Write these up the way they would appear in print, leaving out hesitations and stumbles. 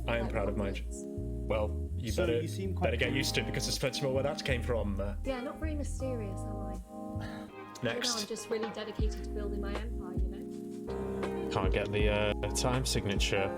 I am proud of mine. Well, you better get used to it because I suppose to know where that came from. Yeah, not very mysterious, am I? Next. I'm just really dedicated to building my empire, you know? Can't get the time signature.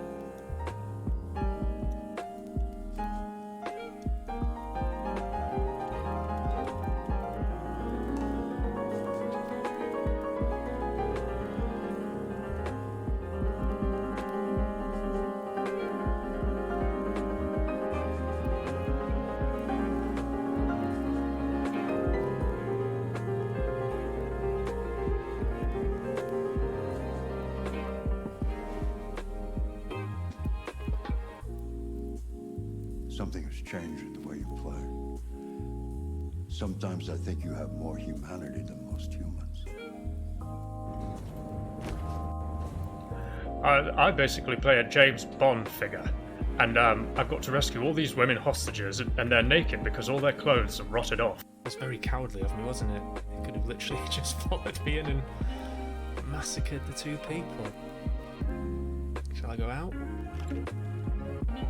Something has changed in the way you play. Sometimes I think you have more humanity than most humans. I basically play a James Bond figure, and I've got to rescue all these women hostages, and they're naked because all their clothes have rotted off. It was very cowardly of me, wasn't it? It could have literally just followed me in and massacred the two people. Shall I go out?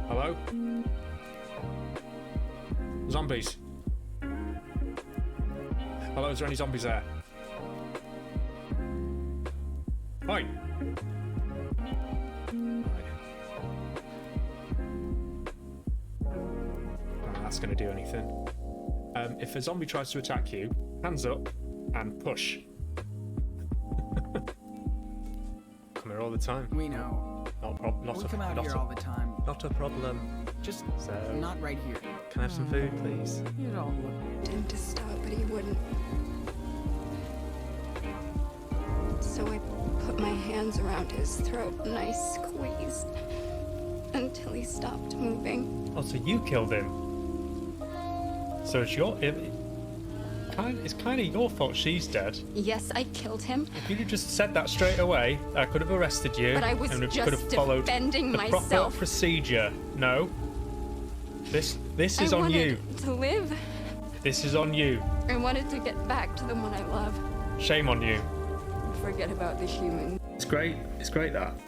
Hello? Zombies. Hello, is there any zombies there? Right. That's going to do anything. If a zombie tries to attack you, hands up and push. Come here all the time. We know. We come out here all the time. Not a problem. Just So, not right here. can I have some food, please? You don't look. Him to stop, but he wouldn't. So I put my hands around his throat and I squeezed until he stopped moving. Oh, so you killed him. So it's it's kind of your fault she's dead. Yes, I killed him, If you'd have just said that straight away, I could have arrested you. but I was and just could have followed defending the proper myself. procedure. No. This is I on you. wanted to live. This is on you. I wanted to get back to the one I love. Shame on you. Forget about the human. It's great. It's great that.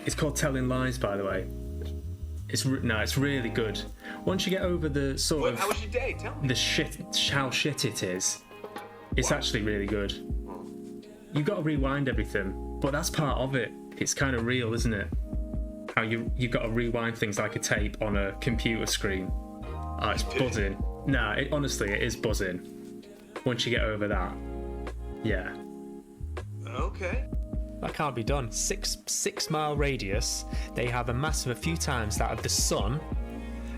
It's called Telling Lies, by the way. It's really good. Once you get over the sort of How was your day? Tell me. how shit it is, it's actually really good. You got to rewind everything, but that's part of it. It's kind of real, isn't it? How you've got to rewind things like a tape on a computer screen. Oh, it's buzzing. Nah, honestly, it is buzzing. Once you get over that, yeah. Okay. That can't be done. 6 mile radius. They have a mass of a few times that of the sun.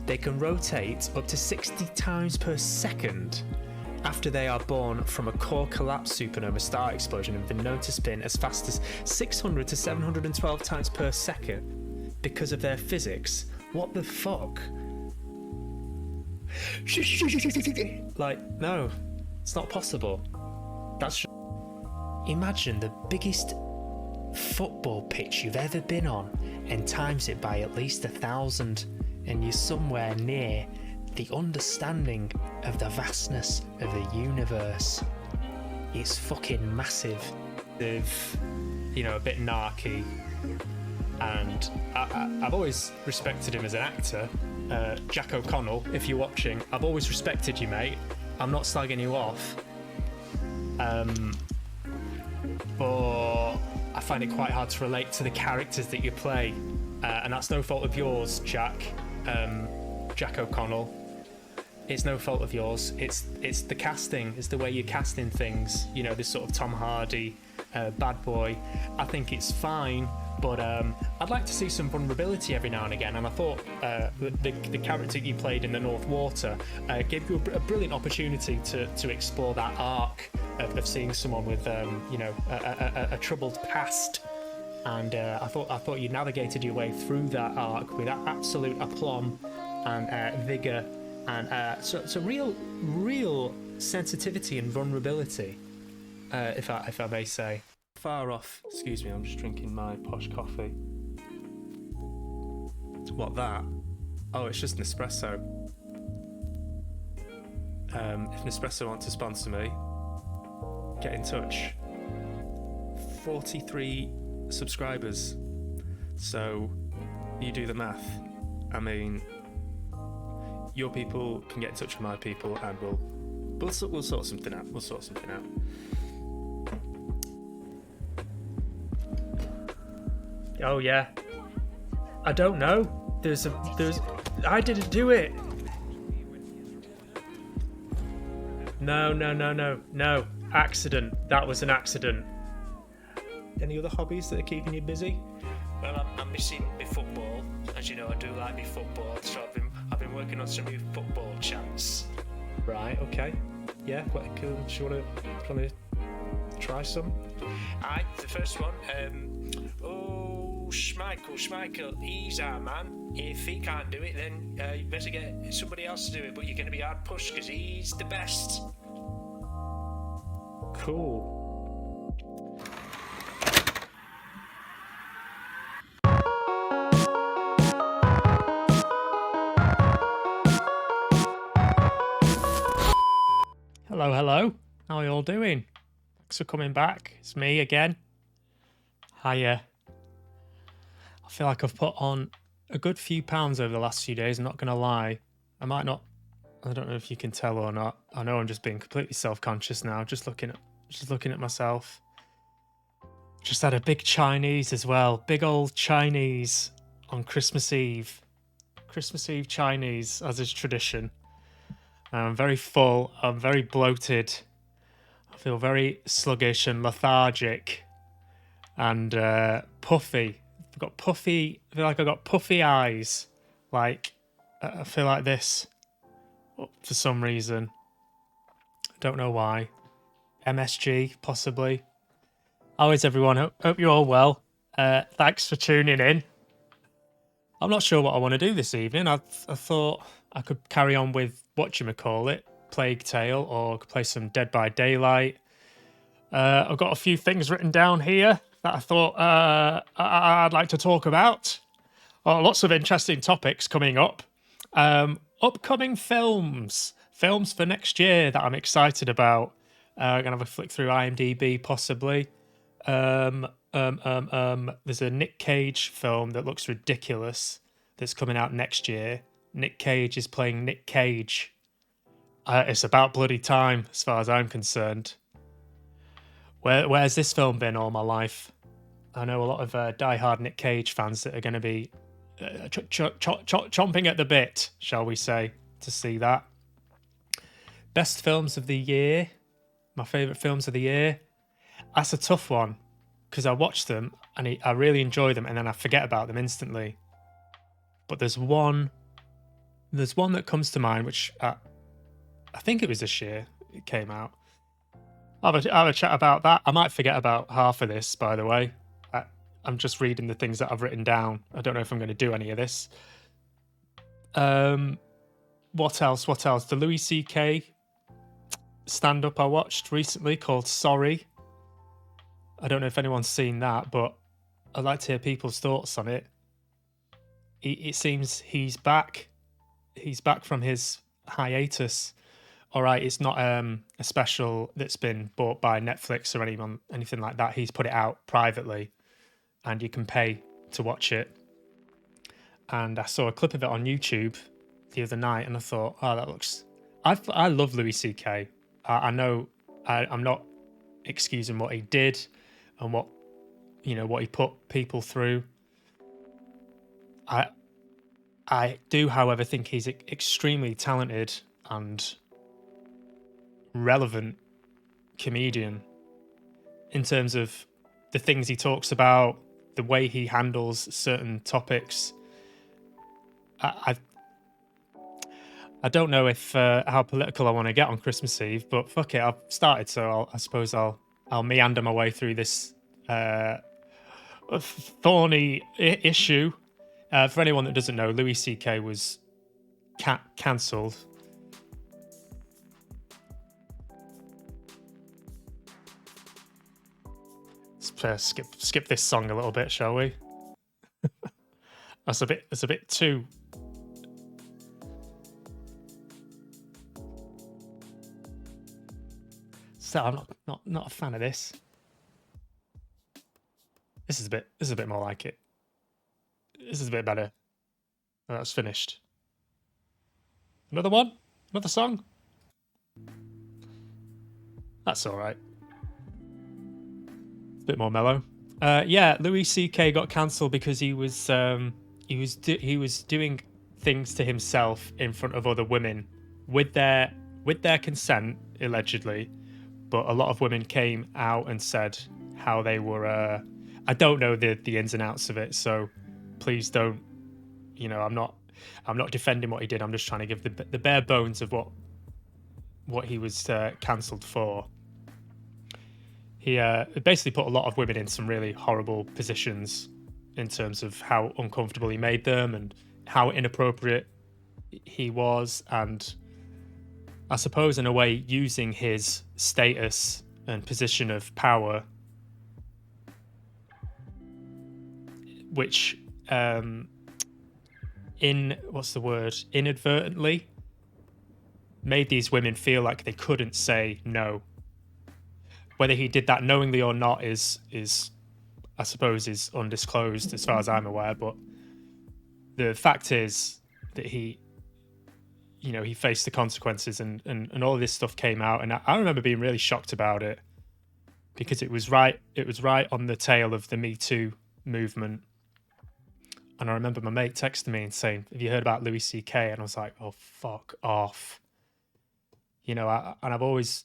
They can rotate up to 60 times per second after they are born from a core collapse supernova star explosion and been known to spin as fast as 600 to 712 times per second because of their physics. What the fuck? Like, no, it's not possible. That's imagine the biggest football pitch you've ever been on and times it by at least 1,000 and you're somewhere near the understanding of the vastness of the universe. It's fucking massive. You know, a bit narky, and I've always respected him as an actor. Jack O'Connell, if you're watching, I've always respected you, mate. I'm not slagging you off. But I find it quite hard to relate to the characters that you play, and that's no fault of yours, Jack O'Connell. It's no fault of yours. It's the casting. It's the way you're casting things. You know, this sort of Tom Hardy bad boy. I think it's fine, but I'd like to see some vulnerability every now and again. And I thought the character you played in The North Water gave you a brilliant opportunity to explore that arc of seeing someone with a troubled past. And I thought you navigated your way through that arc with absolute aplomb and vigor and so real sensitivity and vulnerability, if I may say. Far off. Excuse me, I'm just drinking my posh coffee. What that? Oh, it's just Nespresso. If Nespresso want to sponsor me, get in touch. 43 subscribers. So you do the math. I mean, your people can get in touch with my people, and we'll sort something out. We'll sort something out. Oh yeah. I don't know. I didn't do it. No. Accident. That was an accident. Any other hobbies that are keeping you busy? Well, I'm missing my football. As you know, I do like my football, so I've been working on some new football chants. Right. Okay. Yeah. What? Do you want to try some? Aye. The first one. Schmeichel, he's our man. If he can't do it, then you better get somebody else to do it. But you're going to be hard pushed because he's the best. Cool. Hello. How are you all doing? Thanks for coming back. It's me again. Hiya. I feel like I've put on a good few pounds over the last few days, I'm not going to lie. I don't know if you can tell or not. I know I'm just being completely self-conscious now, just looking at myself. Just had a big Chinese as well. Big old Chinese on Christmas Eve. Christmas Eve Chinese, as is tradition. I'm very full. I'm very bloated. I feel very sluggish and lethargic and puffy. I feel like I've got puffy eyes. Like, I feel like this for some reason. I don't know why. MSG, possibly. How is everyone? Hope you're all well. Thanks for tuning in. I'm not sure what I want to do this evening. I thought I could carry on with whatchamacallit, Plague Tale, or could play some Dead by Daylight. I've got a few things written down here that I thought I'd like to talk about. Lots of interesting topics coming up. Upcoming films for next year that I'm excited about. I'm gonna have a flick through IMDb possibly. There's a Nick Cage film that looks ridiculous that's coming out next year. Nick Cage is playing Nick Cage. It's about bloody time as far as I'm concerned. Where's this film been all my life? I know a lot of diehard Nick Cage fans that are going to be chomping at the bit, shall we say, to see that. Best films of the year. My favourite films of the year. That's a tough one because I watch them and I really enjoy them and then I forget about them instantly. But there's one that comes to mind which I think it was this year it came out. I'll have a chat about that. I might forget about half of this, by the way. I'm just reading the things that I've written down. I don't know if I'm going to do any of this. What else? The Louis C.K. stand-up I watched recently called Sorry. I don't know if anyone's seen that, but I'd like to hear people's thoughts on it. It seems he's back. He's back from his hiatus. All right, it's not a special that's been bought by Netflix or anything like that. He's put it out privately, and you can pay to watch it. And I saw a clip of it on YouTube the other night, and I thought, oh, that looks... I love Louis C.K. I know I'm not excusing what he did and what he put people through. I do, however, think he's extremely talented and relevant comedian in terms of the things he talks about, the way he handles certain topics. I don't know if how political I want to get on Christmas Eve, but fuck it, I've started, so I suppose I'll meander my way through this thorny issue. For anyone that doesn't know, Louis C.K. was cancelled. Let's skip this song a little bit, shall we? That's a bit too... So I'm not a fan of this. This is a bit more like it. This is a bit better. Oh, that's finished. Another one? Another song? That's all right. A bit more mellow. Yeah, Louis C.K. got cancelled because he was doing things to himself in front of other women with their consent, allegedly. But a lot of women came out and said how they were. I don't know the ins and outs of it, so please don't. You know, I'm not defending what he did. I'm just trying to give the bare bones of what he was cancelled for. He basically put a lot of women in some really horrible positions in terms of how uncomfortable he made them and how inappropriate he was, and I suppose in a way using his status and position of power, which inadvertently made these women feel like they couldn't say no. Whether he did that knowingly or not is I suppose is undisclosed as far as I'm aware, but the fact is that he faced the consequences, and all of this stuff came out, and I remember being really shocked about it because it was right on the tail of the Me Too movement. And I remember my mate texting me and saying, "Have you heard about Louis C.K.?" And I was like, "Oh, fuck off." You know, I've always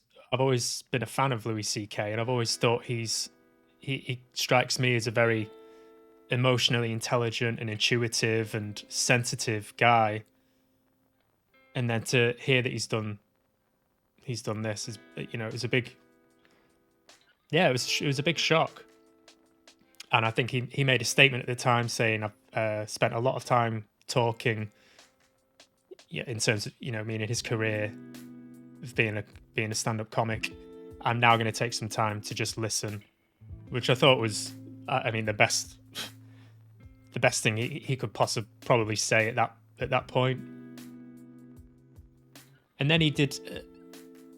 been a fan of Louis C.K. and I've always thought he strikes me as a very emotionally intelligent and intuitive and sensitive guy. And then to hear that he's done this is, you know, it was a big shock. And I think he made a statement at the time saying, I've spent a lot of time talking, in terms of, you know, meaning his career of being a stand-up comic. I'm now going to take some time to just listen, which I thought was, I mean, the best thing he could probably say at that point. And then he did,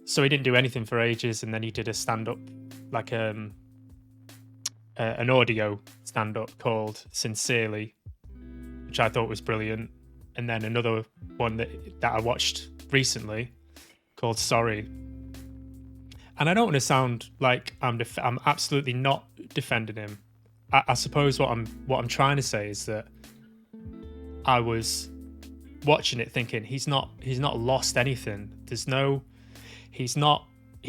so he didn't do anything for ages, and then he did a stand-up, like an audio stand-up called Sincerely, which I thought was brilliant. And then another one that I watched recently called Sorry. And I don't want to sound like I'm absolutely not defending him. I suppose what I'm trying to say is that I was watching it thinking he's not lost anything. He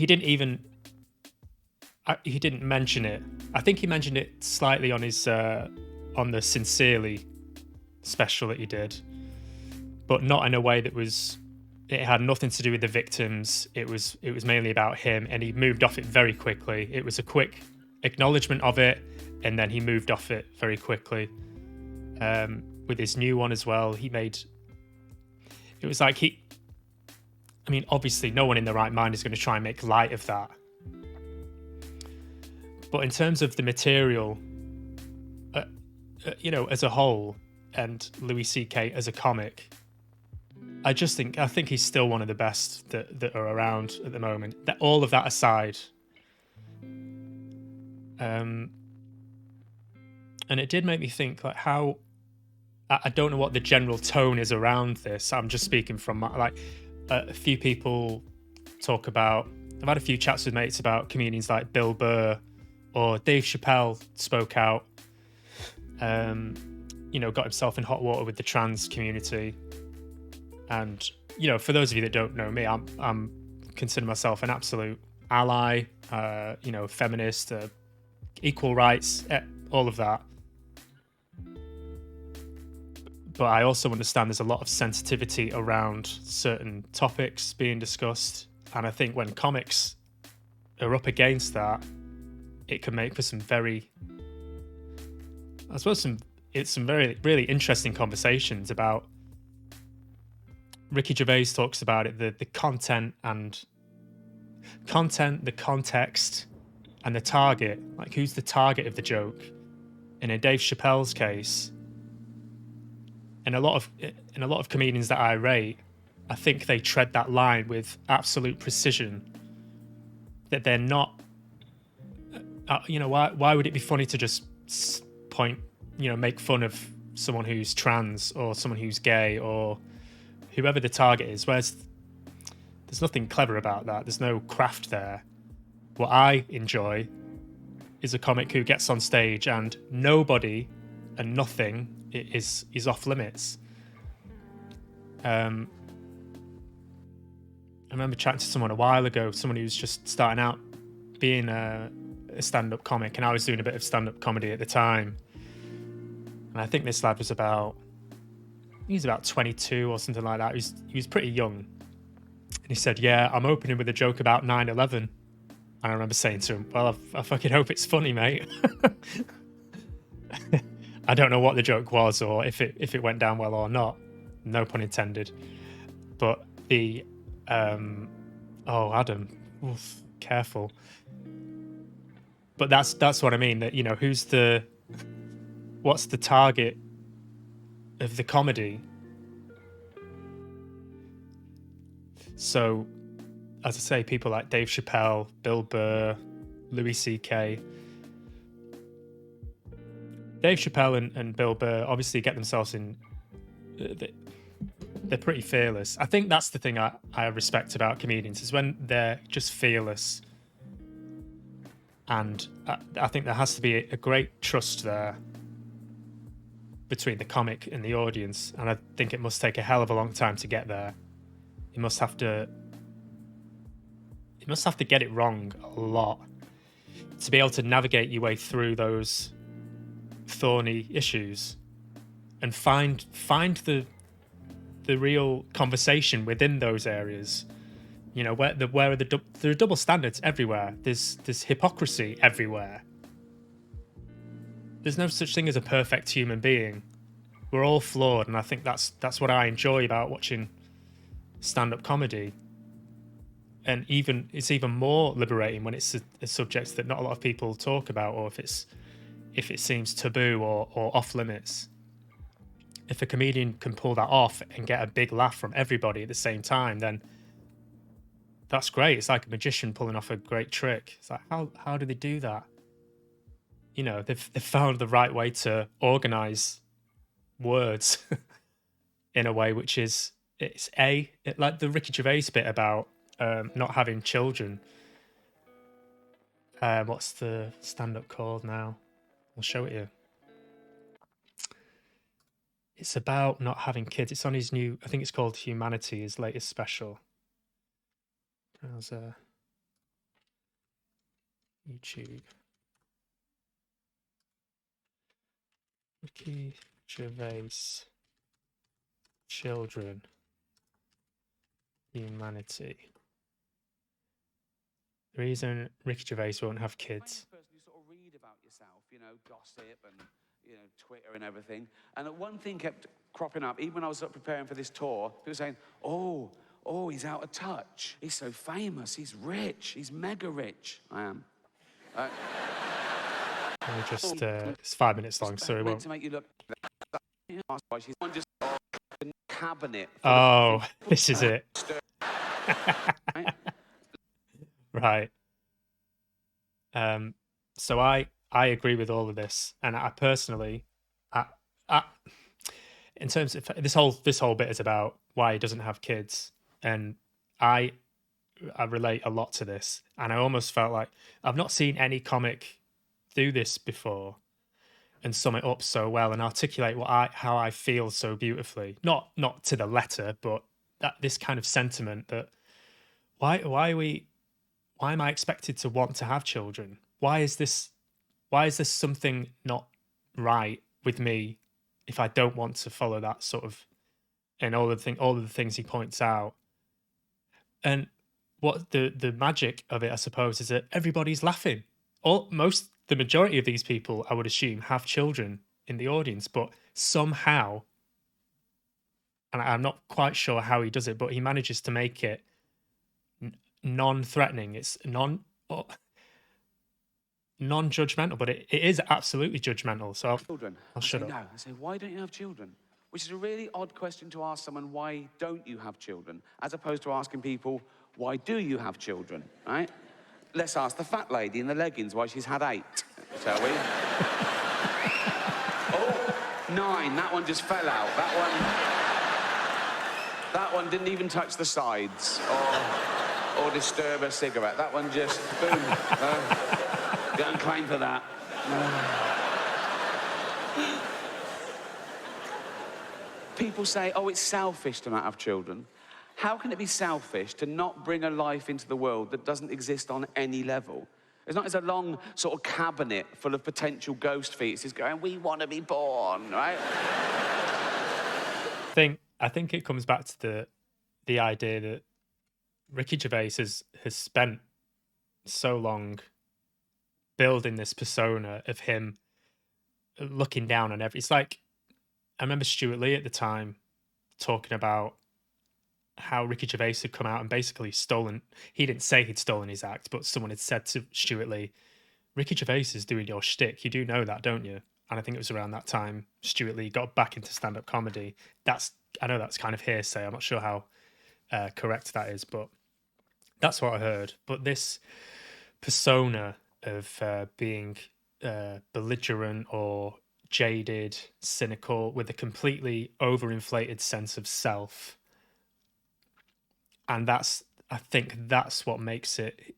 didn't mention it. I think he mentioned it slightly on his on the Sincerely special that he did, but not in a way that was. It had nothing to do with the victims. It was mainly about him, and he moved off it very quickly. It was a quick acknowledgement of it, and then he moved off it very quickly. With his new one as well, it was like I mean, obviously, no one in their right mind is going to try and make light of that. But in terms of the material, you know, as a whole, and Louis C.K. as a comic, I think he's still one of the best that are around at the moment. That all of that aside, and it did make me think, like, how I don't know what the general tone is around this. I'm just speaking from a few people talk about. I've had a few chats with mates about comedians like Bill Burr or Dave Chappelle spoke out. You know, got himself in hot water with the trans community. And, you know, for those of you that don't know me, I'm consider myself an absolute ally, you know, feminist, equal rights, all of that. But I also understand there's a lot of sensitivity around certain topics being discussed. And I think when comics are up against that, it can make for some very, I suppose some very, really interesting conversations about. Ricky Gervais talks about it, the content, the context, and the target. Like, who's the target of the joke? And in Dave Chappelle's case, and a lot of comedians that I rate, I think they tread that line with absolute precision. That they're not, you know, why would it be funny to just point, you know, make fun of someone who's trans or someone who's gay or whoever the target is, whereas there's nothing clever about that. There's no craft there. What I enjoy is a comic who gets on stage and nobody and nothing is off limits. I remember chatting to someone a while ago, someone who was just starting out being a stand-up comic, and I was doing a bit of stand-up comedy at the time. And I think this lad was about 22 or something like that. He was pretty young. And he said, yeah, I'm opening with a joke about 9/11. And I remember saying to him, well, I fucking hope it's funny, mate. I don't know what the joke was or if it went down well or not. No pun intended. But the Adam, oof, careful. But that's what I mean. That, you know, what's the target of the comedy? So, as I say, people like Dave Chappelle, Bill Burr, Louis C.K. Dave Chappelle and Bill Burr obviously get themselves in. They're pretty fearless. I think that's the thing I respect about comedians, is when they're just fearless. And I think there has to be a great trust there between the comic and the audience. And I think it must take a hell of a long time to get there. You must have to get it wrong a lot to be able to navigate your way through those thorny issues and find the real conversation within those areas. You know, there are double standards everywhere. There's hypocrisy everywhere. There's no such thing as a perfect human being. We're all flawed, and I think that's what I enjoy about watching stand-up comedy. And it's even more liberating when it's a subject that not a lot of people talk about, or if it seems taboo or off limits. If a comedian can pull that off and get a big laugh from everybody at the same time, then that's great. It's like a magician pulling off a great trick. It's like, how do they do that? You know, they've found the right way to organize words in a way which is, like the Ricky Gervais bit about not having children. What's the stand-up called now? I'll show it you. It's about not having kids. It's on his new, I think it's called Humanity, his latest special. Browser. YouTube. Ricky Gervais. Children. Humanity. The reason Ricky Gervais won't have kids. Person you sort of read about yourself, you know, gossip and, you know, Twitter and everything. And one thing kept cropping up, even when I was preparing for this tour, people saying, oh, he's out of touch. He's so famous. He's rich. He's mega rich. I am. It's 5 minutes long, so it won't. To make you look. She's on just cabinet. Oh, this is it. Right. So I agree with all of this, and I personally, in terms of this whole bit is about why he doesn't have kids, and I relate a lot to this, and I almost felt like I've not seen any comic do this before and sum it up so well and articulate how I feel so beautifully. Not to the letter, but this kind of sentiment that why am I expected to want to have children? Why is this something not right with me if I don't want to follow that sort of, and all of the things he points out. And what the magic of it, I suppose, is that everybody's laughing. The majority of these people, I would assume, have children in the audience, but somehow, and I'm not quite sure how he does it, but he manages to make it non-threatening. It's non-judgmental, but it is absolutely judgmental. So I'll shut up. No. I say, why don't you have children? Which is a really odd question to ask someone, why don't you have children? As opposed to asking people, why do you have children, right? Let's ask the fat lady in the leggings why she's had 8, shall we? 9. That one just fell out. That one didn't even touch the sides or disturb a cigarette. That one just, boom. Don't claim for that. People say, oh, it's selfish to not have children. How can it be selfish to not bring a life into the world that doesn't exist on any level? It's not as a long sort of cabinet full of potential ghost fetuses going, we want to be born, right? I think it comes back to the idea that Ricky Gervais has spent so long building this persona of him looking down on it's like, I remember Stuart Lee at the time talking about how Ricky Gervais had come out and basically stolen, he didn't say he'd stolen his act, but someone had said to Stuart Lee, Ricky Gervais is doing your shtick. You do know that, don't you? And I think it was around that time Stuart Lee got back into stand-up comedy. I know that's kind of hearsay. I'm not sure how correct that is, but that's what I heard. But this persona of being belligerent or jaded, cynical, with a completely overinflated sense of self, and I think that's what makes it.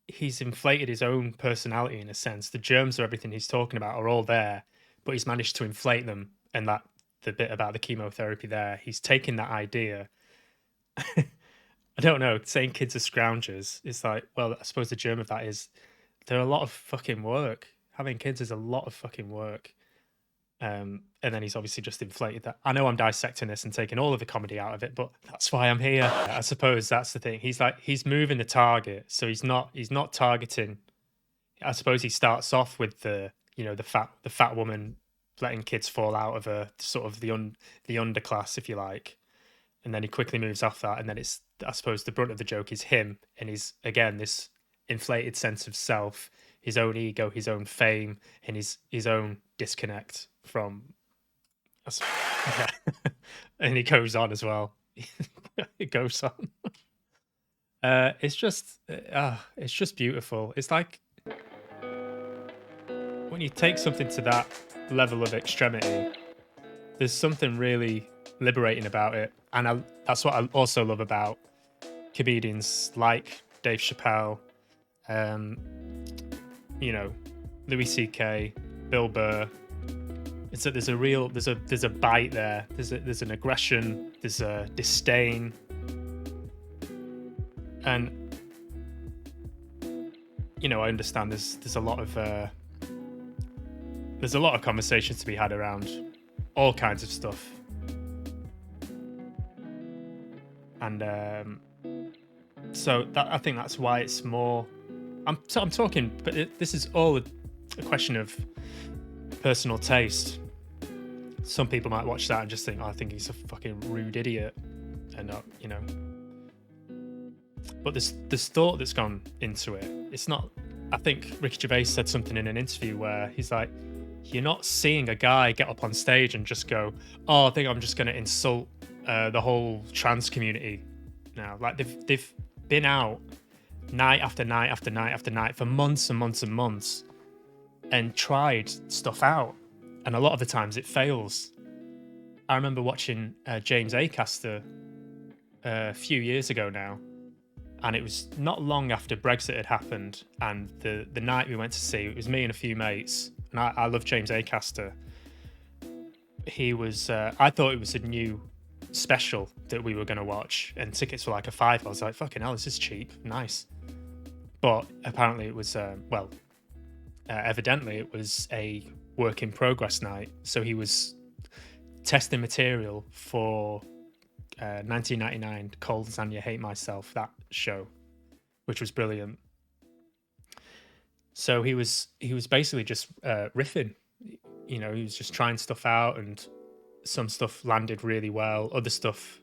He's inflated his own personality in a sense. The germs of everything he's talking about are all there, but he's managed to inflate them. And that the bit about the chemotherapy there, he's taken that idea. I don't know, saying kids are scroungers, it's like, well, I suppose the germ of that is they're a lot of fucking work. Having kids is a lot of fucking work. And then he's obviously just inflated that. I know I'm dissecting this and taking all of the comedy out of it, but that's why I'm here. I suppose that's the thing. He's moving the target, so he's not targeting. I suppose he starts off with the fat woman letting kids fall out of a sort of the underclass, if you like, and then he quickly moves off that, and then it's, I suppose, the brunt of the joke is him and his, again, this inflated sense of self, his own ego, his own fame, and his own disconnect from. Yeah. And he goes on as well. It goes on. It's just beautiful. It's like when you take something to that level of extremity, there's something really liberating about it, and that's what I also love about comedians like Dave Chappelle, Louis C.K., Bill Burr. It's that there's a bite there. There's an aggression. There's a disdain, and I understand there's a lot of conversations to be had around all kinds of stuff, and so that, I think that's why it's more. I'm talking, but this is all a question of personal taste. Some people might watch that and just think, I think he's a fucking rude idiot, and but there's thought that's gone into it. It's not. I think Ricky Gervais said something in an interview where he's like, you're not seeing a guy get up on stage and just go, oh, I think I'm just going to insult the whole trans community now. Like they've been out night after night after night after night for months and months and months and tried stuff out, and a lot of the times it fails. I remember watching James Acaster a few years ago now, and it was not long after Brexit had happened, and the night we went to see, it was me and a few mates, and I love James Acaster. He was I thought it was a new special that we were going to watch, and tickets were like a £5. I was like, fucking hell, this is cheap, nice. But apparently it was evidently it was a work in progress night, so he was testing material for 1999 Cold as You Hate Myself, that show, which was brilliant. So he was basically just riffing, he was just trying stuff out, and some stuff landed really well, other stuff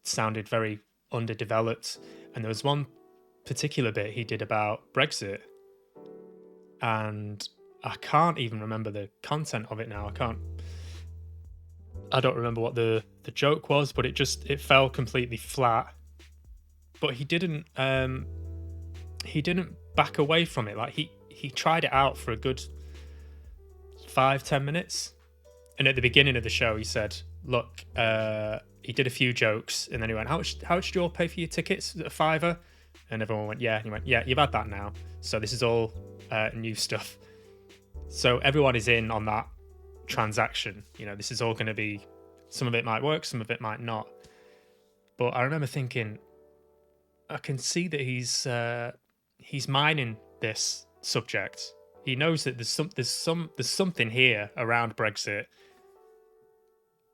sounded very underdeveloped, and there was one particular bit he did about Brexit, and I can't even remember the content of it now. I don't remember what the joke was, but it fell completely flat. But he didn't back away from it. Like he tried it out for a good 5-10 minutes. And at the beginning of the show, he said, look, he did a few jokes, and then he went, how much did you all pay for your tickets? A $5? And everyone went, yeah. And he went, yeah, you've had that now. So this is all new stuff. So everyone is in on that transaction. You know, this is all going to be, some of it might work, some of it might not. But I remember thinking, I can see that he's mining this subject. He knows that there's something here around Brexit.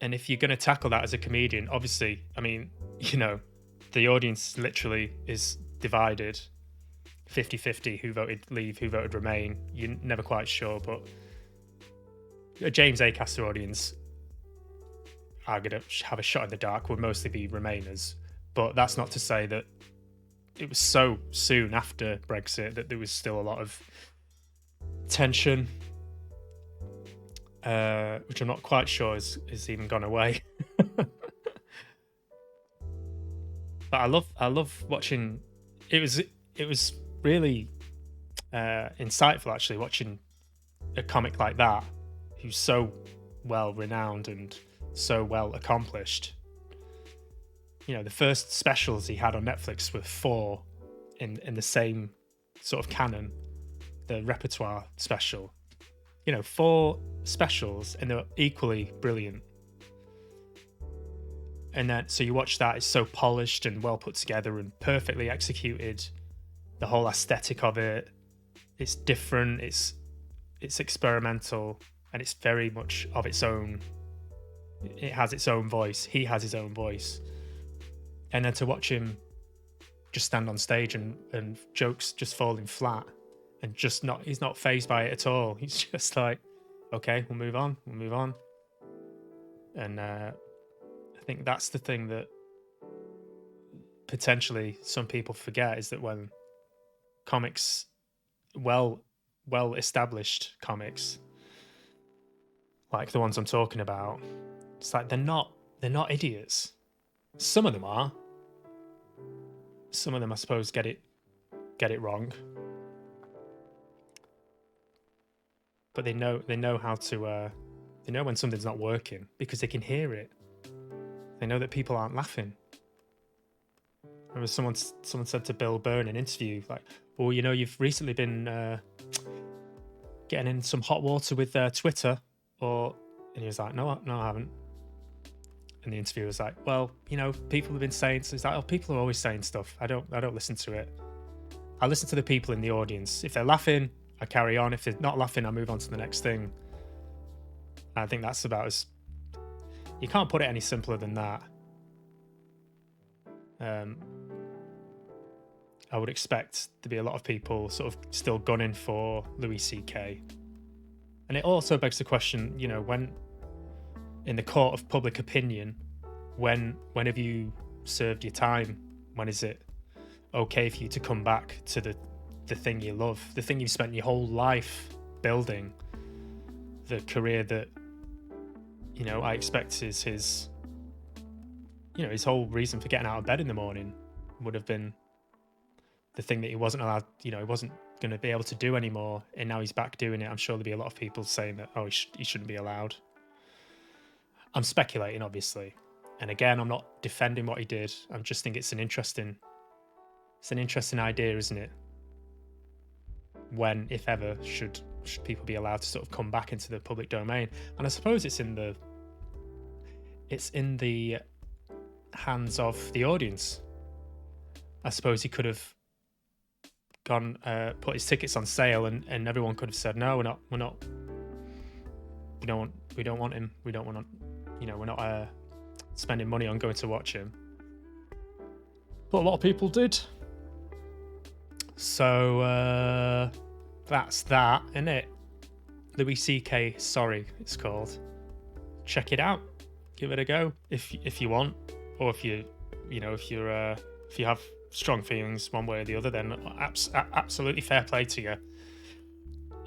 And if you're going to tackle that as a comedian, obviously, I mean, you know, the audience literally is divided 50-50 who voted leave, who voted remain. You're never quite sure, but a James Acaster audience are going to have a shot in the dark, would mostly be remainers. But that's not to say that it was so soon after Brexit that there was still a lot of tension, which I'm not quite sure has even gone away. But I love watching. It was really insightful, actually, watching a comic like that, who's so well renowned and so well accomplished. You know, the first specials he had on Netflix were 4 in the same sort of canon, the repertoire special. You know, 4 specials, and they're equally brilliant. And then, so you watch that, it's so polished and well put together and perfectly executed. The whole aesthetic of it, it's different, it's experimental, and it's very much of its own. It has its own voice. He has his own voice. And then to watch him just stand on stage and jokes just falling flat, and he's not fazed by it at all. He's just like, okay, we'll move on. And I think that's the thing that potentially some people forget, is that when comics, well established comics, like the ones I'm talking about, it's like they're not idiots. Some of them are. Some of them, I suppose, get it wrong. But they know how to they know when something's not working because they can hear it. They know that people aren't laughing. I remember someone said to Bill Burr in an interview, like, well, you know, you've recently been getting in some hot water with Twitter, and he was like, no, I haven't. And the interviewer was like, well, you know, people have been saying, so it's like, oh, people are always saying stuff. I don't listen to it. I listen to the people in the audience. If they're laughing, I carry on. If they're not laughing, I move on to the next thing. I think that's about as, you can't put it any simpler than that. I would expect to be a lot of people sort of still gunning for Louis C.K. And it also begs the question, you know, when in the court of public opinion, when have you served your time? When is it okay for you to come back to the thing you love, the thing you've spent your whole life building, the career that, you know, I expect is his, you know, his whole reason for getting out of bed in the morning would have been the thing that he wasn't allowed, you know, he wasn't going to be able to do anymore, and now he's back doing it. I'm sure there'll be a lot of people saying that, oh, he shouldn't be allowed. I'm speculating, obviously, and again, I'm not defending what he did. I'm just think it's an interesting idea, isn't it? When, if ever, should people be allowed to sort of come back into the public domain? And I suppose it's in the hands of the audience. I suppose he could have gone, put his tickets on sale, and everyone could have said, no, we don't want him. We don't want, you know, we're not spending money on going to watch him. But a lot of people did. So that's that, isn't it? Louis C.K. Sorry, it's called. Check it out. Give it a go if you want, or if you have strong feelings one way or the other, then absolutely fair play to you.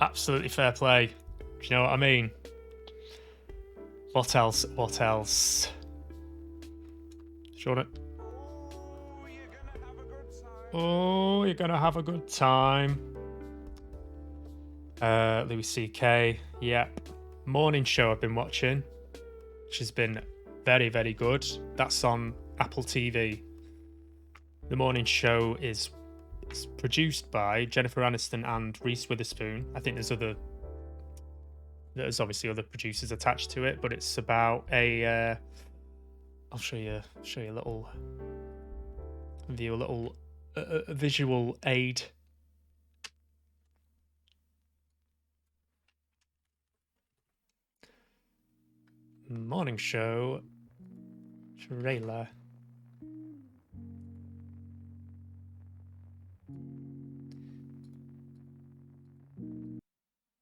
Absolutely fair play. Do you know what I mean? What else? Showing it. Oh, you're gonna have a good time. Louis C.K. Yep. morning show I've been watching, which has been very, very good. That's on Apple TV. The morning show is produced by Jennifer Aniston and Reese Witherspoon. I think there's obviously other producers attached to it, but it's about a I'll show you a little visual aid. Morning show trailer.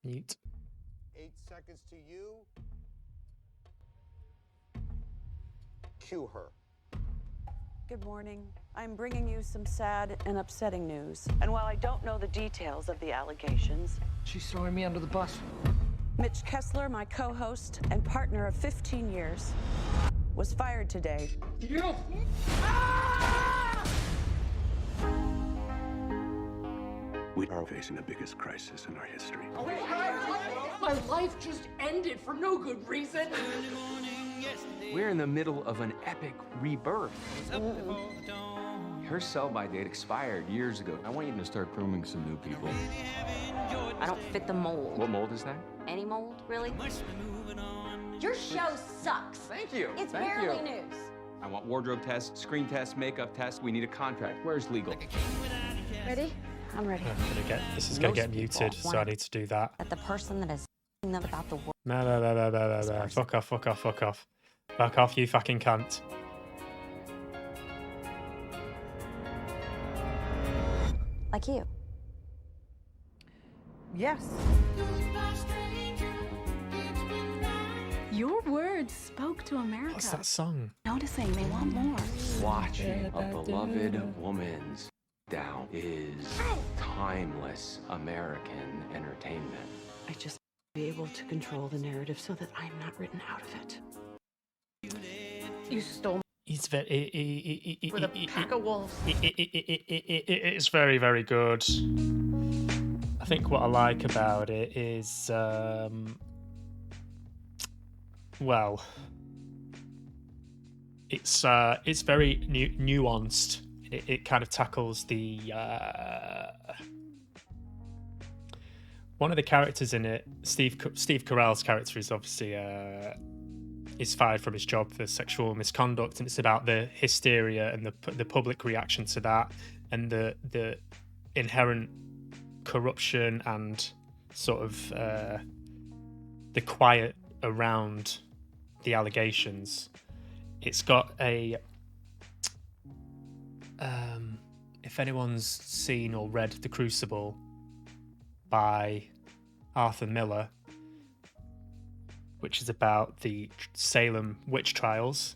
Mute. 8 seconds to you. Cue her. Good morning. I'm bringing you some sad and upsetting news. And while I don't know the details of the allegations, She's throwing me under the bus. Mitch Kessler, my co-host and partner of 15 years, was fired today. You! We are facing the biggest crisis in our history. My life just ended for no good reason. We're in the middle of an epic rebirth. Her sell-by date expired years ago. I want you to start grooming some new people. I don't fit the mold. What mold is that? Any mold, really? Your show sucks. Thank you. It's Thank barely you. news. I want wardrobe tests, screen tests, makeup tests. We need a contract. Where's legal? Ready? I'm ready. This is gonna get muted, so I need to do that. That the person that is them about the world. No. Fuck off. Fuck off, you fucking cunt. Like you. Yes. Your words spoke to America. What's that song? Noticing they want more. Watching a beloved woman's down is timeless American entertainment. I just be able to control the narrative so that I'm not written out of it. You stole It's very. with a pack of wolves. It's very, very good. I think what I like about it is, well, it's very nuanced. It kind of tackles the one of the characters in it. Steve Carell's character is obviously is fired from his job for sexual misconduct, and it's about the hysteria and the public reaction to that, and the inherent corruption and sort of the quiet around the allegations. It's got a if anyone's seen or read The Crucible by Arthur Miller, which is about the Salem witch trials,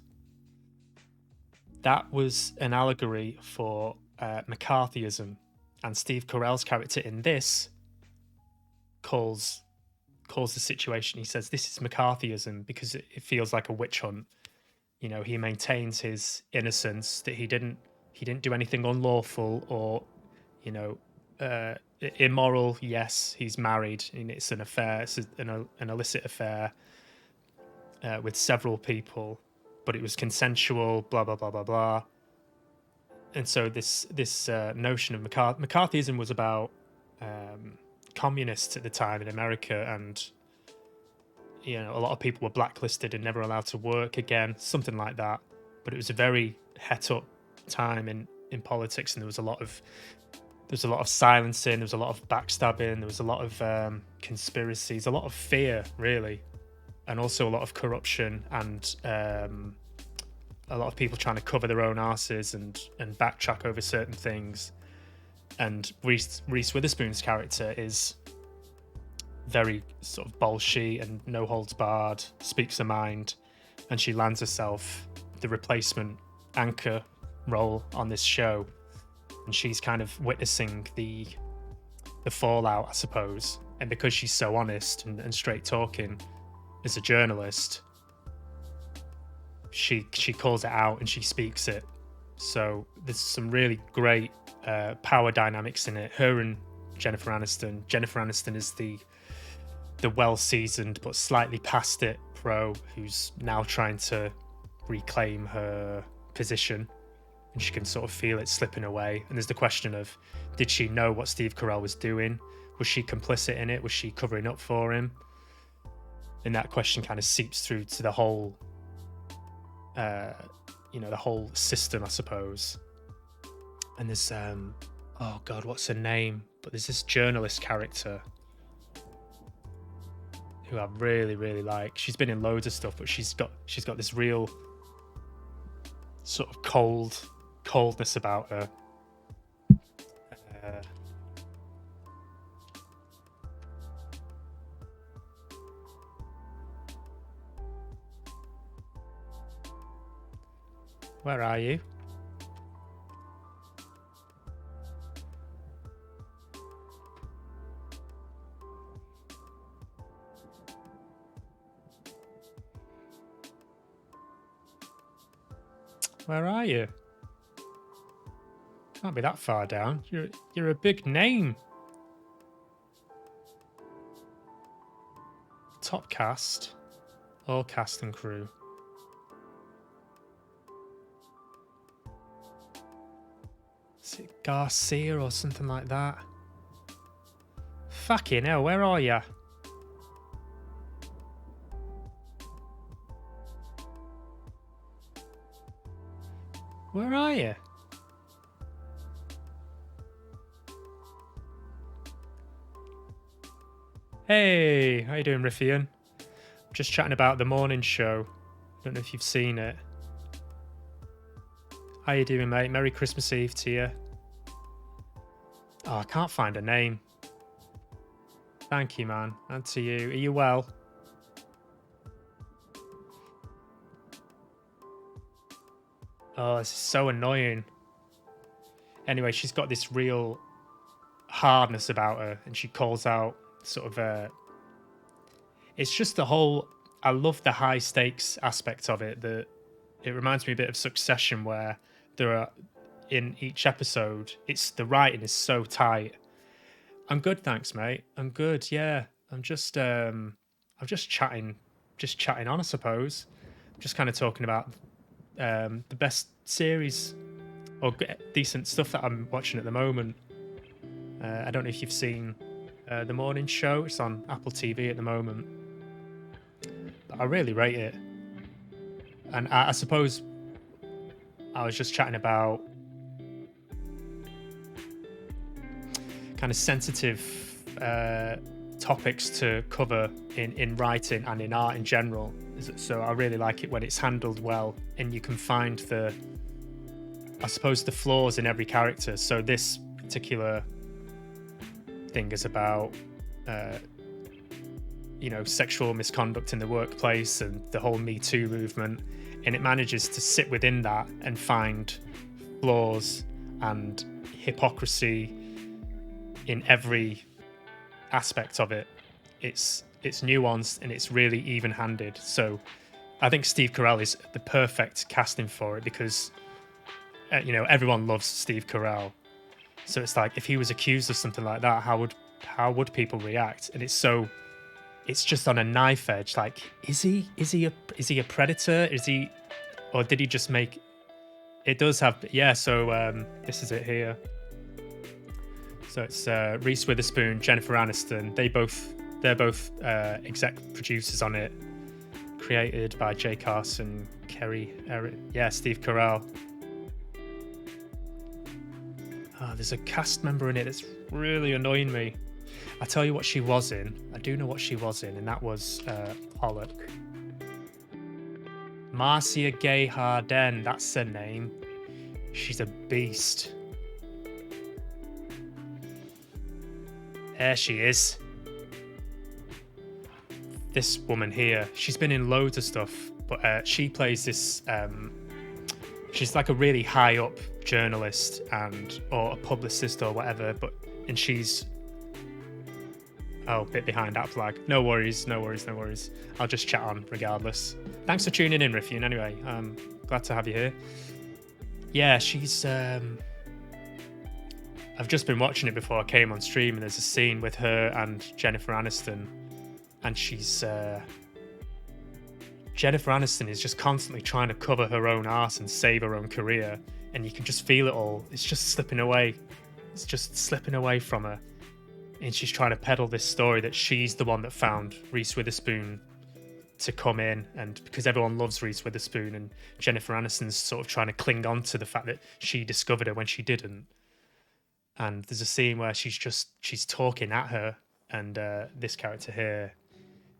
that was an allegory for McCarthyism, and Steve Carell's character in this calls the situation. He says this is McCarthyism because it feels like a witch hunt. You know, he maintains his innocence, that he didn't do anything unlawful or, you know, immoral. Yes, he's married and it's an affair, it's an illicit affair with several people, but it was consensual, blah blah blah blah blah. And so this notion of McCarthyism was about communists at the time in America, and you know, a lot of people were blacklisted and never allowed to work again, something like that. But it was a very het up time in politics, and there was a lot of silencing, there was a lot of backstabbing, there was a lot of conspiracies, a lot of fear, really, and also a lot of corruption, and a lot of people trying to cover their own arses and backtrack over certain things. And Reese Witherspoon's character is very sort of bolshy and no holds barred, speaks her mind, and she lands herself the replacement anchor role on this show, and she's kind of witnessing the fallout, I suppose. And because she's so honest and straight talking as a journalist, she calls it out and she speaks it. So there's some really great power dynamics in it. Her and Jennifer Aniston. Jennifer Aniston is the the well-seasoned but slightly past it pro who's now trying to reclaim her position, and she can sort of feel it slipping away. And there's the question of, did she know what Steve Carell was doing? Was she complicit in it? Was she covering up for him? And that question kind of seeps through to the whole, the whole system, I suppose. And there's, oh God, what's her name? But there's this journalist character who I really, really like. She's been in loads of stuff, but she's got this real sort of coldness about her. Where are you? Where are you? Can't be that far down. You're a big name. Top cast. All cast and crew. Is it Garcia or something like that? Fucking hell, where are you? Where are you? Hey, how you doing, Riffian? Just chatting about the morning show. Don't know if you've seen it. How you doing, mate? Merry Christmas Eve to you. Oh, I can't find a name. Thank you, man. And to you. Are you well? Oh, this is so annoying. Anyway, she's got this real hardness about her, and she calls out sort of it's just the whole, I love the high stakes aspect of it. That it reminds me a bit of Succession, where there are, in each episode, it's the writing is so tight. I'm good, thanks, mate. I'm good, yeah. I'm just chatting on, I suppose. Just kind of talking about the best series or decent stuff that I'm watching at the moment. I don't know if you've seen The Morning Show. It's on Apple TV at the moment. But I really rate it. And I suppose I was just chatting about kind of sensitive topics to cover in writing and in art in general. So I really like it when it's handled well and you can find the flaws in every character. So this particular thing is about sexual misconduct in the workplace and the whole Me Too movement, and it manages to sit within that and find flaws and hypocrisy in every aspect of it. It's nuanced and it's really even-handed. So I think Steve Carell is the perfect casting for it because everyone loves Steve Carell. So it's like if he was accused of something like that, how would people react? And it's just on a knife edge. Like, is he a predator? Or did he just make? It does have, yeah. So this is it here. So it's Reese Witherspoon, Jennifer Aniston. They're both exec producers on it. Created by Jay Carson, Steve Carell. There's a cast member in it that's really annoying me. I tell you what she was in. I do know what she was in, and that was Pollock. Marcia Gay Harden, that's her name. She's a beast. There she is. This woman here, she's been in loads of stuff, but she plays this. She's like a really high up journalist or a publicist or whatever, and she's a bit behind that flag. No worries. I'll just chat on regardless. Thanks for tuning in, Riffian. Anyway, glad to have you here. Yeah, she's. I've just been watching it before I came on stream, and there's a scene with her and Jennifer Aniston and she's Jennifer Aniston is just constantly trying to cover her own arse and save her own career, and you can just feel it all. It's just slipping away. It's just slipping away from her, and she's trying to peddle this story that she's the one that found Reese Witherspoon to come in, and because everyone loves Reese Witherspoon, and Jennifer Aniston's sort of trying to cling on to the fact that she discovered her when she didn't. And there's a scene where she's talking at her, and this character here,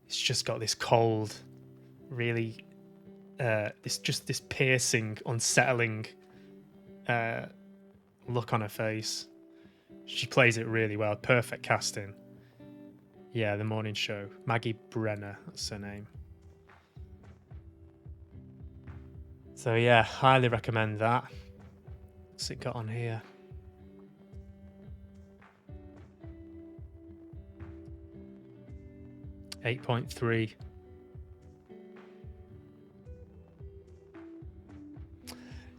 it's just got this cold, really, this piercing, unsettling look on her face. She plays it really well. Perfect casting. Yeah, The Morning Show. Maggie Brenner, that's her name. So yeah, highly recommend that. What's it got on here? .3.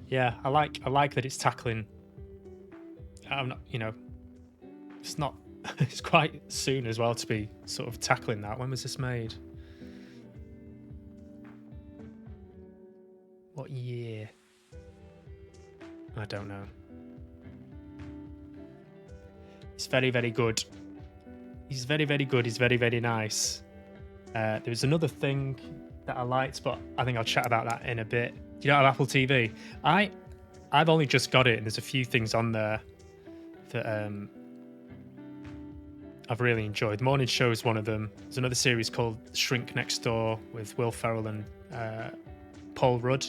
Yeah, I like that it's tackling. I'm not, it's not. It's quite soon as well to be sort of tackling that. When was this made? What year? I don't know. It's very, very good. He's very, very good. He's very, very nice. There was another thing that I liked, but I think I'll chat about that in a bit. Do you know have Apple TV? I've only just got it, and there's a few things on there that I've really enjoyed. Morning Show is one of them. There's another series called Shrink Next Door with Will Ferrell and Paul Rudd.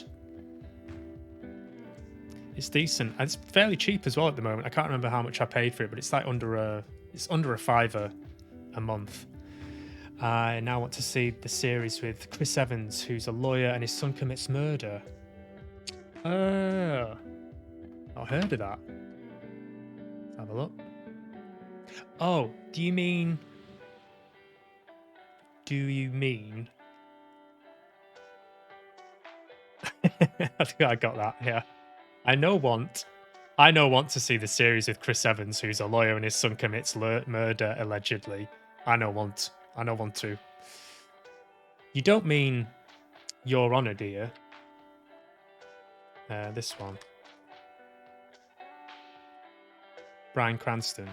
It's decent, and it's fairly cheap as well at the moment. I can't remember how much I paid for it, but it's like under a $5 a month. I now want to see the series with Chris Evans, who's a lawyer and his son commits murder. Oh, not heard of that. Let's have a look. Oh, do you mean? I think I got that. Yeah, I want to see the series with Chris Evans, who's a lawyer and his son commits murder allegedly. I know want to. You don't mean Your Honor, do you? This one. Bryan Cranston.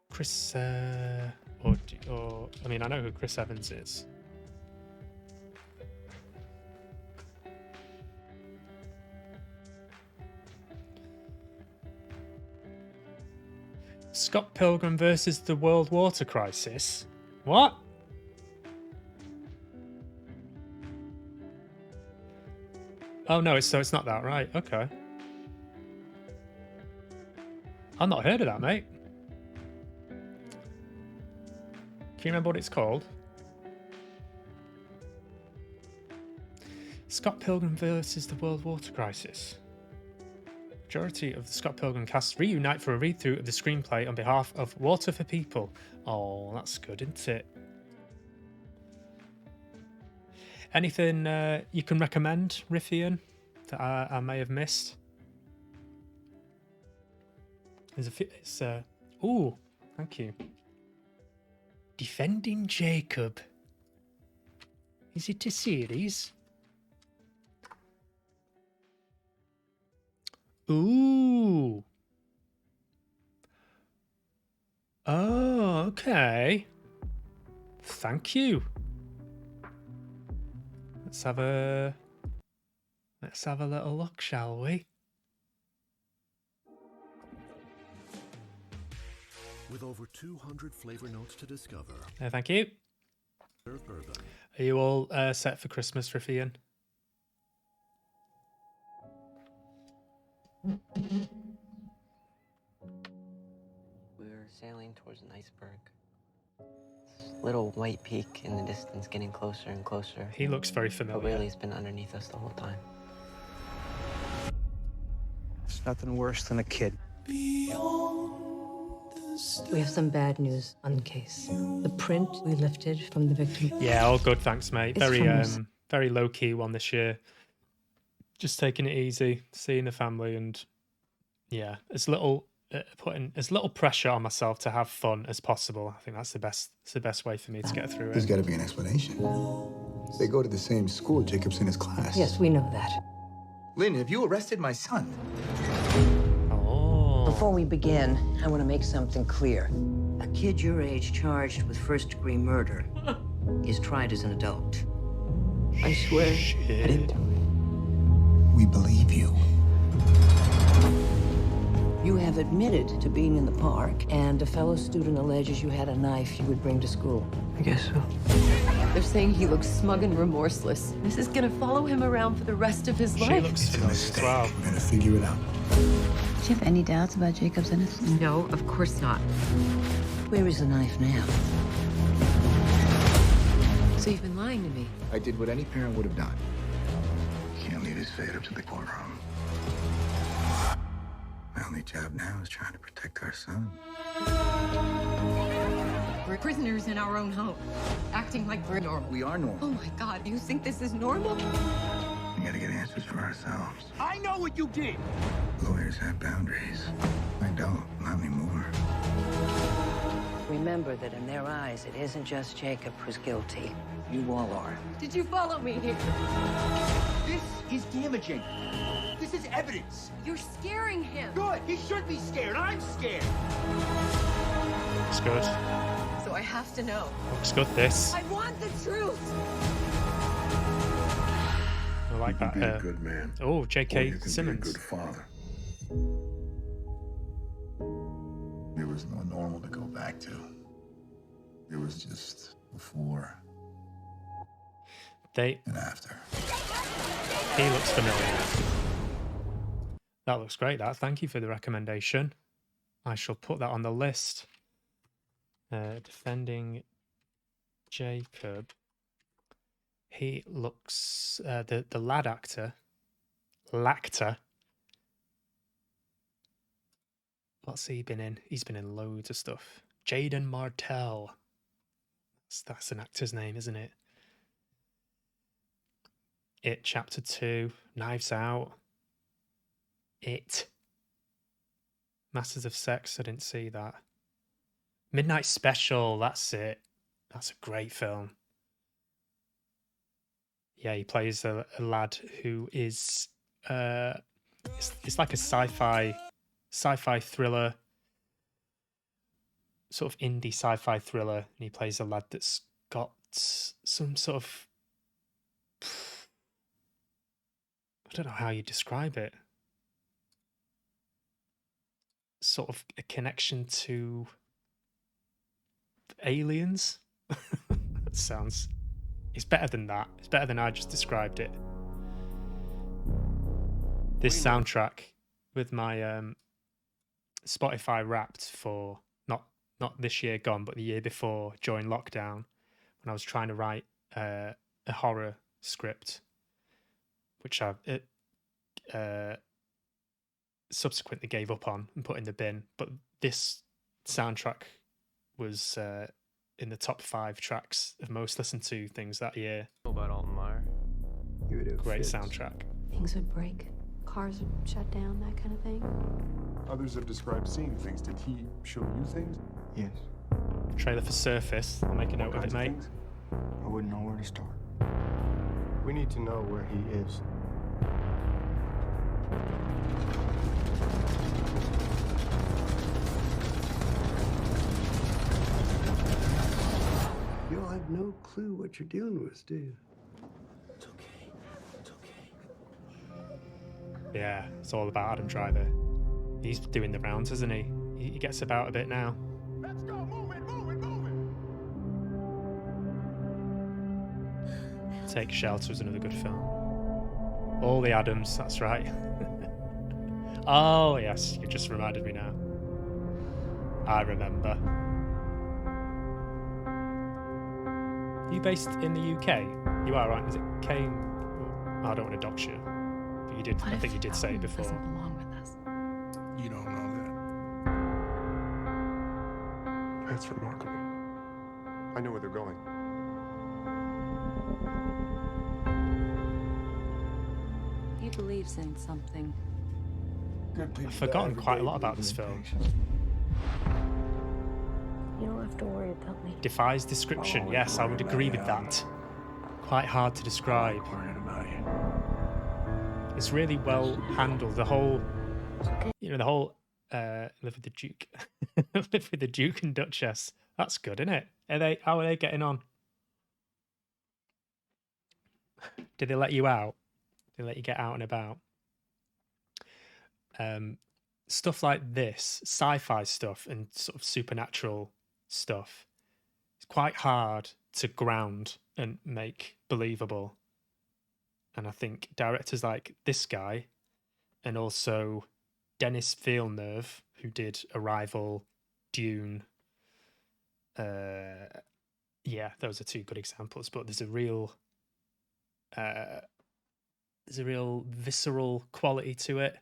Chris, I know who Chris Evans is. Scott Pilgrim versus the World Water Crisis. What? Oh no, it's not that, right? Okay. I've not heard of that, mate. Can you remember what it's called? Scott Pilgrim versus the World Water Crisis. Majority of the Scott Pilgrim cast reunite for a read-through of the screenplay on behalf of Water for People. Oh, that's good, isn't it? Anything you can recommend, Riffian, that I may have missed? There's a few. It's ooh, thank you. Defending Jacob. Is it a series? Ooh. Oh, okay. Thank you. Let's have a little look, shall we? With over 200 flavor notes to discover. Thank you. Urban. Are you all set for Christmas, Riffian? We're sailing towards an iceberg. This little white peak in the distance getting closer and closer. He looks very familiar. But really, it's been underneath us the whole time. It's nothing worse than a kid. We have some bad news on the case. The print we lifted from the victim. Yeah, all good, thanks, mate. It's Very low key one this year. Just taking it easy, seeing the family, and Yeah, as little putting as little pressure on myself to have fun as possible. I think that's the best. It's the best way for me to get through There's it. got to be an explanation. They go to the same school. Jacob's in his class. Yes, we know that. Lynn, have you arrested my son? Oh. Before we begin, I want to make something clear. A kid your age charged with first-degree murder is tried as an adult. I swear I didn't do it. We believe you. You have admitted to being in the park, and a fellow student alleges you had a knife you would bring to school. I guess so. They're saying he looks smug and remorseless. This is gonna follow him around for the rest of his life. She looks familiar as well. We're gonna figure it out. Do you have any doubts about Jacob's innocence? No, of course not. Where is the knife now? So you've been lying to me. I did what any parent would have done. Can't leave his fate up to the courtroom. My only job now is trying to protect our son. We're prisoners in our own home, acting like we're normal. We are normal. Oh my God, you think this is normal? We gotta get answers for ourselves. I know what you did. Lawyers have boundaries. I don't, not anymore. Remember that in their eyes, it isn't just Jacob who's guilty. You all are. Did you follow me here? This is damaging. This is evidence. You're scaring him. Good. He should be scared. I'm scared. Looks good. So I have to know. Looks good. This. I want the truth. I like You that. can be a good man. Oh, Or J.K. you can Simmons. be a good father. There was no normal to go back to. There was just before They. and after. He looks familiar. That looks great. That. Thank you for the recommendation. I shall put that on the list. Defending Jacob. He looks the lad actor. Lactor. What's he been in? He's been in loads of stuff. Jaden Martell. That's an actor's name, isn't it? It Chapter 2, Knives Out. It. Masters of Sex, I didn't see that. Midnight Special, that's it. That's a great film. Yeah, he plays a lad who is it's like a sci-fi thriller, sort of indie sci-fi thriller, and he plays a lad that's got some sort of, I don't know how you describe it, sort of a connection to aliens. That sounds, it's better than that. It's better than I just described it. This soundtrack with my Spotify Wrapped for not this year gone, but the year before during lockdown, when I was trying to write a horror script, which I subsequently gave up on and put in the bin. But this soundtrack was in the top 5 tracks of most listened to things that year. About Altenmeyer. Great soundtrack. Things would break. Cars would shut down, that kind of thing. Others have described seeing things. Did he show you things? Yes. Trailer for Surface. I'll make a note of it, mate. I wouldn't know where to start. We need to know where he is. You'll have no clue what you're dealing with, do you? It's okay. It's okay. Yeah, it's all about Adam Driver. He's doing the rounds, isn't he? He gets about a bit now. Let's go. Move it, move it, move it. Take Shelter was another good film. All the Adams, that's right. Oh, yes, you just reminded me now. I remember. Are you based in the UK? You are, right? Is it Kane? Oh, I don't want to dox you. But you did. I think you did say it before. Doesn't belong with us. You don't know that. That's remarkable. I know where they're going. He believes in something. I've forgotten quite a lot about this film. You don't have to worry about me. Defies description. Yes, I would agree with that. Quite hard to describe. It's really well handled. The whole, the whole live with the Duke, live with the Duke and Duchess. That's good, isn't it? How are they getting on? Did they let you out? Did they let you get out and about? Stuff like this, sci-fi stuff and sort of supernatural stuff, it's quite hard to ground and make believable. And I think directors like this guy and also Denis Villeneuve, who did Arrival, Dune, those are two good examples. But there's a real visceral quality to it,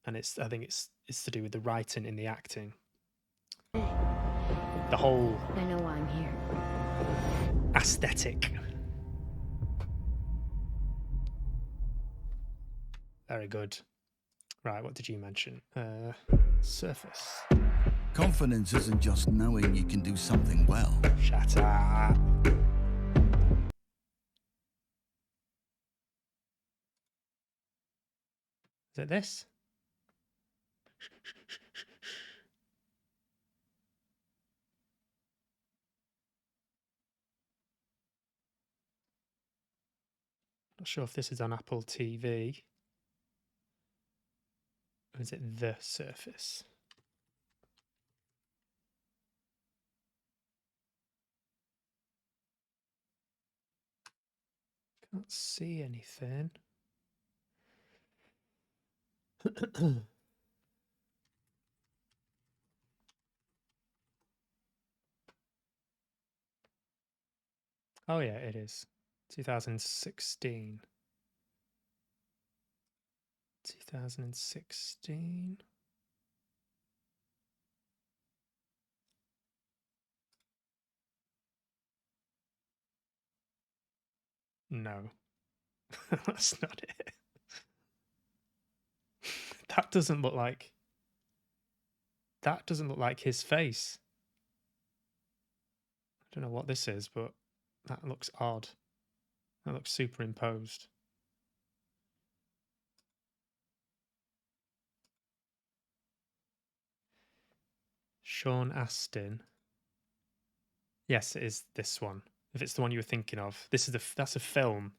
and I think it's to do with the writing and the acting. The whole I know why I'm here. aesthetic. Very good. Right, what did you mention? Surface. Confidence isn't just knowing you can do something well. Shut up. Is it this? Not sure if this is on Apple TV. Or is it The Surface? Can't see anything. Oh yeah, it is. 2016. 2016. No. That's not it. That doesn't look like his face. I don't know what this is, but that looks odd. That looks superimposed. Sean Astin. Yes, it is this one. If it's the one you were thinking of, that's a film.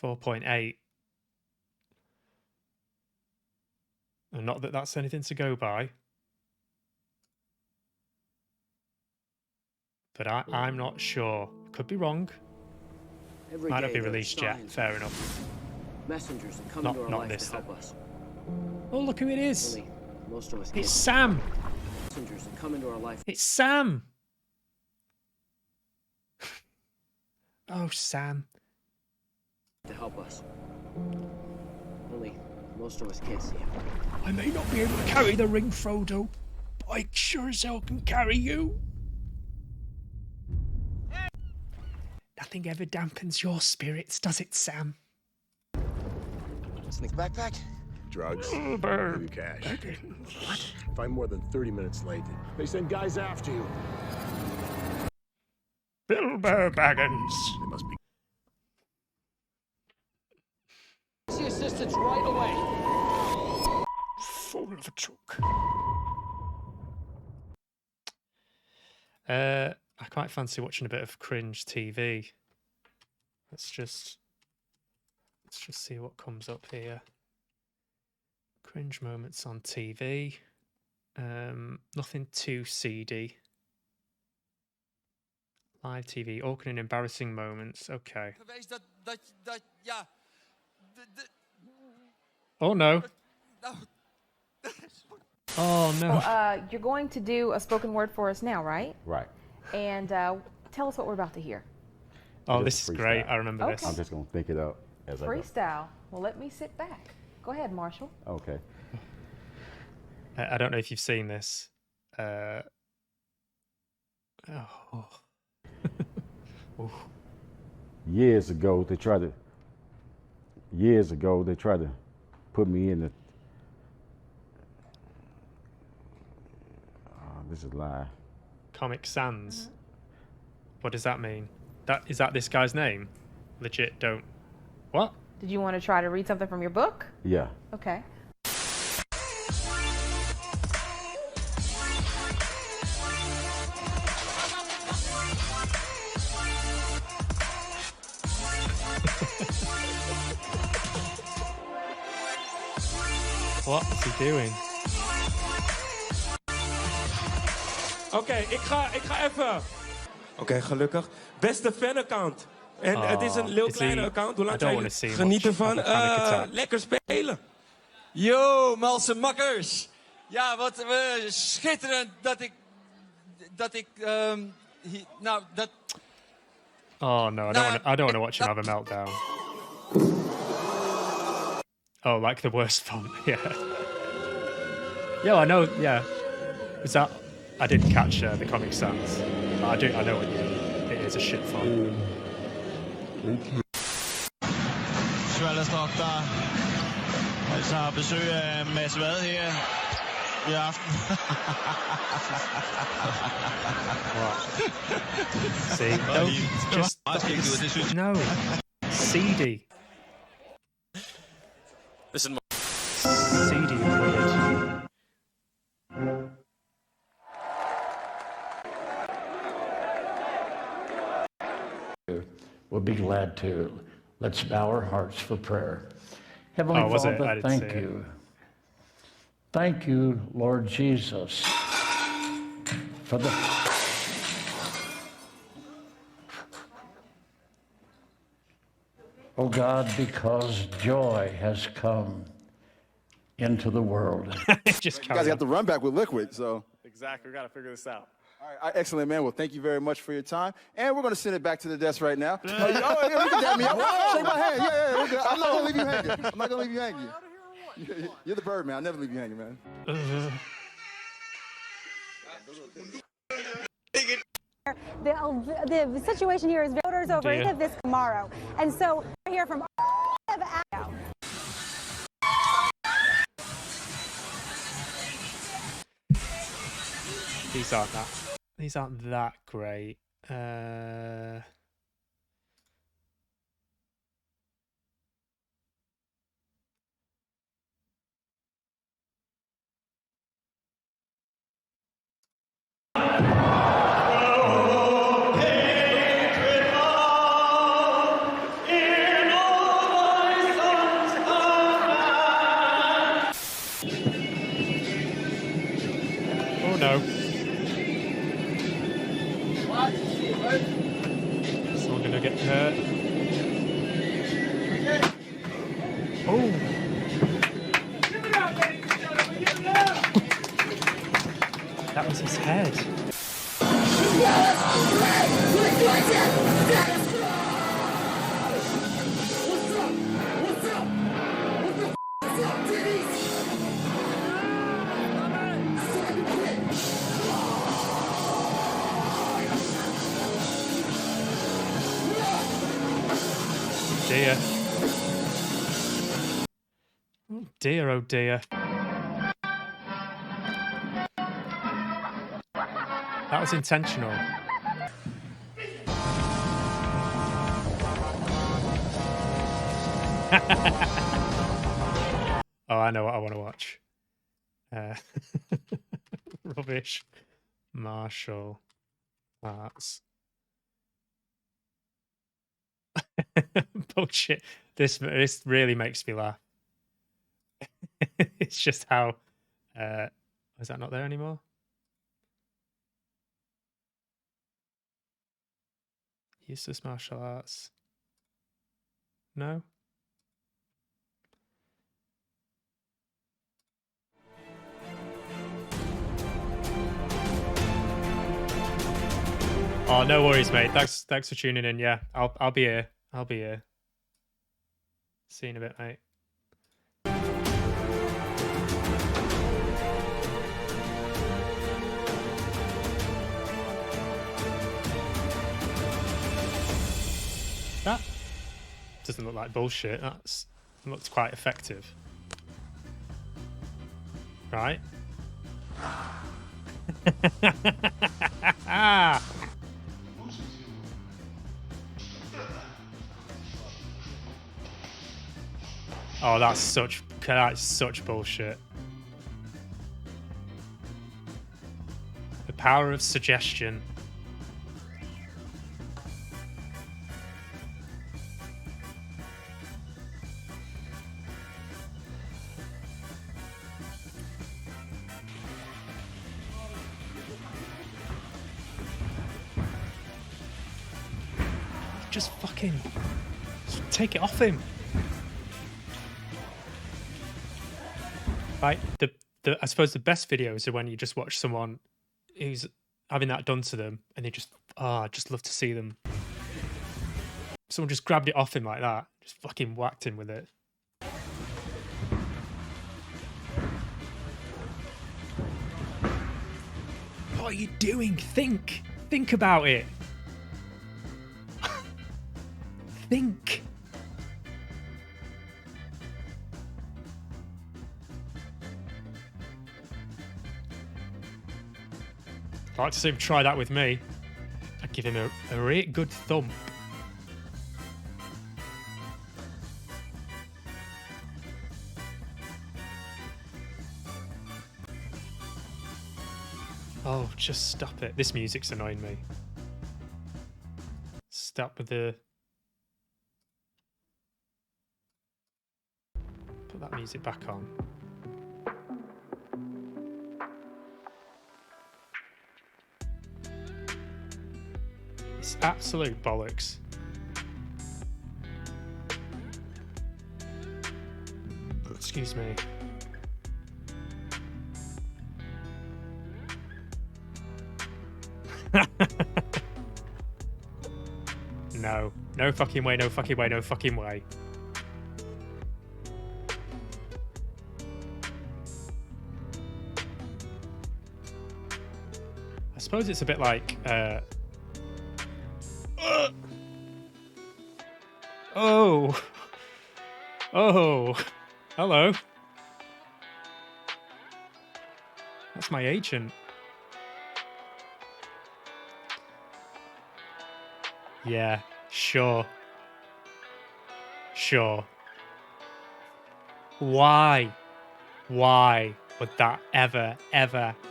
.8. And not that that's anything to go by. But I'm not sure. Could be wrong. Might not be released yet. Fair enough. Messengers that come into our life this to help then. us. Oh, look who it is. Most of us It's Sam. Messengers that come into our life. It's Sam. Oh, Sam. To help us. Only most of us can't see him. I may not be able to carry the ring, Frodo, but I sure as hell can carry you. Nothing ever dampens your spirits, does it, Sam? Sneak backpack? Drugs, maybe cash. What? If I'm more than 30 minutes late, they send guys after you. Bilbo Baggins. They must be. See assistance right away. Fool of a chook. I quite fancy watching a bit of cringe TV. Let's just see what comes up here. Cringe moments on TV. Nothing too seedy. Live TV, awkward and embarrassing moments. Okay. Oh no. Oh no. So, you're going to do a spoken word for us now, right? Right. And tell us what we're about to hear. Oh, this is great. I remember this. I'm just going to think it up as I go. Freestyle. Well, let me sit back. Go ahead, Marshall. Okay. I don't know if you've seen this. Oof. Years ago, they tried to put me in the. This is a lie. Comic Sans. What does that mean? Is that this guy's name? Legit, don't. What? Did you want to try to read something from your book? Yeah. Okay. What is he doing? Oké, ik ga even. Oké, gelukkig. Beste fan-account. En het is een heel kleine account. Hoe lang zijn jullie? Geniet ervan. Lekker spelen. Yo, malse makkers. Ja, wat schitterend dat ik nou, dat... Oh no, I don't want to watch him have a meltdown. Oh, like the worst font, yeah. Yeah, I know, yeah. Is that... I didn't catch the Comic Sans. I know what you mean. It is a shit font. Svalderstrop, der altså har besøg af Mads Vad her i aften. See, no, seedy. Listen, seedy weird. We'll be glad to. Let's bow our hearts for prayer. Heavenly Father, thank you. Thank you, Lord Jesus, for the... Oh God, because joy has come into the world. You guys got the run back with Liquid, so. Exactly, we got to figure this out. All right, excellent, man. Well, thank you very much for your time. And we're going to send it back to the desk right now. You can dab me up. Shake my hand. Yeah, we're good. I'm not going to leave you hanging. I'm not going to leave you hanging. You're the bird, man. I'll never leave you hanging, man. The situation here is voters over any of this tomorrow. And so we're here from These aren't that great. Oh no. Someone gonna get hurt. Oh. That was his head. Dear. Oh dear, oh dear. That was intentional. Oh, I know what I want to watch. Rubbish. Martial arts. Bullshit. This really makes me laugh. It's just how is that not there anymore? Useless martial arts. No? Oh, no worries, mate. Thanks for tuning in. Yeah, I'll be here. I'll be here. See you in a bit, mate. doesn't look like bullshit. That's looks quite effective. Right? Oh, that's such bullshit. The power of suggestion. Just fucking take it off him. Right? I suppose the best videos are when you just watch someone who's having that done to them and they just, I just love to see them. Someone just grabbed it off him like that, just fucking whacked him with it. What are you doing? Think about it. Think. I'd like to see him try that with me. I'd give him a really good thump. Oh, just stop it. This music's annoying me. Stop with the... Put that music back on. It's absolute bollocks. Excuse me. No. No fucking way, no fucking way, no fucking way. I suppose it's a bit like... Oh! Oh! Hello. That's my agent. Yeah, sure. Sure. Why? Why would that ever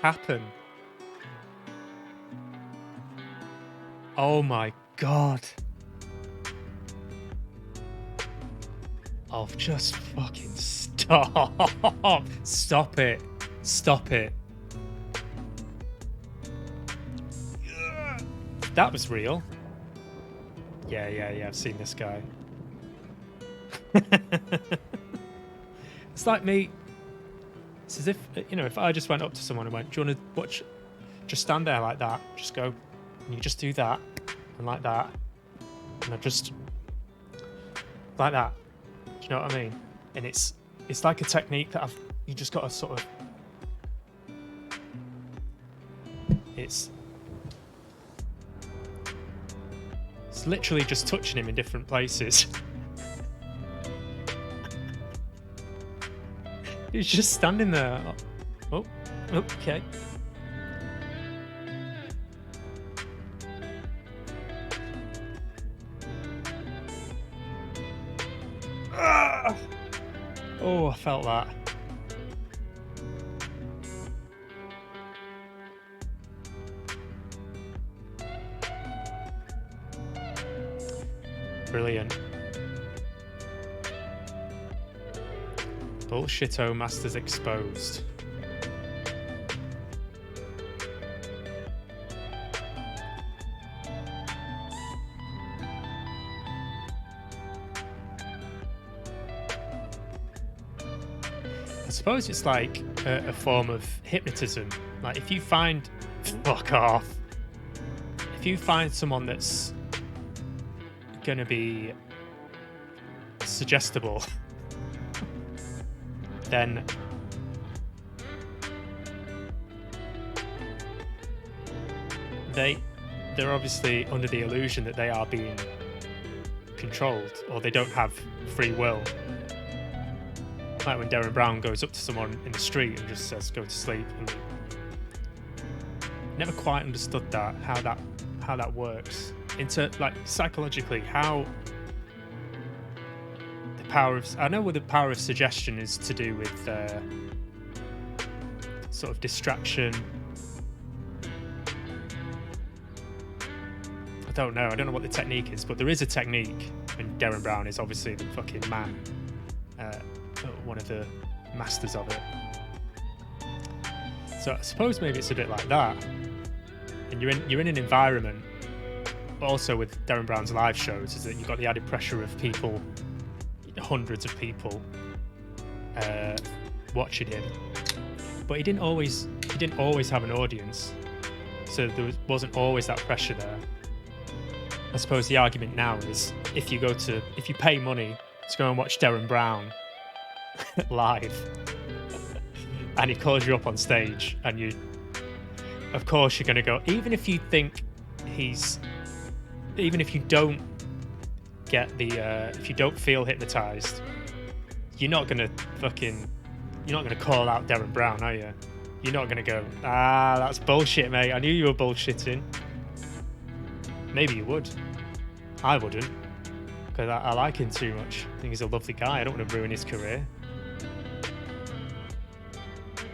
happen? Oh my god. Oh, just fucking stop. Stop it. Stop it. That was real. Yeah, I've seen this guy. It's like me. It's as if, you know, if I just went up to someone and went, do you want to watch? Just stand there like that. Just go. And you just do that. And like that. And I just... Like that. Do you know what I mean? And it's like a technique that you just got to sort of... It's literally just touching him in different places. He's just standing there. Oh, okay. Oh, I felt that. Brilliant. Bullshito Masters exposed. I suppose it's like a form of hypnotism. Like if you find... Fuck off. If you find someone that's going to be suggestible, then they're obviously under the illusion that they are being controlled, or they don't have free will. Like when Derren Brown goes up to someone in the street and just says, "Go to sleep." And never quite understood that, how that works. Like psychologically, how the power of, I know what the power of suggestion is to do with sort of distraction. I don't know what the technique is, but there is a technique, and Derren Brown is obviously the fucking man, one of the masters of it. So I suppose maybe it's a bit like that, and you're in an environment. Also with Derren Brown's live shows, is that you've got the added pressure of people, hundreds of people, watching him. But he didn't always have an audience, so there wasn't always that pressure there. I suppose the argument now is if you pay money to go and watch Derren Brown live, and he calls you up on stage, and of course you're going to go, even if you don't get if you don't feel hypnotized, you're not going to call out Derren Brown, are you? You're not going to go, that's bullshit, mate. I knew you were bullshitting. Maybe you would. I wouldn't, because I like him too much. I think he's a lovely guy. I don't want to ruin his career.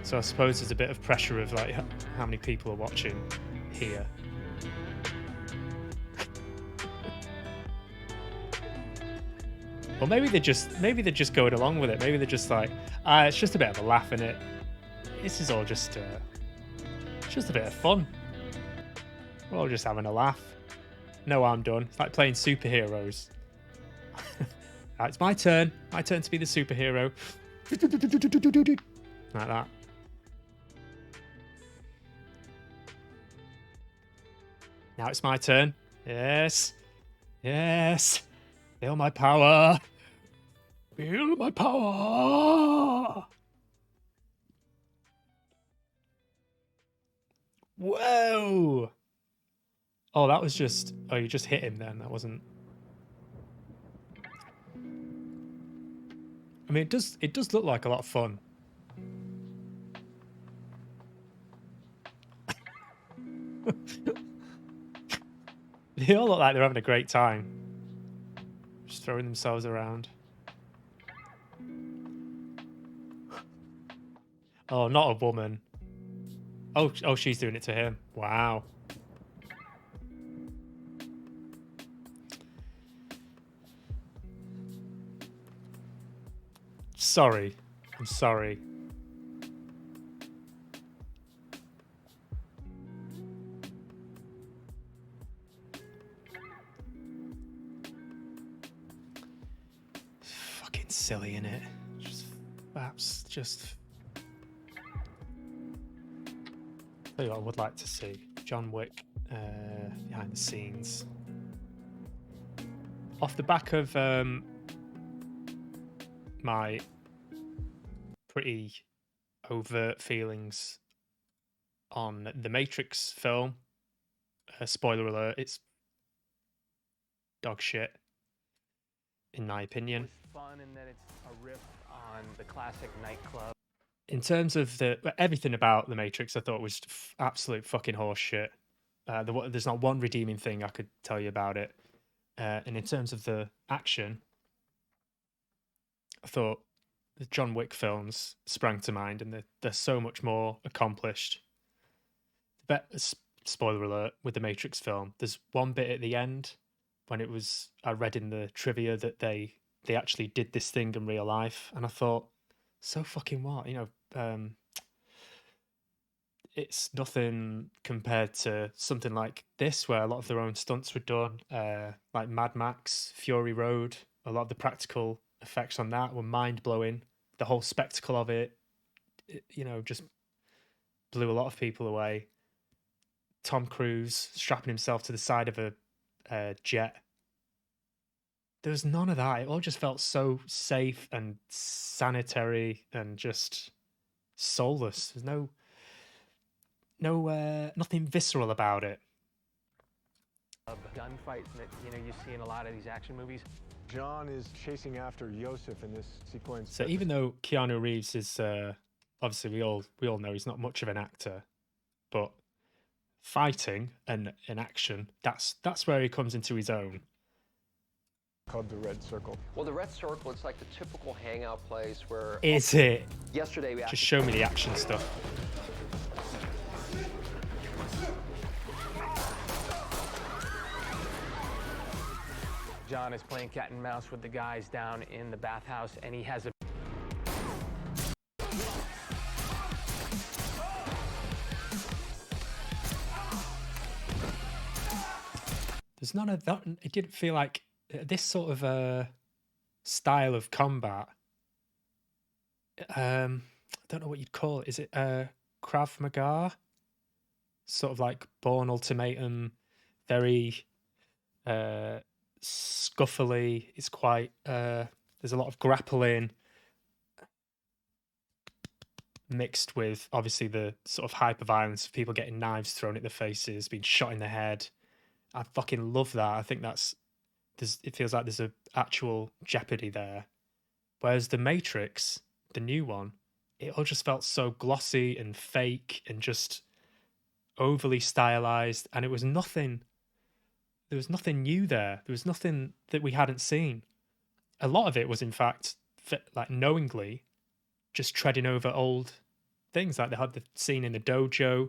So I suppose there's a bit of pressure of like how many people are watching here. Or maybe they're just going along with it. Maybe they're just like, it's just a bit of a laugh in it. This is all just a bit of fun. We're all just having a laugh. No harm done. It's like playing superheroes. It's my turn. My turn to be the superhero. Like that. Now it's my turn. Yes. Yes. Feel my power. Feel my power. Whoa. Oh, that was just... Oh, you just hit him then. That wasn't... I mean, it does look like a lot of fun. They all look like they're having a great time. Just throwing themselves around. Oh, not a woman. Oh, she's doing it to him. Wow. Sorry. I'm sorry. Fucking silly, innit? Just... Tell you what I would like to see. John Wick behind the scenes. Off the back of my pretty overt feelings on the Matrix film, spoiler alert, it's dog shit, in my opinion. It's fun in that it's a riff on the classic nightclub. In terms of everything about the Matrix, I thought was absolute fucking horse shit. There's not one redeeming thing I could tell you about it. And in terms of the action, I thought the John Wick films sprang to mind, and they're so much more accomplished. Spoiler alert, with the Matrix film, there's one bit at the end when I read in the trivia that they actually did this thing in real life, and I thought, so fucking what? It's nothing compared to something like this, where a lot of their own stunts were done, like Mad Max, Fury Road. A lot of the practical effects on that were mind-blowing. The whole spectacle of it, just blew a lot of people away. Tom Cruise strapping himself to the side of a jet. There was none of that. It all just felt so safe and sanitary and just soulless. There's nothing visceral about it. gunfights that you see in a lot of these action movies. John is chasing after Yosef in this sequence. So even though Keanu Reeves is obviously we all know he's not much of an actor, but fighting and in action, that's where he comes into his own. Called the Red Circle. Well, the Red Circle, it's like the typical hangout place where... Is it? Yesterday we just show me the action stuff. John is playing cat and mouse with the guys down in the bathhouse, and he has a... There's none of that. It didn't feel like this sort of style of combat. I don't know what you'd call it. Is it Krav Maga? Sort of like Bourne Ultimatum, very scuffly. It's quite there's a lot of grappling mixed with obviously the sort of hyper violence of people getting knives thrown at their faces, being shot in the head. I fucking love that. I think it feels like there's a actual jeopardy there. Whereas the Matrix, the new one, it all just felt so glossy and fake and just overly stylized, and it was nothing. There was nothing new there. There was nothing that we hadn't seen. A lot of it was, in fact, like knowingly just treading over old things. Like they had the scene in the dojo,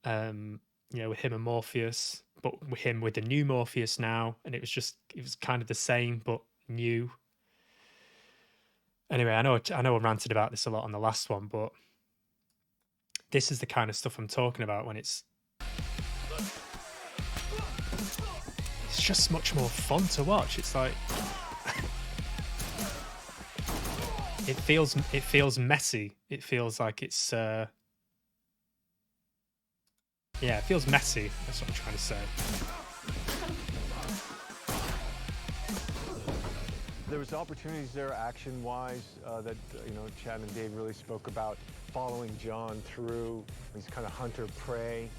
with him and Morpheus, but with him with the new Morpheus now, and it was kind of the same but new. Anyway, I know I ranted about this a lot on the last one, but this is the kind of stuff I'm talking about when it's just much more fun to watch. It's like it feels messy. It feels like it's it feels messy. That's what I'm trying to say. There was opportunities there, action-wise, that Chad and Dave really spoke about, following John through these kind of hunter-prey.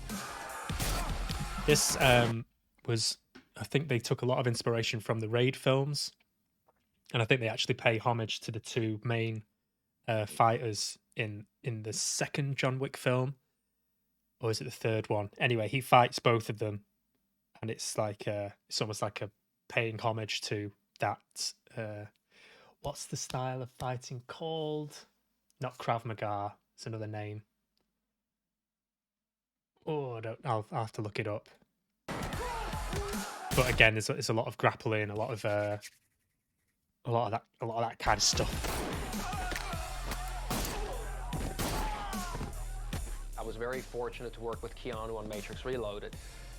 This was, I think they took a lot of inspiration from the Raid films, and I think they actually pay homage to the two main fighters in the second John Wick film, or is it the third one? Anyway, he fights both of them, and it's like it's almost like a paying homage to that. What's the style of fighting called? Not Krav Maga. It's another name. Oh, I'll have to look it up. But again, there's a lot of grappling, a lot of that kind of stuff. I was very fortunate to work with Keanu on Matrix Reloaded,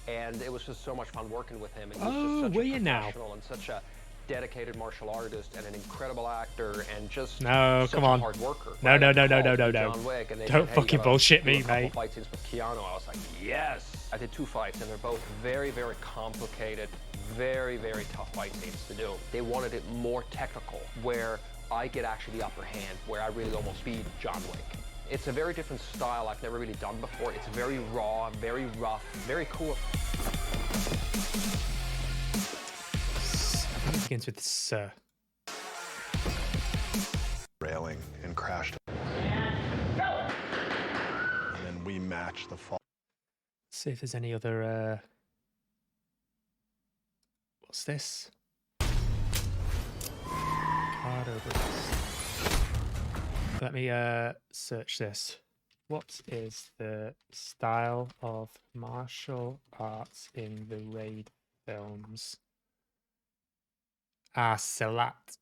and it was just so much fun working with him. And he was just such a professional and such a dedicated martial artist and an incredible actor and just such a hard worker. No. John Wick, and Don't fucking bullshit me, mate. Fight scenes with Keanu, I was like, yes. I did 2 fights, and they're both very, very complicated, very, very tough fight scenes to do. They wanted it more technical, where I get actually the upper hand, where I really almost beat John Wick. It's a very different style I've never really done before. It's very raw, very rough, very cool. It begins with Sir. Railing and crashed. And then we matched the fall. Let's see if there's any other. What's this? Card over. Let me search this. What is the style of martial arts in the Raid films? Salat.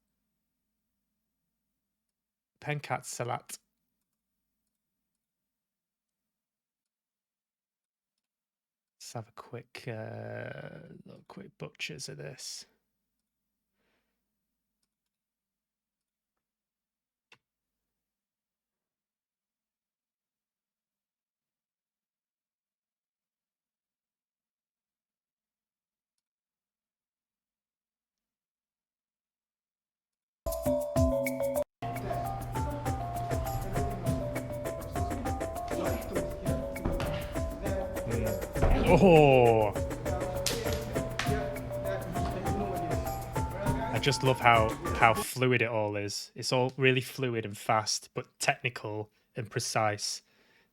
Penkat Salat. Let's have a quick butchers of this. Oh, just love how fluid it all is. It's all really fluid and fast, but technical and precise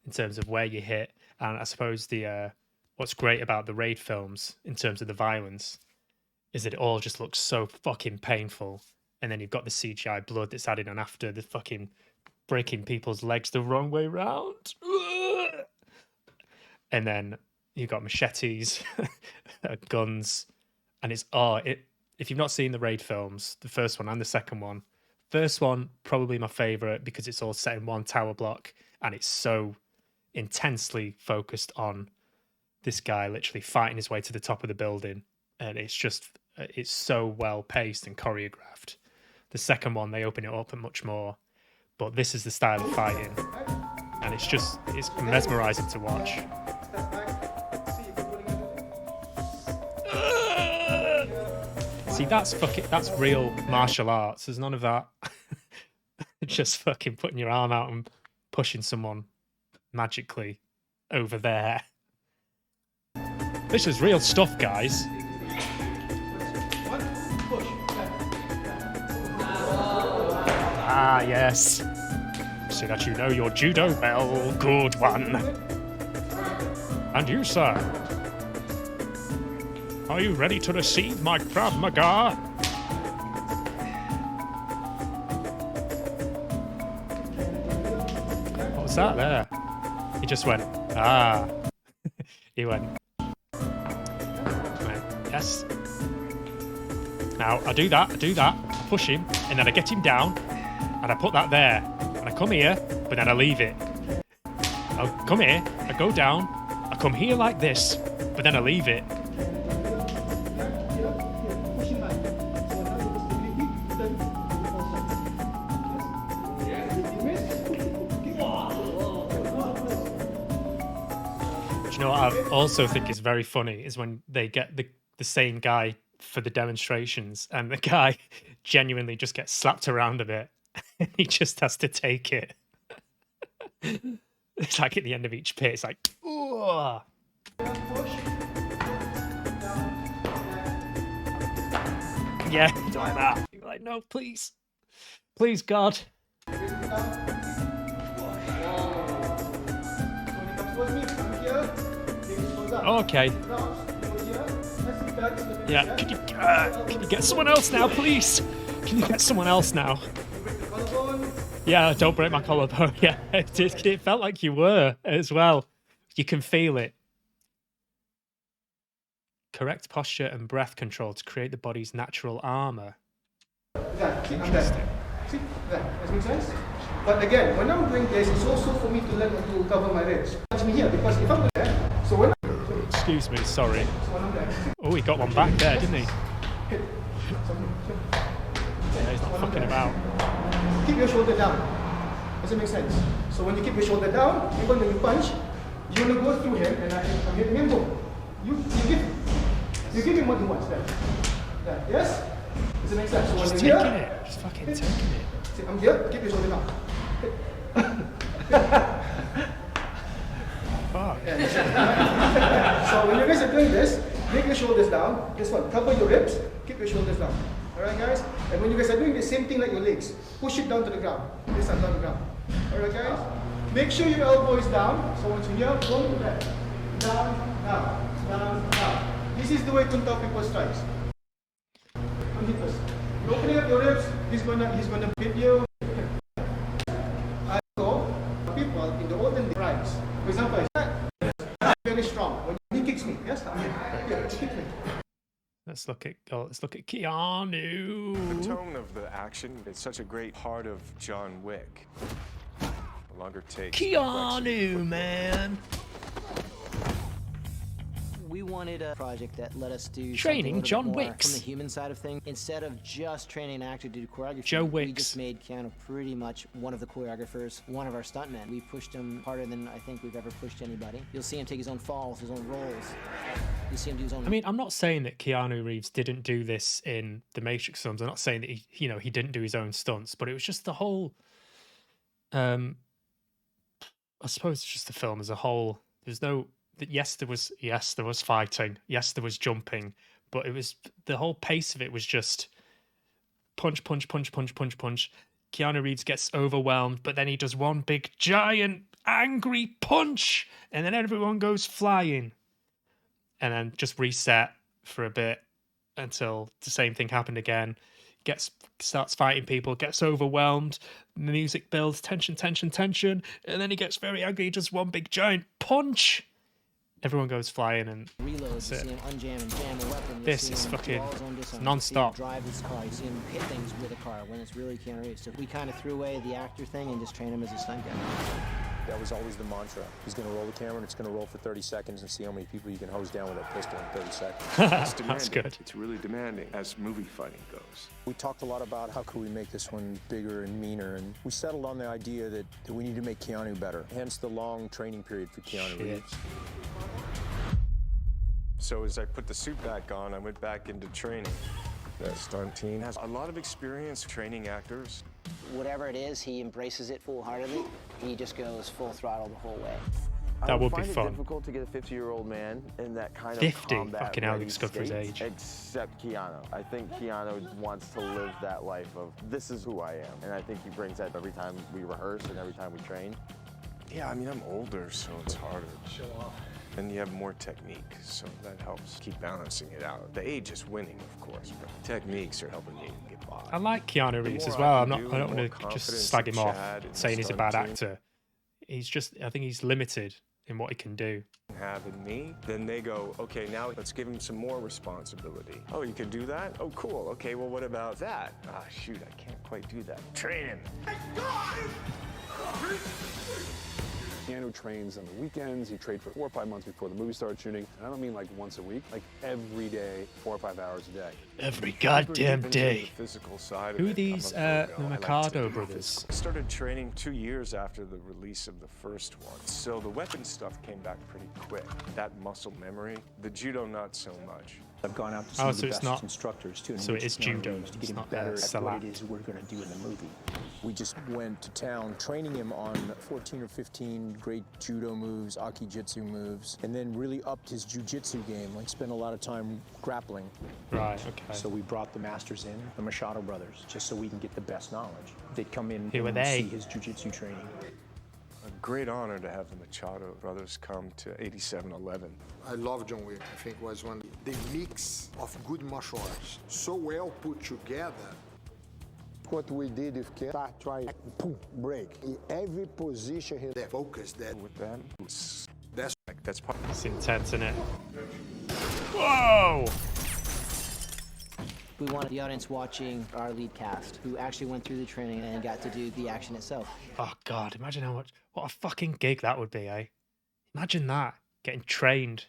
in terms of where you hit. And I suppose the what's great about the Raid films in terms of the violence is that it all just looks so fucking painful. And then you've got the CGI blood that's added on after the fucking breaking people's legs the wrong way round. And then you've got machetes, guns, and it's if you've not seen the Raid films, the first one and the second one, first one probably my favorite because it's all set in one tower block and it's so intensely focused on this guy literally fighting his way to the top of the building, and it's so well paced and choreographed. The second one, they open it up much more, but this is the style of fighting, and it's mesmerizing to watch. See, that's real martial arts. There's none of that. Just fucking putting your arm out and pushing someone magically over there. This is real stuff, guys. Ah, yes. So that you know your judo well, good one. And you, sir? Are you ready to receive my Krav Maga? What was that there? He just went, ah. He went, yes. Now, I do that, I push him, and then I get him down, and I put that there, and I come here, but then I leave it. I'll come here, I go down, I come here like this, but then I leave it. Do you know what I also think is very funny is when they get the same guy for the demonstrations, and the guy genuinely just gets slapped around a bit. He just has to take it. It's like at the end of each pit, it's like, ooh. Yeah, like that. You're like, no, please. Please, God. Okay. Yeah, can you get someone else now, please? Can you get someone else now? Yeah, don't break my collarbone. Yeah, it felt like you were as well. You can feel it. Correct posture and breath control to create the body's natural armor. Interesting. See, that makes sense? But again, when I'm doing this, it's also for me to learn to cover my ribs. Touch me here, because if I'm there, so when excuse me, sorry. Oh, he got one back there, didn't he? Yeah, he's not fucking about. Keep your shoulder down. Does it make sense? So when you keep your shoulder down, even when you punch, you will go through him, and I'm hitting him, boom. You give him what he wants there. Yeah. Yes? Does it make sense? So just when taking you're here, it. Just fucking taking it. See, I'm here, keep your shoulder down. Fuck. So when you guys are doing this, make your shoulders down. This one, cover your ribs, keep your shoulders down. Alright guys? And when you guys are doing the same thing like your legs, push it down to the ground. This one down to the ground. Alright guys? Make sure your elbow is down. So once you're here, boom, left. Down, down, down, down. This is the way Kunta people strikes. You're opening up your ribs, he's gonna hit you. I go, people in the olden times, for example, very strong. When he kicks me, yes, I'm here. He kicks me. Let's look at Keanu. The tone of the action is such a great part of John Wick. No longer takes Keanu, man. We wanted a project that let us do training John more Wicks from the human side of things instead of just training an actor to do choreography. Joe We Wicks. just made Keanu pretty much one of the choreographers, one of our stuntmen. We pushed him harder than I think we've ever pushed anybody. You'll see him take his own falls, his own rolls. You see him do his own. I mean, I'm not saying that Keanu Reeves didn't do this in the Matrix films. I'm not saying that he didn't do his own stunts, but it was just the whole. I suppose it's just the film as a whole. There's no. Yes, there was fighting. Yes, there was jumping, but it was the whole pace of it was just punch, punch, punch, punch, punch, punch. Keanu Reeves gets overwhelmed, but then he does one big, giant, angry punch, and then everyone goes flying. And then just reset for a bit until the same thing happened again. Starts fighting people, gets overwhelmed. The music builds, tension, tension, tension, and then he gets very angry. He does one big, giant punch. Everyone goes flying and reloads. You see him unjam and jam a weapon. This is fucking non-stop. Drive his car. You see him hit things with a car when it's really Keanu Reeves. So we kind of threw away the actor thing and just trained him as a stunt guy. That was always the mantra. He's going to roll the camera and it's going to roll for 30 seconds and see how many people you can hose down with a pistol in 30 seconds. It's demanding. That's good. It's really demanding as movie fighting goes. We talked a lot about how could we make this one bigger and meaner, and we settled on the idea that we need to make Keanu better. Hence the long training period for Keanu Reeves. So as I put the suit back on, I went back into training. That stunt team has a lot of experience training actors. Whatever it is, he embraces it full-heartedly. He just goes full throttle the whole way. That would be fun. fun. It's difficult to get a 50-year-old man in that kind of 50? combat Fucking hell, ready looks good for his state, age. Except Keanu. I think Keanu wants to live that life of, this is who I am. And I think he brings that every time we rehearse and every time we train. Yeah, I mean, I'm older, so it's harder. Show off. And you have more technique, so that helps keep balancing it out. The age is winning, of course, but techniques are helping me get by. I like Keanu Reeves as well. I don't want to just slag him off saying he's a bad actor. He's just, I think he's limited in what he can do. Have in me, then they go, okay, now let's give him some more responsibility. Oh, you can do that? Oh, cool. Okay, well, what about that? Ah, shoot, I can't quite do that. Training. Keanu trains on the weekends. He trained for 4 or 5 months before the movie started shooting. And I don't mean like once a week, like every day, 4 or 5 hours a day. Every goddamn day. The physical side Who of are these the Mercado brothers? I started training 2 years after the release of the first one. So the weapon stuff came back pretty quick. That muscle memory, the judo not so much. I've gone out to some of the best instructors too. So it is judo. To get him better at what it is we're going to do in the movie. We just went to town training him on 14 or 15 great judo moves, aki-jitsu moves, and then really upped his jiu-jitsu game. Like spent a lot of time grappling. Right. Okay. So we brought the masters in, the Machado brothers, just so we can get the best knowledge. They'd come in Who are and they? see his jiu-jitsu training. A great honor to have the Machado brothers come to 8711. I love John Wick. I think it was one the mix of good martial arts, so well put together. What we did with Ken, start, try, boom, break. In every position, he focused that with them. That's part. It's intense, isn't it? Whoa! We wanted the audience watching our lead cast, who actually went through the training and got to do the action itself. Oh God! Imagine what a fucking gig that would be, eh? Imagine that, getting trained,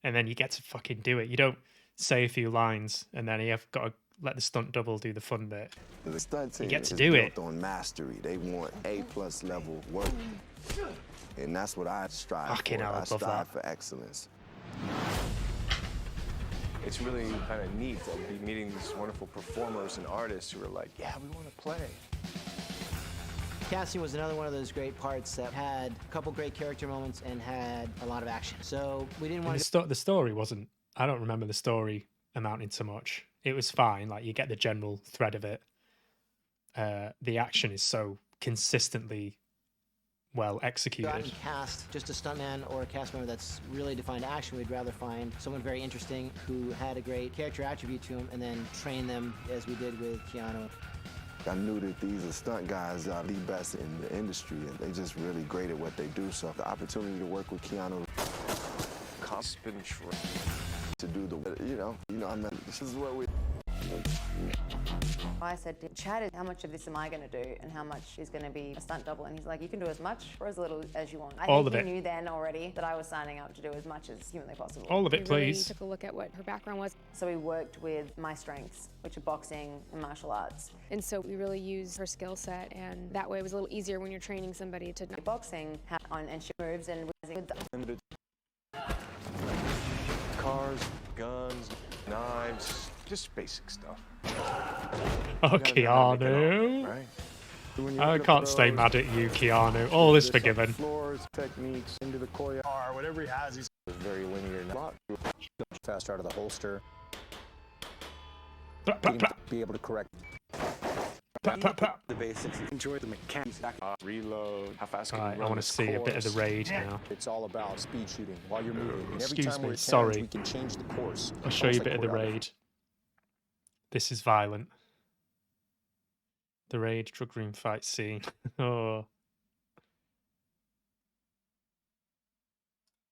and then you get to fucking do it. You don't say a few lines, and then you've got to let the stunt double do the fun bit. The stunt team you get to is do built it on mastery. They want A+ level work, and that's what I strive fucking for. hell, I strive that. for excellence. It's really kind of neat to be meeting these wonderful performers and artists who are like, yeah, we want to play. Casting was another one of those great parts that had a couple great character moments and had a lot of action. So we didn't want to... The story wasn't... I don't remember the story amounting to much. It was fine. Like, you get the general thread of it. The action is so consistently well executed. Cast just a stuntman or a cast member that's really defined action. We'd rather find someone very interesting who had a great character attribute to him and then train them as we did with Keanu. I knew that these are stunt guys are the best in the industry, and they just really great at what they do. So the opportunity to work with Keanu, to do the, I mean, this is what we. I said to Chad, how much of this am I going to do and how much is going to be a stunt double? And he's like, you can do as much or as little as you want. I think he knew then already that I was signing up to do as much as humanly possible. All of it, He really please. took a look at what her background was. So we worked with my strengths, which are boxing and martial arts. And so we really used her skill set, and that way it was a little easier when you're training somebody to... Boxing on and she moves and with Limited cars, guns, knives, just basic stuff. Oh, Keanu. Right? I can't stay mad at you, Keanu. All is forgiven. Floors, techniques, into the choreo, whatever he has, he's very linear. Not faster out of the holster. Be able to correct The basics. Enjoy the mechanics. Reload. How fast can Right, you I run want to this see a bit of the course? raid now. It's all about speed shooting while you're moving. And every Excuse time me, we're sorry. we can change the course. I'll show you a Almost bit like of the choreography. raid. This is violent. The raid drug room fight scene. Oh.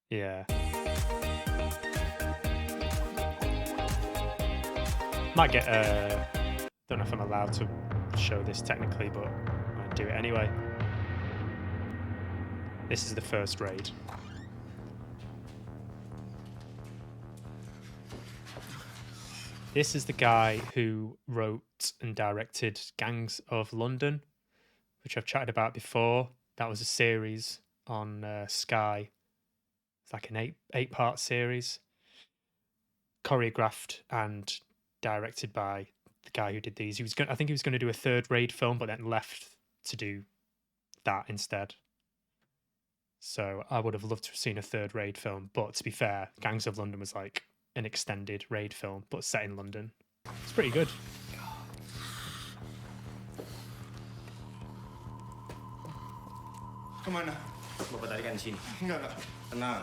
Yeah. Might get don't know if I'm allowed to show this technically, but I'll do it anyway. This is the first raid. This is the guy who wrote and directed Gangs of London, which I've chatted about before. That was a series on Sky. It's like an eight-part series, choreographed and directed by the guy who did these. I think he was going to do a third raid film, but then left to do that instead. So I would have loved to have seen a third raid film. But to be fair, Gangs of London was like an extended raid film, but set in London. It's pretty good. Kemana? Bapak tadi kan di sini. Enggak. Tenang.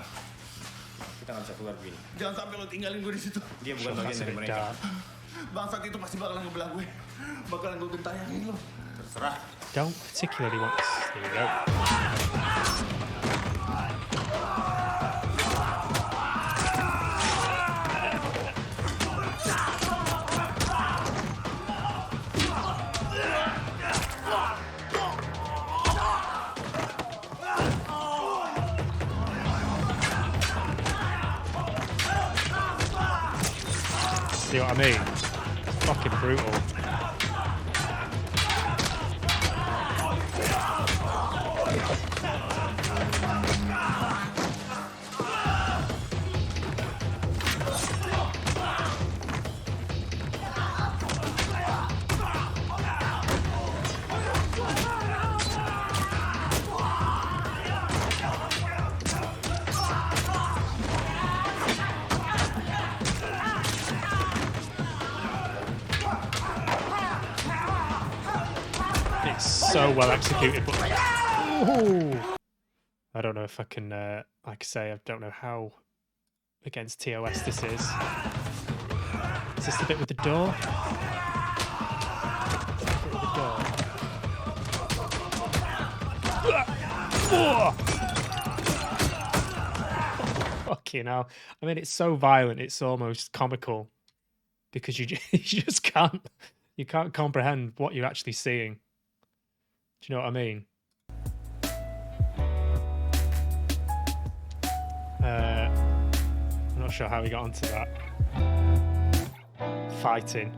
Kita nggak bisa keluar begini. Jangan sampai lo tinggalin gue di situ. Dia bukan bagian dari mereka. Bangsat itu pasti bakalan ngebelah gue. Bakalan gue gentayangin lo. Terserah. Don't particularly want. There you go. See what I mean? It's fucking brutal. So well executed, but ooh. I don't know if I can, like I say, I don't know how against TOS this is. Is this the bit with the door? Bit with the door. Fucking hell. I mean, it's so violent, it's almost comical because you just you can't comprehend what you're actually seeing. Do you know what I mean? I'm not sure how we got onto that. Fighting.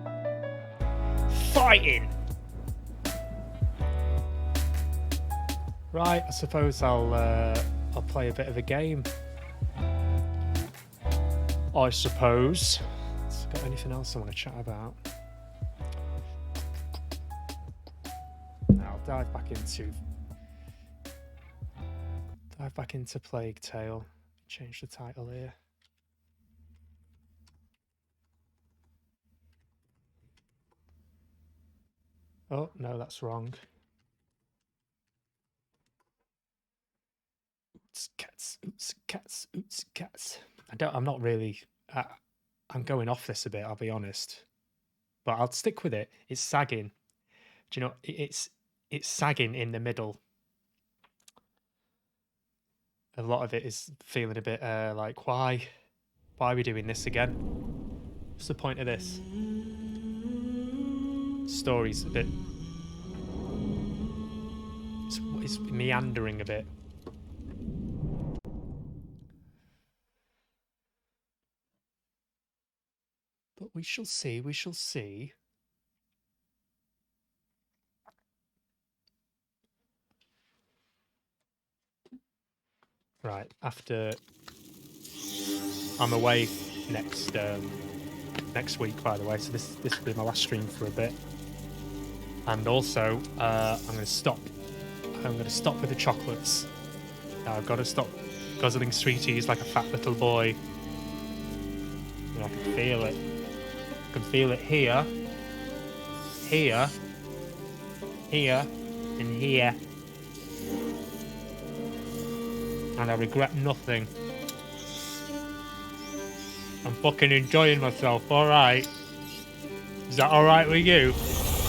Right, I suppose I'll play a bit of a game. I suppose. Has got anything else I want to chat about? I'll dive back into Plague Tale. Change the title here. Oh no, that's wrong. Oots cats. I'm not really. I'm going off this a bit. I'll be honest, but I'll stick with it. It's sagging. Do you know? It's sagging in the middle. A lot of it is feeling a bit like, why are we doing this again? What's the point of this? Story's a bit. It's meandering a bit. But we shall see. We shall see. Right, after I'm away next week, by the way, so this will be my last stream for a bit, and also I'm going to stop with the chocolates. I've got to stop guzzling sweeties like a fat little boy. And I can feel it. I can feel it here, here and here. And I regret nothing. I'm fucking enjoying myself, alright? Is that alright with you?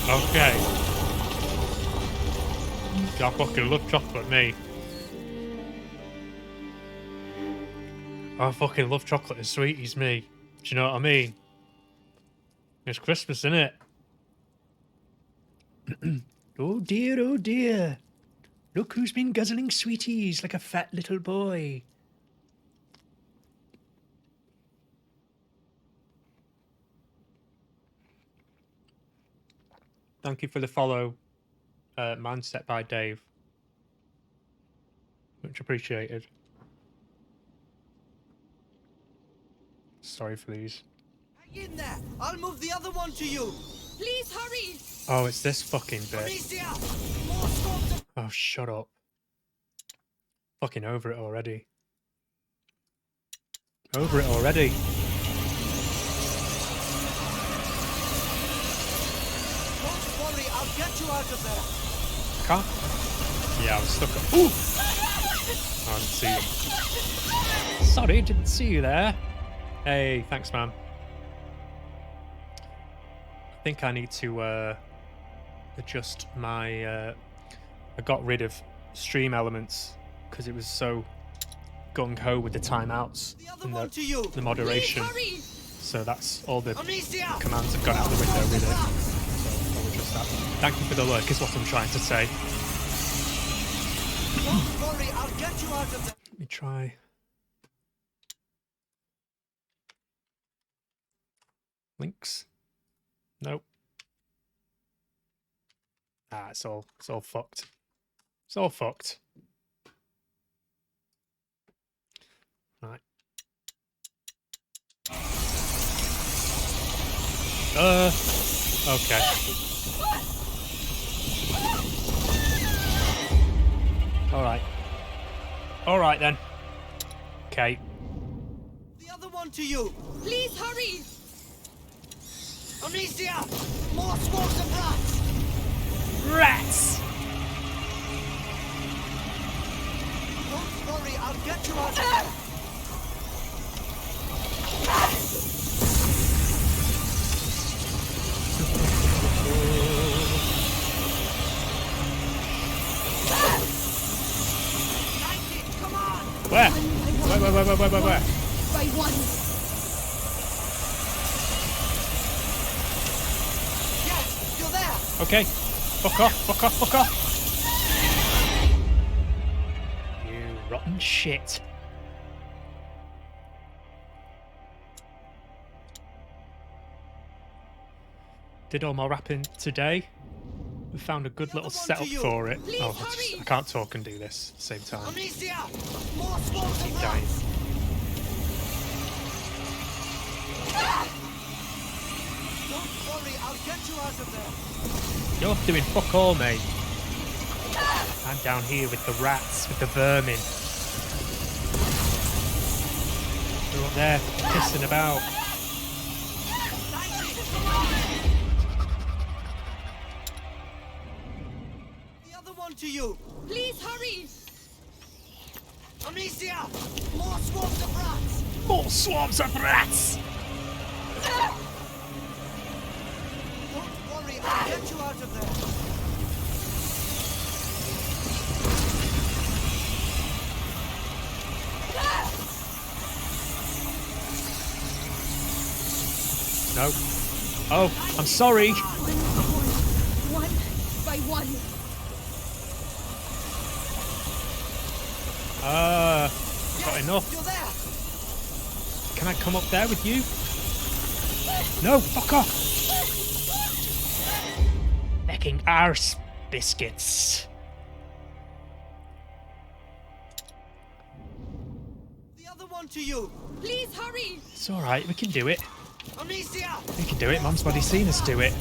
Okay. I fucking love chocolate, me. I fucking love chocolate and sweeties, me. Do you know what I mean? It's Christmas, isn't it? Oh dear, oh dear. Look who's been guzzling sweeties like a fat little boy. Thank you for the follow, Mindset by Dave. Much appreciated. Sorry for these. Hang in there! I'll move the other one to you! Please hurry! Oh, it's this fucking bit. Oh, shut up. Fucking over it already. Over it already. Don't worry, I'll get you out of there. Can't. Yeah, I was stuck up. Ooh! Oh, I didn't see you. Sorry, didn't see you there. Hey, thanks, man. I think I need to adjust my... I got rid of stream elements because it was so gung-ho with the timeouts and the moderation. So that's all the commands have gone out the window with it. So I'll adjust that. Thank you for the look, is what I'm trying to say. Don't worry, I'll get you out of there. Let me try... links. Nope. Ah, it's all fucked. It's all fucked. Right. Okay. Alright. Alright then. Okay. The other one to you. Please hurry. Amicia! More swarms of rats! Rats! Don't worry, I'll get you out of there! Come on! Where? Where? By one! Okay. Fuck off. You rotten shit. Did all my rapping today. We found a good little setup for it. Oh, I can't talk and do this at the same time. Keep dying. Don't worry, I'll get you out of there. You're doing fuck all, mate. I'm down here with the rats, with the vermin. They're up there pissing about. The other one to you. Please hurry. Amicia, more swarms of rats. More swarms of rats. Don't worry, I'll get you out of there. No. Oh, I'm sorry. One by one. Got enough. Can I come up there with you? No, fuck off. Fucking arse biscuits. The other one to you. Please hurry. It's alright, we can do it. Amicia. We can do it, Mum's bloody seen us do it.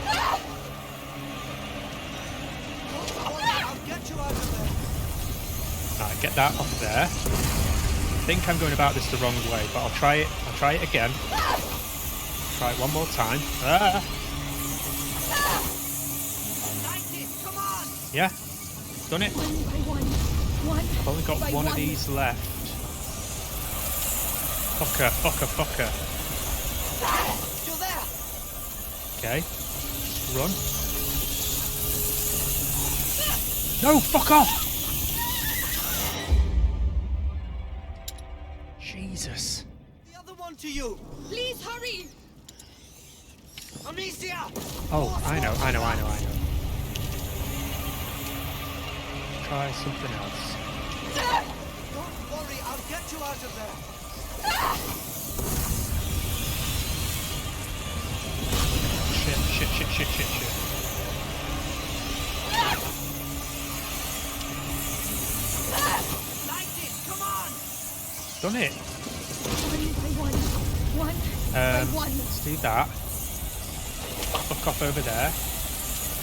I'll get you out of there. Alright, get that off there. I think I'm going about this the wrong way, but I'll try it. I'll try it again. Try it one more time. Ah. Yeah, done it. One by one. I've only got one of these left. Fucker, fucker, fucker. Still there. Okay. Run. No, fuck off! Jesus. The other one to you. Please hurry. Amicia. Oh, I know. Try something else. Don't worry, I'll get you out of there. Shit. Light it, come on. Done it. One by one. Let's do that. Fuck off over there.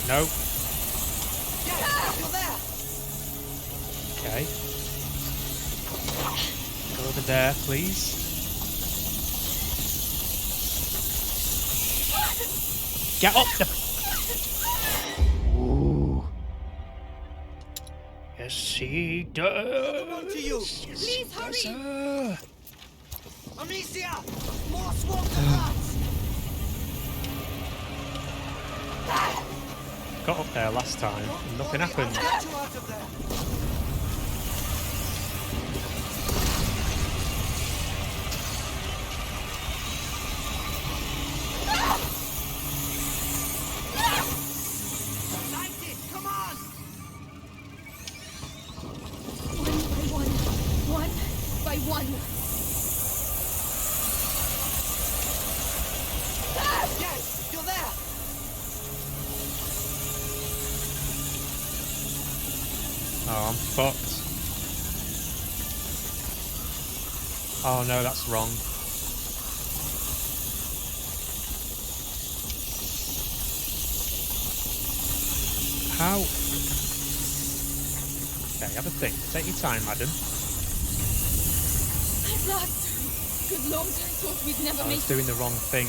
No. Yeah, still there. Okay. Go over there, please. Get up the... Ooh. Yes, he does. To you. Please hurry. Amicia, more swamp rats. Got up there last time and nothing happened. I'll get you out of there. One. Yes, you're there. Oh, I'm fucked. Oh no, that's wrong. How? Okay, have a think. Take your time, madam. Last. Good Lord, I thought we'd never I make was doing the wrong thing.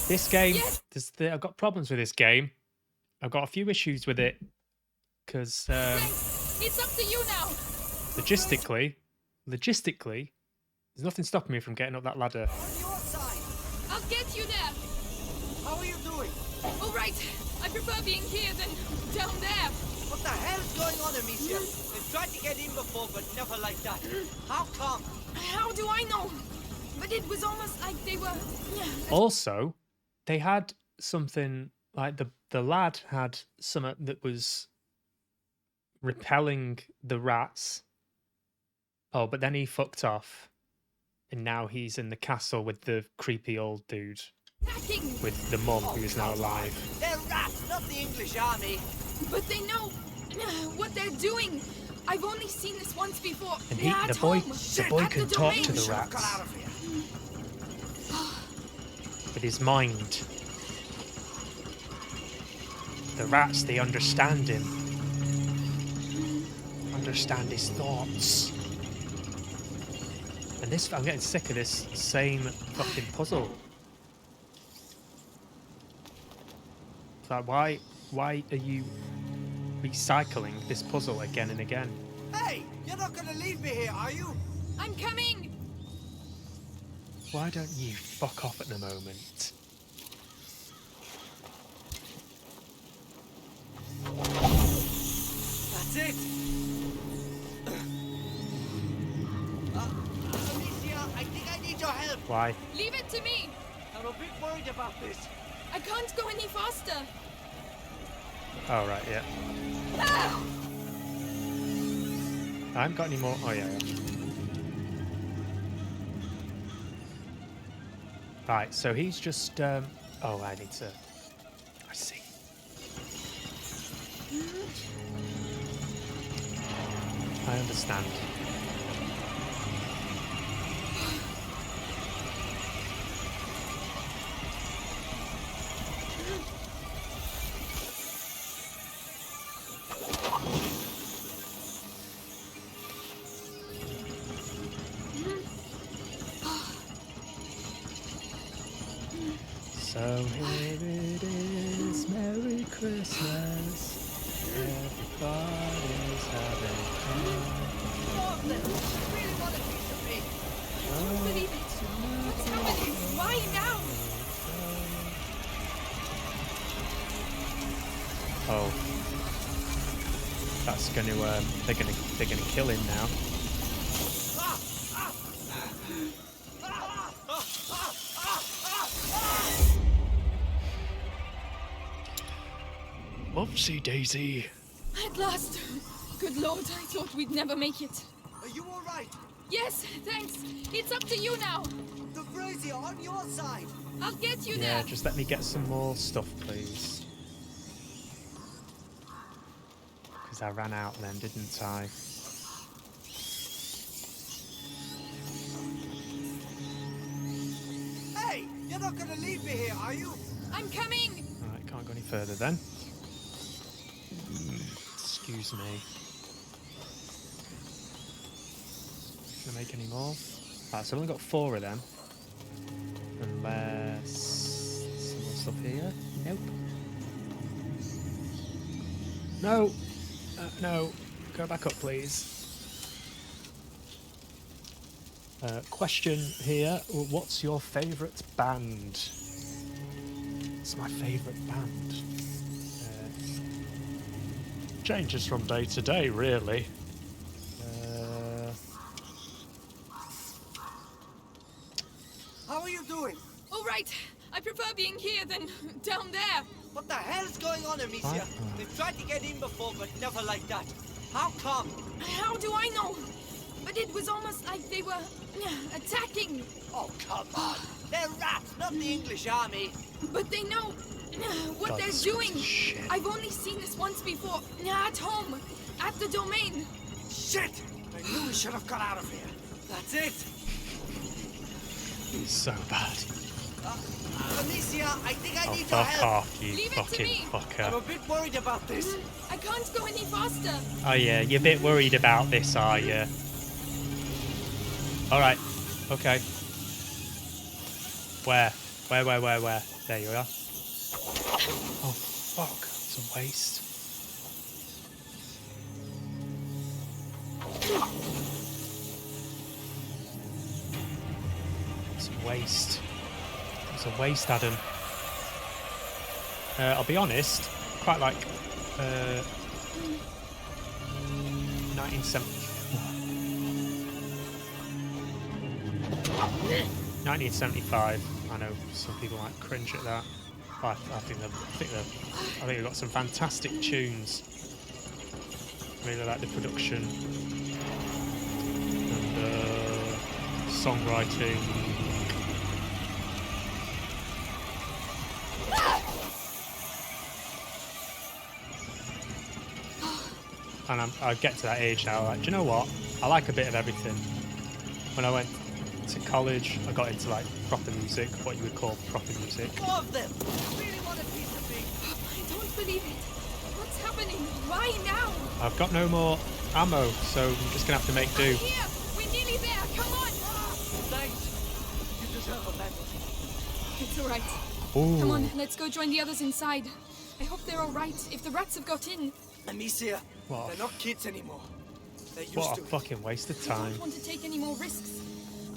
This game, I've got problems with this game. I've got a few issues with it because it's up to you now. logistically, there's nothing stopping me from getting up that ladder. On your side. I'll get you there. How are you doing? All right. I prefer being here than down there. What the hell's going on, Amicia? They've tried to get in before, but never like that. How come? How do I know? But it was almost like they were... Also, they had something like the lad had something that was repelling the rats. Oh, but then he fucked off. And now he's in the castle with the creepy old dude. Attacking. With the mum who is now alive. They're rats, not the English army. But they know what they're doing. I've only seen this once before. And the boy can talk to the rats. With his mind. The rats, they understand him. Understand his thoughts. And this, I'm getting sick of this same fucking puzzle. It's like, why are you recycling this puzzle again and again? Hey, you're not gonna leave me here, are you? I'm coming. Why don't you fuck off at the moment? That's it. Amicia, I think I need your help. Why? Leave it to me. I'm a bit worried about this. I can't go any faster. Oh, right, yeah. Ah! I haven't got any more. Oh, yeah. Right, so he's just... oh, I need to... I see. I understand. So here it is, Merry Christmas, just going to they're going to kill him now. Whoopsie daisy. At last. Good Lord, I thought we'd never make it. Are you all right? Yes, thanks. It's up to you now. The brazier on your side. I'll get you Yeah, there. just let me get some more stuff, please. Because I ran out then, didn't I? Hey, you're not going to leave me here, are you? I'm coming. Alright, can't go any further then. Excuse me. Can I make any more? Right, so I've only got 4 of them. Unless... some more stuff here? Nope. No! No. Go back up, please. Question here. What's your favourite band? It's my favourite band. Changes from day to day, really. How are you doing? All right. I prefer being here than down there. What the hell's going on, Amicia? They've tried to get in before, but never like that. How come? How do I know? But it was almost like they were attacking. Oh, come on. They're rats, not the English army. But they know what God, they're doing. I've only seen this once before. At home. At the domain. Shit! I knew we should have got out of here. That's it. He's so bad. Amicia, I think I need your Fuck help. off, you Leave it to fucking me. fucker. I'm a bit worried about this. I can't go any faster. Oh yeah, you're a bit worried about this, are you? Alright, okay. Where? Where? There you are. Oh fuck, it's a waste. It's a waste. It's a waste, Adam. I'll be honest, quite like 1975. I know some people might cringe at that. But I think they've got some fantastic tunes. Really like the production and songwriting. And I get to that age now, like, do you know what? I like a bit of everything. When I went to college, I got into like proper music, what you would call proper music. More of them. I really want a piece of me. I don't believe it. What's happening? Why now? I've got no more ammo, so I'm just gonna have to make do. Here, we're nearly there. Come on. Thanks. You deserve a medal. It's all right. Ooh. Come on, let's go join the others inside. I hope they're all right. If the rats have got in. Amicia, What? they're not kids anymore. They're used What to a it. fucking waste of I time. don't want to take any more risks.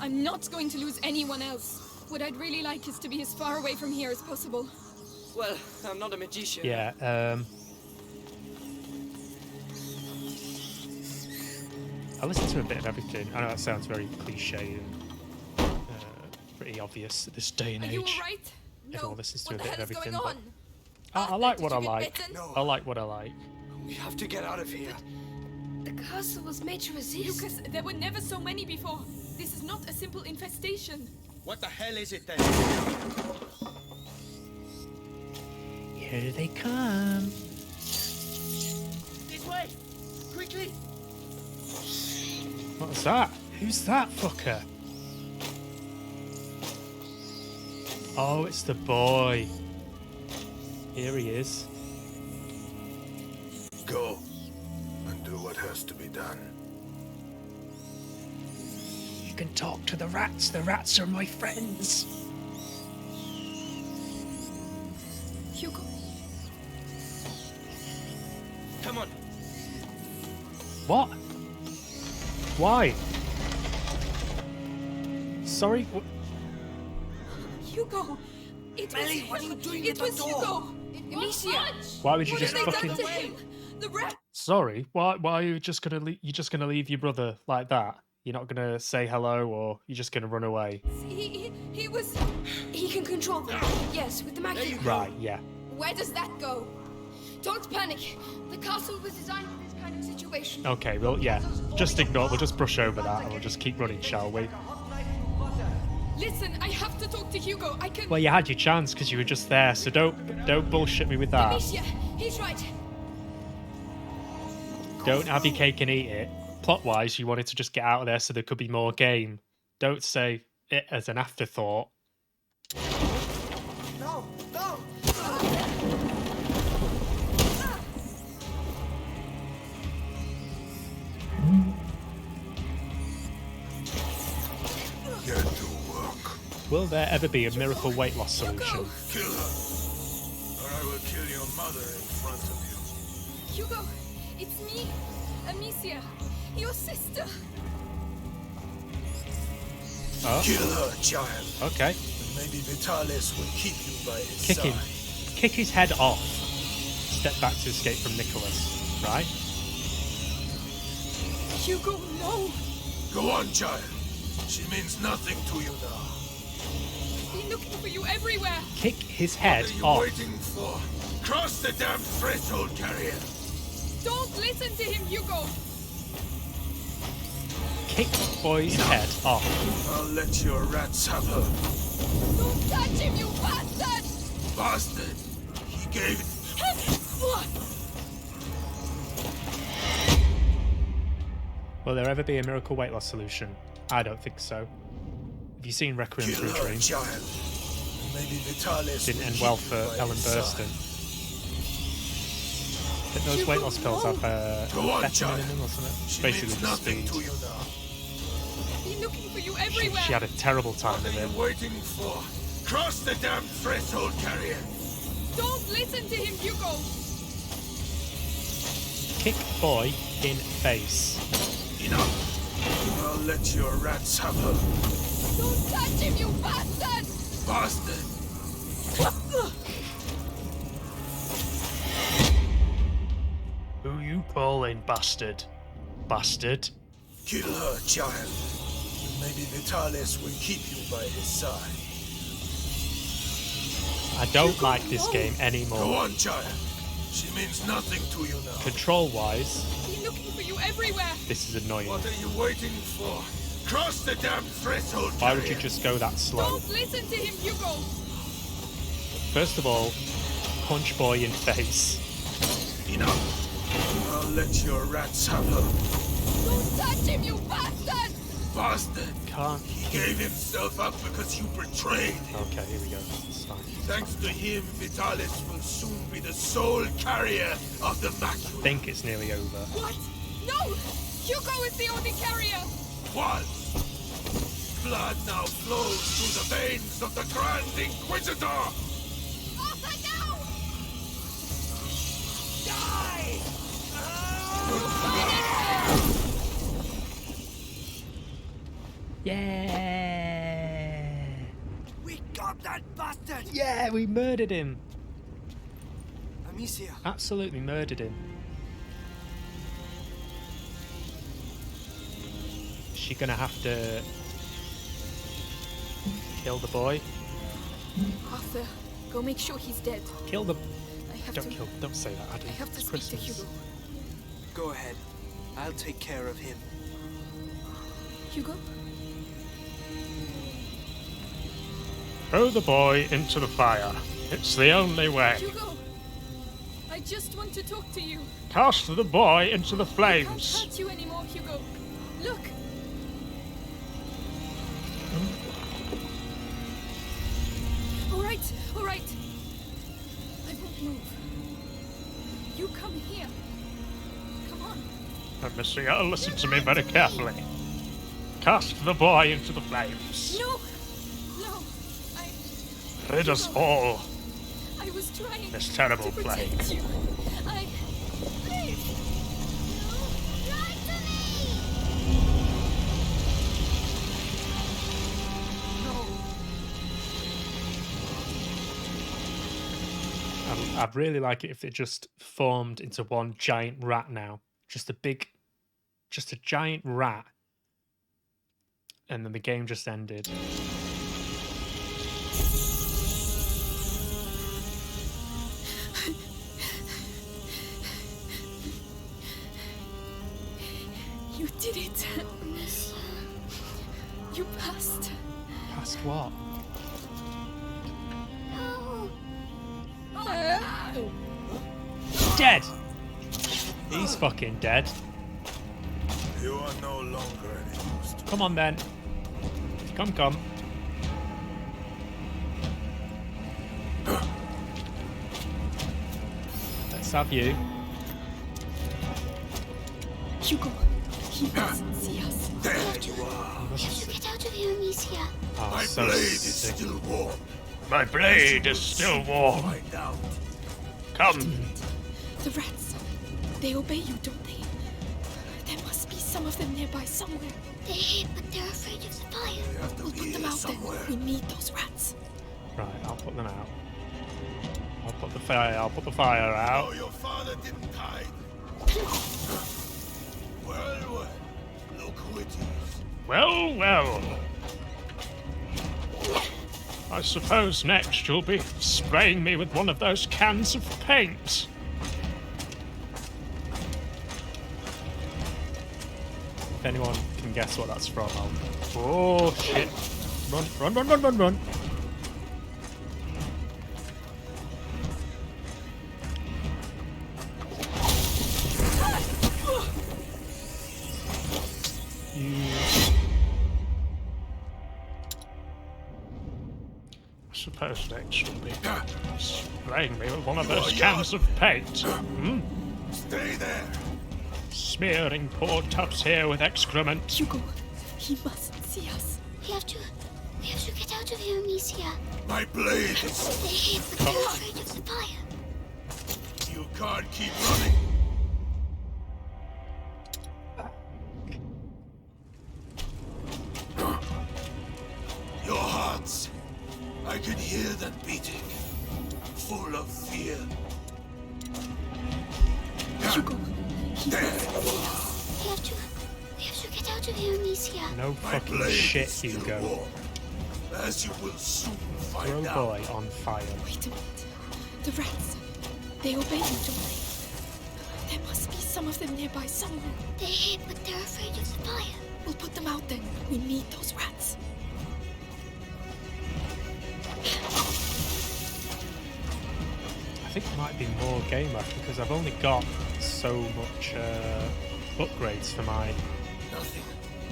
I'm not going to lose anyone else. What I'd really like is to be as far away from here as possible. Well, I'm not a magician. Yeah, I listen to a bit of everything. I know that sounds very cliche and pretty obvious at this day and Are age. you all right? Everyone No. listens to What a the bit of hell is everything. going But on? I like what I Did you get like. bitten? I like what I like. We have to get out of here. The castle was made to resist. Lucas, there were never so many before. This is not a simple infestation. What the hell is it then? Here they come. This way! Quickly! What's that? Who's that fucker? Oh, it's the boy. Here he is. Go and do what has to be done. You can talk to the rats. The rats are my friends. Hugo. Come on. What? Why? Sorry? Hugo. It Melly, was what are him. you doing It at the was door? Hugo. Amicia. Why would you What just have they fucking... done to him? The rat. Sorry, why are you just gonna you're just gonna leave your brother like that? You're not gonna say hello, or you're just gonna run away? He can control them. Yes, with the magic. Right, yeah. Where does that go? Don't panic. The castle was designed for this kind of situation. Okay, well, yeah. Just ignore. We'll just brush over that, and we'll just keep running, shall we? Listen, I have to talk to Hugo. I can. Well, you had your chance because you were just there, so don't bullshit me with that. Amicia, he's right. Don't have your cake and eat it. Plot-wise, you wanted to just get out of there so there could be more game. Don't say it as an afterthought. No, no. Get to work. Will there ever be a miracle weight loss solution? Kill her, or I will kill your mother in front of you. Hugo, it's me, Amicia, your sister. Oh. Kill her, child. Okay. And maybe Vitalis will keep you by his Kick him. side. Kick his head off. Step back to escape from Nicholas. Right? Hugo, no. Go on, child. She means nothing to you now. I've been looking for you everywhere. Kick his head What are you off. waiting for? Cross the damn threshold, carrier. Don't listen to him, Hugo. Kick boy's head off. I'll let your rats have her. Don't touch him, you bastard! Bastard! He gave it. Will there ever be a miracle weight loss solution? I don't think so. Have you seen Requiem for a Dream? Child. Maybe Vitalis Didn't will end keep well you for by Ellen his side. Burston. Did those weight loss pills have Go on, bethamine child. in them or something? She Basically means just nothing speed. to you now. I've been looking for you everywhere. She had a terrible time What with are him. you waiting for? Cross the damn threshold, carrier. Don't listen to him, Hugo. Kick boy in face. Enough. I'll let your rats have her. Don't touch him, you bastard! Bastard! Who you calling bastard? Bastard. Kill her, child. And maybe Vitalis will keep you by his side. I don't like this game anymore. Go on, child. She means nothing to you now. Control-wise, I've been looking for you everywhere. this is annoying. What are you waiting for? Cross the damn threshold, Why would you carrier. just go that slow? Don't listen to him, Hugo. First of all, punch boy in face. Enough. I'll let your rats have her. Don't touch him, you bastard! Bastard! Can't. He gave himself up because you betrayed him. Okay, here we go. It's fine. Thanks to him, Vitalis will soon be the sole carrier of the I Macula. think it's nearly over. What? No! Hugo is the only carrier! Was. Blood now flows through the veins of the Grand Inquisitor! Arthur, no! Die! Yeah! We got that bastard! Yeah, we murdered him. Amicia. Absolutely murdered him. Is she gonna have to kill the boy? Arthur, go make sure he's dead. Kill the. I have Don't to. kill. Don't say that, Adam. I have to It's speak to Christmas. Hugo. Go ahead. I'll take care of him. Hugo? Throw the boy into the fire. It's the only way. Hugo! I just want to talk to you. Cast the boy into the I flames. can't hurt you anymore, Hugo. Look! Alright, alright. I won't move. You come here. Come on. Amicia, listen to me very carefully. Cast the boy into the flames. No! No! Rid us all. I was trying This terrible to protect plague. you. Please! I'd really like it if it just formed into one giant rat now. Just a giant rat. And then the game just ended. You did it. You passed. Passed what? Dead. He's fucking dead. You are no longer an host. Come on then. Come. Let's have you. Hugo, he mustn't see us. There you are. Get out of here, Amicia. Oh, My so blade is sick. still warm. My blade is still warm. Find out. Come. The rats. They obey you, don't they? There must be some of them nearby somewhere. They hate, but they're afraid of the fire. We'll put them out somewhere. Then. We need those rats. Right, I'll put them out. I'll put the fire out. Oh, your father didn't hide. Well, look who it is. Well. I suppose next you'll be spraying me with one of those cans of paint. If anyone can guess what that's from, I'll... Oh, shit. Run. I suppose next you'll be spraying me with one of those cans of paint. Stay there. Smearing poor tubs here with excrement. Hugo, he mustn't see us. We have to get out of here, Amicia. My blade is... They hate, but they're afraid of the fire. You can't keep running. Your hearts. I can hear them beating. Full of fear. Hugo, there. We have to get out of here, Amicia. No fucking shit, Hugo. As you will soon find Throw out. boy on fire. Wait a minute. The rats. They obey you, don't they? There must be some of them nearby somewhere. They hate, but they're afraid of the fire. We'll put them out then. We need those rats. I think there might be more game left because I've only got so much upgrades for my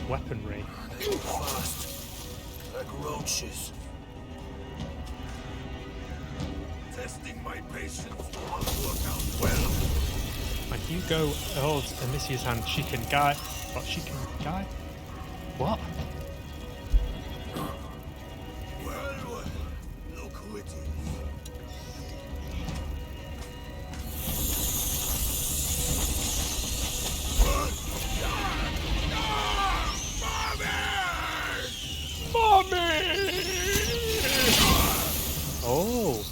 weaponry. They move fast, like roaches. Testing my patience will work out well. When Hugo holds Amicia's hand, she can guide. What? She can guide? What? Well, look who it is. Mommy! Oh.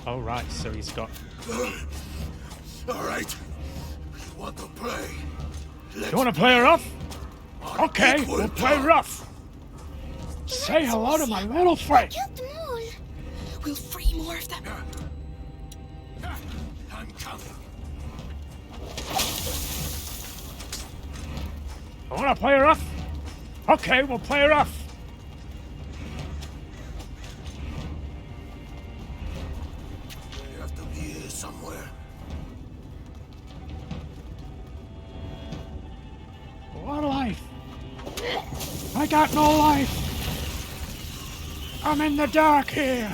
Oh, right, so he's got... All right. You want to play? You want to play rough? Okay, we'll play rough. Say hello to my little friend. Killed them all. We'll free more of them. I'm coming. I want to play rough? Okay, we'll play rough. You have to be here somewhere. What life? I got no life. I'm in the dark here.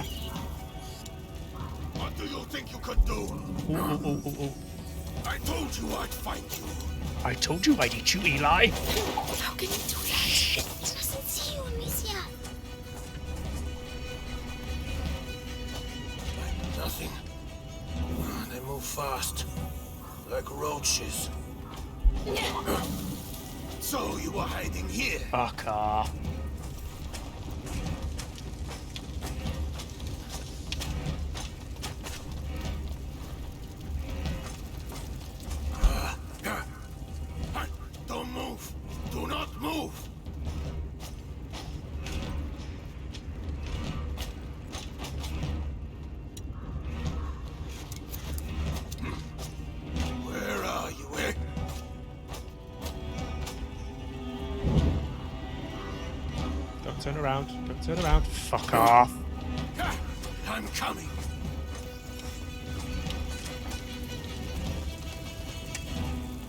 What do you think you could do? Ooh. I told you I'd find you. I told you I'd eat you, Eli. How can you do that? Shit. He mustn't see you, Amicia. Like nothing. They move fast, like roaches. So you were hiding here? Fuck off. turn around. Don't turn around. Fuck off. I'm coming.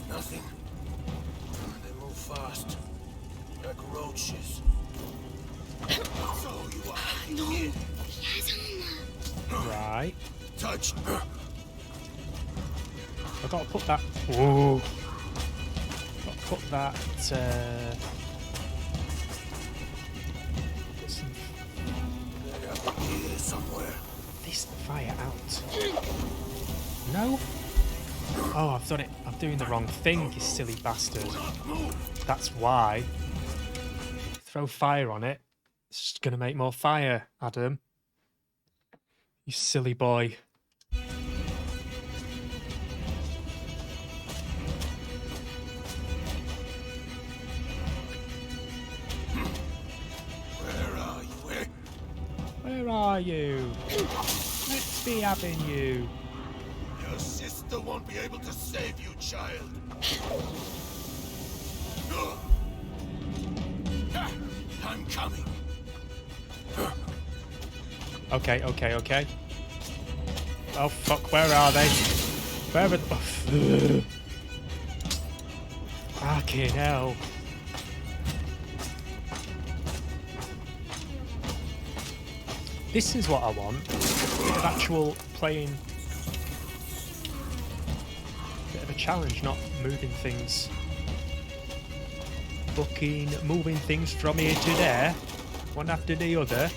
Nothing. They move fast. Like roaches. So you are hiding here. Right. Touch. I've got to put that. Whoa. Got to put that. Put some. Here somewhere. This fire out. No. Oh, I've done it. I'm doing the wrong thing, you silly bastard. That's why. Throw fire on it. It's just gonna make more fire, Adam. You silly boy. Where are you? Let's be having you. Your sister won't be able to save you, child. I'm coming. Okay. Oh fuck, where are they? Where are the... Oh, fucking hell. This is what I want. A bit of actual playing. Bit of a challenge, not moving things. Fucking moving things from here to there. One after the other.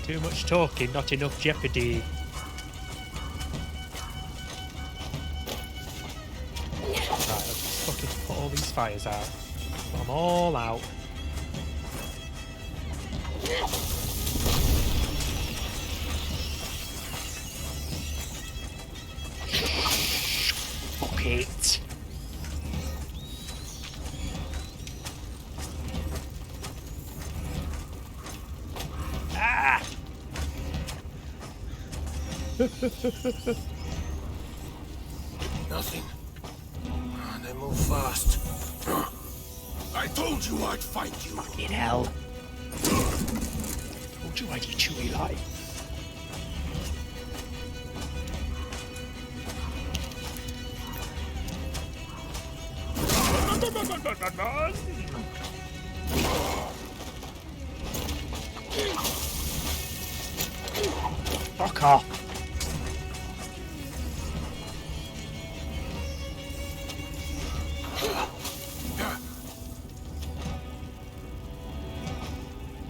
Too much talking, not enough jeopardy. Right, let's fucking put all these fires out. Put them all out. Fuck it. Ah! Nothing. They move fast. I told you I'd find you. Fucking hell. Told you I'd eat you, Eli. Fuck off.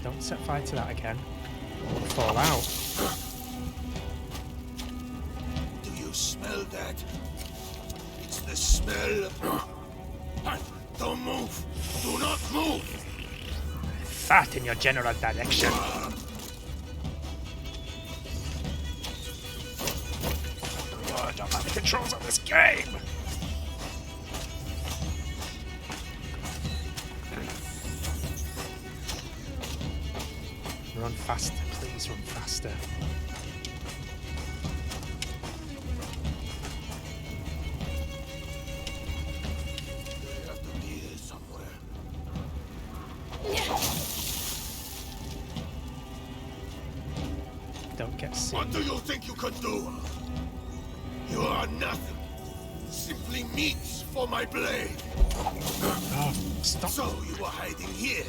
Don't set fire to that again. It'll fall out. Do you smell that? It's the smell. Don't move. Do not move. Fart in your general direction. Oh, I don't have the controls on this game. Run faster, please run faster. They have to be here somewhere. Don't get seen. What do you think you can do? You are nothing. Simply meat for my blade. Oh, stop. So you were hiding here.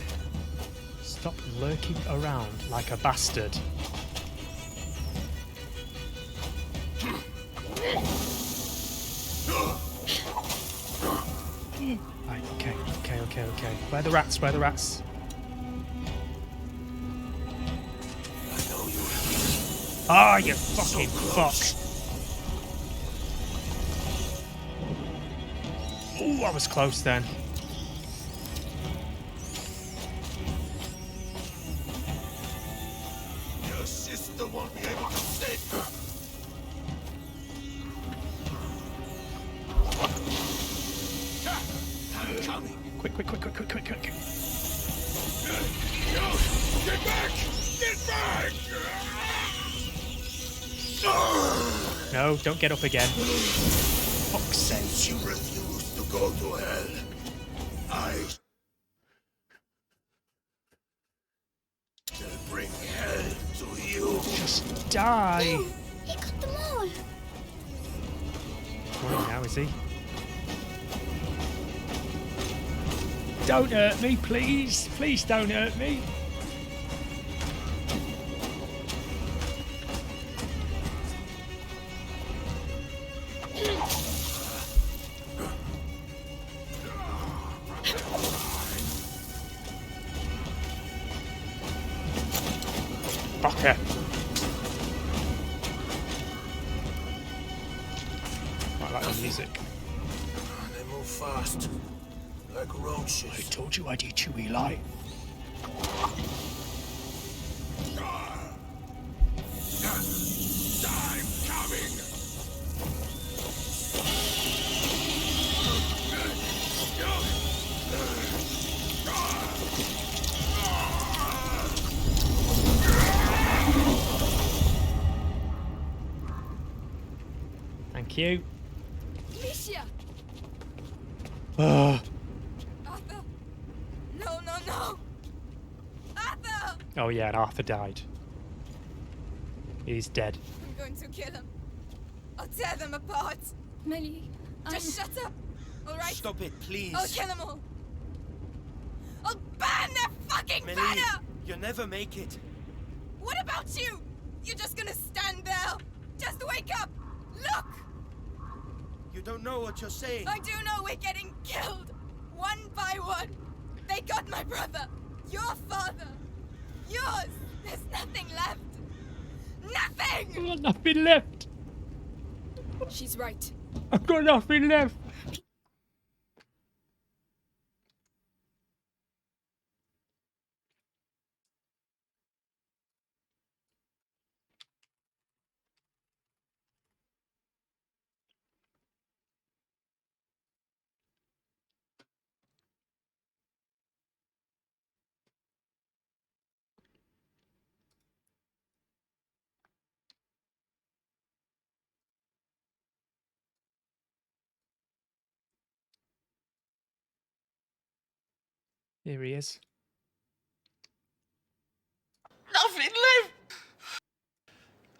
Stop lurking around like a bastard. Right, okay. Where are the rats? Where are the rats? I know you. Ah, you fucking fuck. Ooh, I was close then. Your sister won't be able to save her. I'm coming. Quick. Get back! Get back! No, don't get up again. Fuck's sake. Since you refuse to go to hell, I shall bring hell to you. Just die. He got them all. What now, is he? Don't hurt me, please. Please don't hurt me. Fucker. I like the music. They move fast, like roaches. I told you I'd eat you, Eli. Time coming. Thank you. Alicia! Oh. Arthur! No, no, no! Arthur! Oh yeah, and Arthur died. He's dead. I'm going to kill him. I'll tear them apart. Melly, just shut up, all right? Stop it, please. I'll kill them all. I'll burn their fucking Melly, banner! you'll never make it. What about you? You're just gonna stand there. Just wake up. Look! You don't know what you're saying. I do know we're getting killed. One by one. They got my brother. Your father. Yours. There's nothing left. Nothing! I've got nothing left. She's right. I've got nothing left. Here he is. Nothing left.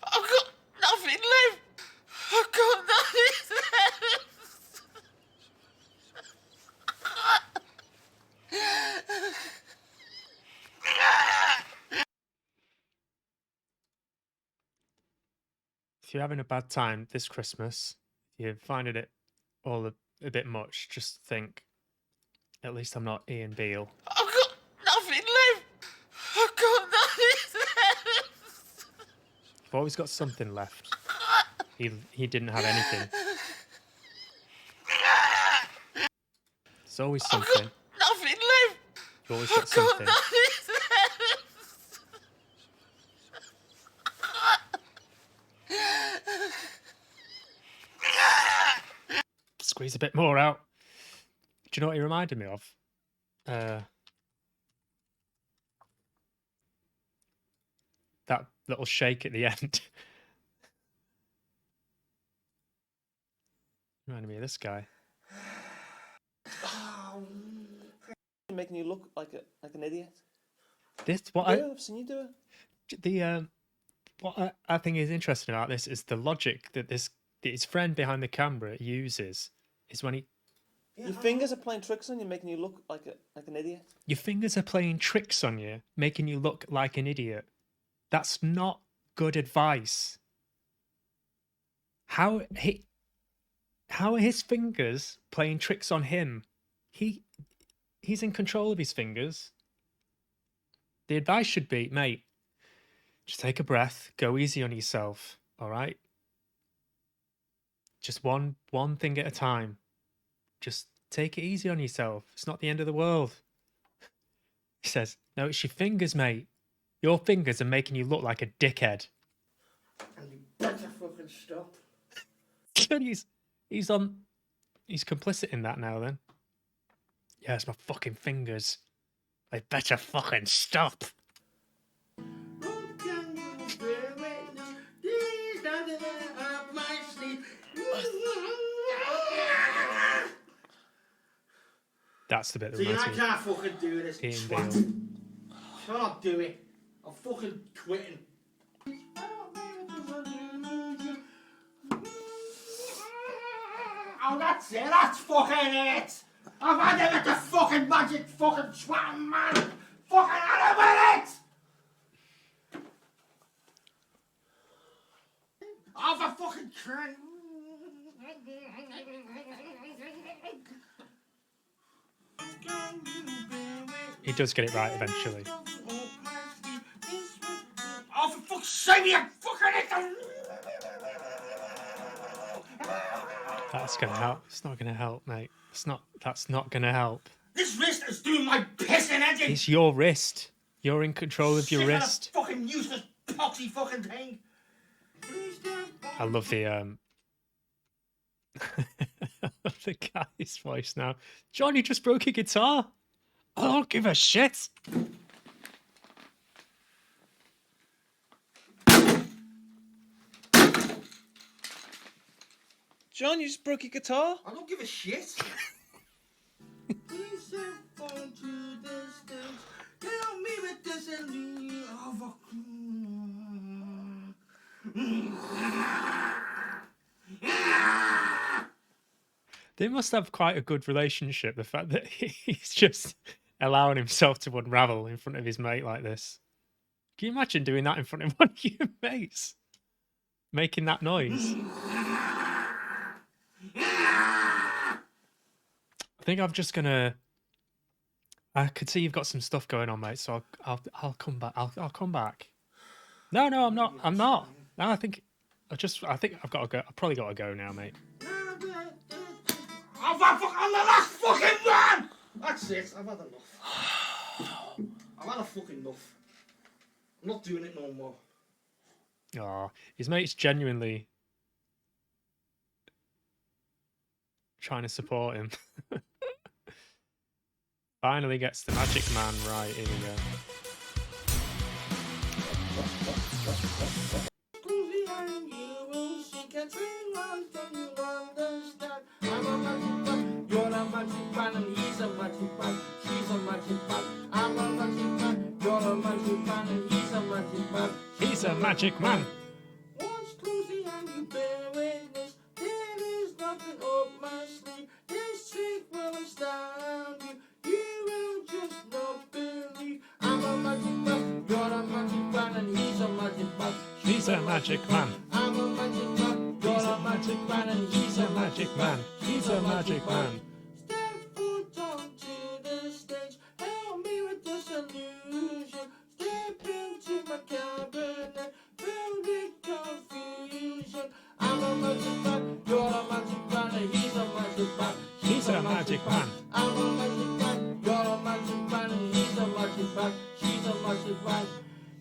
I've got nothing left. I've got nothing left. If you're having a bad time this Christmas, if you're finding it all a bit much, just think, at least I'm not Ian Beale. I've got nothing left. I've got nothing left. You've always got something left. He didn't have anything. There's always something. Nothing left. You've always got I've got something. nothing left. Squeeze a bit more out. Do you know what he reminded me of? That little shake at the end. Reminded me of this guy. Making you look like an idiot. This what I've seen you do it. The what I think is interesting about this is the logic that his friend behind the camera uses is when he. Your fingers are playing tricks on you, making you look like an idiot. Your fingers are playing tricks on you, making you look like an idiot. That's not good advice. How are his fingers playing tricks on him? He's in control of his fingers. The advice should be, mate, just take a breath, go easy on yourself, all right? Just one thing at a time. Just take it easy on yourself. It's not the end of the world. He says, no, it's your fingers, mate. Your fingers are making you look like a dickhead. And you better fucking stop. He's complicit in that now then. Yeah, it's my fucking fingers. They better fucking stop. These are the of my That's the bit that See, I reminds me. can't fucking do this. Ian Twat. Dale. Can't do it. I'm fucking quitting. Oh, that's it. That's fucking it. I've had it with the fucking magic fucking twat, man. Fucking had it with it. Oh, for fucking Christ. He does get it right eventually. Oh, for fuck's sake, you fucking it. That's gonna help. It's not gonna help, mate. That's not gonna help. This wrist is doing my pissing engine. It's your wrist. You're in control of your Sick wrist. Of that fucking useless poxy fucking thing. I love the the guy's voice now. John, you just broke your guitar. I don't give a shit. John, you just broke your guitar? I don't give a shit. Please send phone to distance. Help me with this and the They must have quite a good relationship. The fact that he's just allowing himself to unravel in front of his mate like this. Can you imagine doing that in front of one of your mates? Making that noise. I think I'm just gonna. I could see you've got some stuff going on, mate. So I'll come back. I'll come back. No, I'm not. No, I think I've got to go. I've probably got to go now, mate. I'm the last fucking one. That's it. I've had enough. I've had a fucking enough. I'm not doing it no more. Oh, his mate's genuinely trying to support him. Finally gets the magic man right. Here we go. You're a magic man and he's a magic man. She's a magic man. I'm a magic man. You're a magic man and he's a magic man. He's a magic man. Watch closely and you bear witness. There is nothing up my sleeve. This trick will astound you. You will just not believe. I'm a magic man. You're a magic man and he's a magic man. She's a magic man. I'm a magic man. You're a magic man and he's a magic man. He's a magic man. Step foot onto the stage. Help me with this illusion. Step into my cabinet. Building confusion. I'm a magic man. You're a magic man and he's a magic man. He's a magic man. I'm a magic man. You're a magic man and he's a magic man. She's a magic man.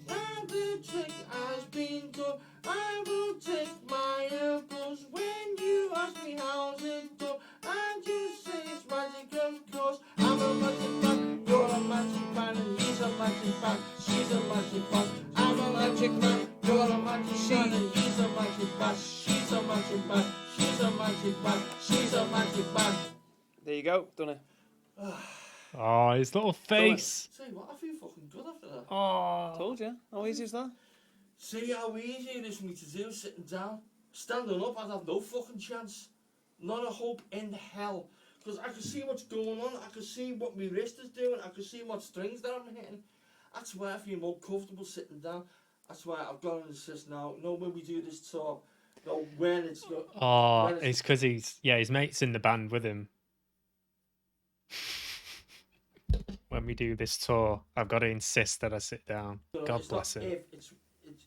Now the trick has been done. I will take my impulse when you ask me how's it done. And you say it's magic, of course. I'm a magic man. You're a magic man and he's a magic man. She's a magic man. I'm a magic man. You're a magic man and he's a magic man. She's a magic man. She's a magic man. She's a magic man. There you go, done it. Oh, his little face. Say what? I feel fucking good after that. Oh. Told you. How easy is that? See how easy it is for me to do sitting down. Standing up, I'd have no fucking chance. Not a hope in hell. Because I can see what's going on. I can see what my wrist is doing. I can see what strings that I'm hitting. That's why I feel more comfortable sitting down. That's why I've got an assist now. You know, when we do this tour, you know, when it's... Oh, it's because his mate's in the band with him. When we do this tour, I've got to insist that I sit down. So God it's bless not him. If,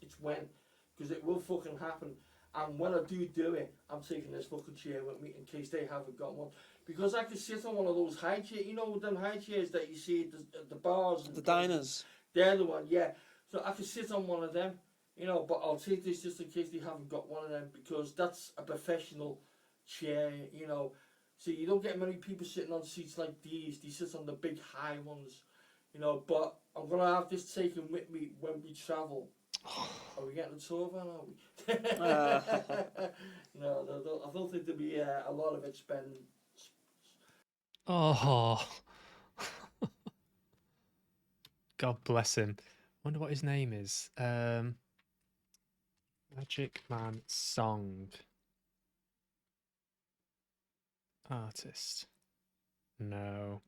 it's when. Because it will fucking happen. And when I do it, I'm taking this fucking chair with me in case they haven't got one. Because I can sit on one of those high chairs. You know them high chairs that you see at the bars? And The diners. They're the one, yeah. So I can sit on one of them, you know, but I'll take this just in case they haven't got one of them. Because that's a professional chair, you know. See, you don't get many people sitting on seats like these. They sit on the big high ones, you know. But I'm going to have this taken with me when we travel. Are we getting a tour van, are we? No, I don't think there'll be a lot of expense. Oh, God bless him. Wonder what his name is. Magic Man song. Artist. No.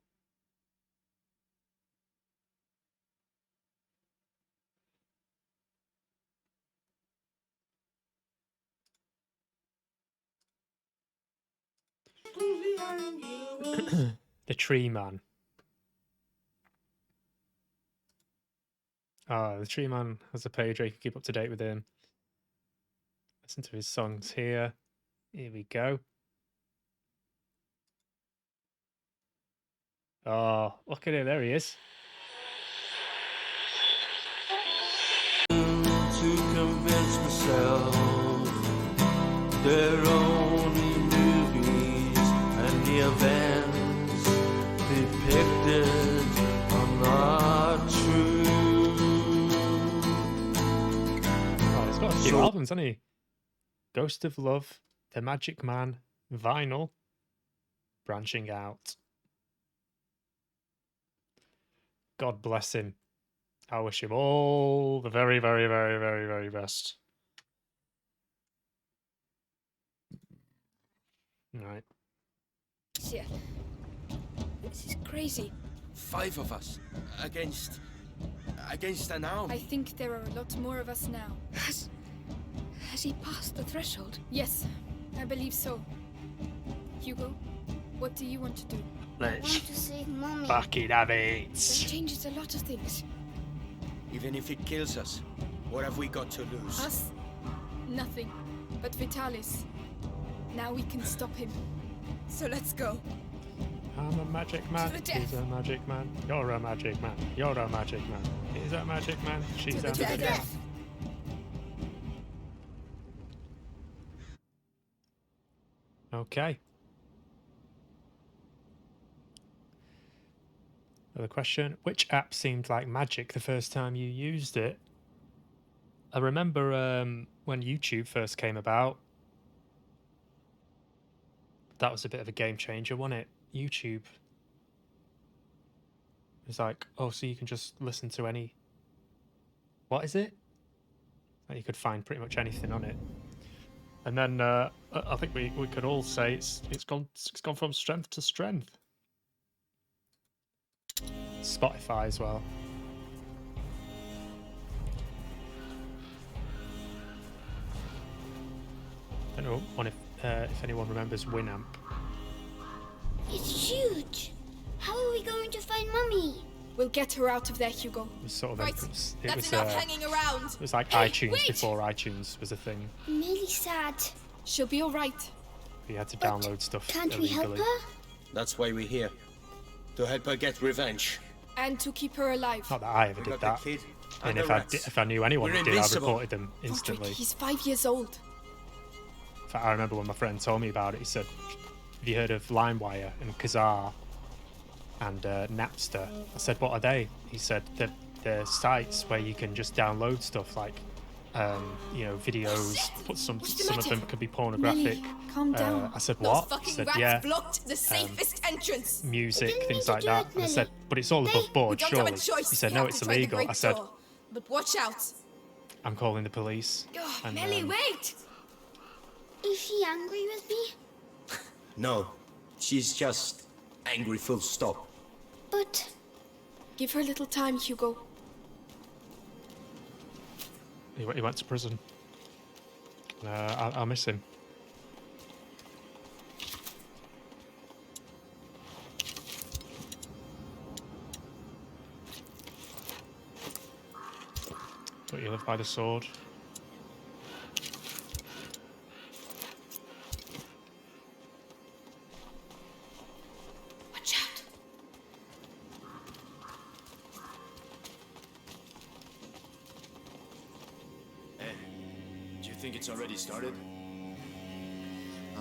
The Tree Man. The Tree Man has a page where you can keep up to date with him. Listen to his songs here. Here we go. Oh, look at him. There he is. To convince myself they're only movies and the events depicted are not true. Oh, he's got a few albums, hasn't he? Ghost of Love, The Magic Man, Vinyl, Branching Out. God bless him. I wish him all the very, very, very, very, very best. Right. Yeah. This is crazy. 5 of us against an army. I think there are a lot more of us now. Has he passed the threshold? Yes, I believe so. Hugo, what do you want to do? Let's to save Mommy. fucking have it. That changes a lot of things. Even if it kills us, what have we got to lose? Us? Nothing. But Vitalis. Now we can stop him. So let's go. I'm a magic man. To the death. He's a magic man. You're a magic man. You're a magic man. He's a magic man. She's a magic man. death. Okay. Another question. Which app seemed like magic the first time you used it? I remember when YouTube first came about. That was a bit of a game changer, wasn't it? YouTube. It's like, oh, so you can just listen to any... What is it? Like you could find pretty much anything on it. And then I think we could all say it's gone from strength to strength. Spotify as well. I don't know if anyone remembers Winamp. It's huge. How are we going to find Mummy? We'll get her out of there, Hugo. It was sort of Right, it that's was enough hanging around. It was like Hey, iTunes wait! before iTunes was a thing. I'm really sad. She'll be all right. You had to download stuff Can't we help illegally. her? That's why we're here. To help her get revenge. And to keep her alive. Not that I ever We did got the that. kid And and the rats. if I knew anyone We're who did, I invincible. reported them instantly. He's 5 years old. In fact, I remember when my friend told me about it. He said, "Have you heard of LimeWire and Kazaa and Napster?" I said, "What are they?" He said, "They're sites where you can just download stuff like, videos. Put some of them could be pornographic." Calm down. I said, Those "What?" He fucking said, rats "Yeah." blocked the safest entrance. Music, didn't things mean like to do that. it, And I said, Millie. "But it's all above We board, don't have a surely." choice. He said, We "No, have it's to try the illegal." great I said, door. But watch out. "I'm calling the police." Oh, And, Melly, wait. Is she angry with me? No, she's just angry full stop. But... Give her a little time, Hugo. He went to prison. I'll miss him. But you live by the sword. Watch out. Hey, do you think it's already started?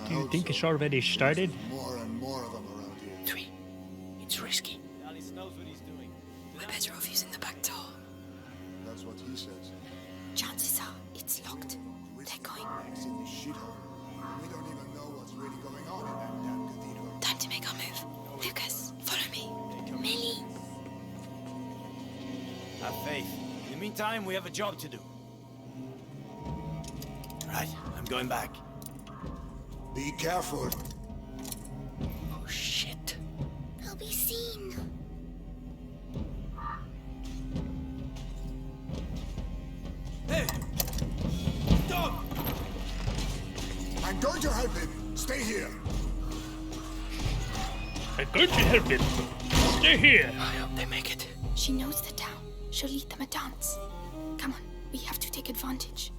Do you think it's already started? More and more of them around here. 3. It's risky. Alice knows what he's doing. We're better off using the back door. That's what he says. Chances are it's locked. They're going. Next in this shithole. We don't even know what's really going on in that damn cathedral. Time to make our move. Lucas, follow me. Millie. Have faith. In the meantime, we have a job to do. Right, I'm going back. Be careful. Oh, shit. I'll be seen. Hey! Stop! I'm going to help him. Stay here. I'm going to help him. Stay here. I hope they make it. She knows the town. She'll lead them a dance. Come on, we have to take advantage.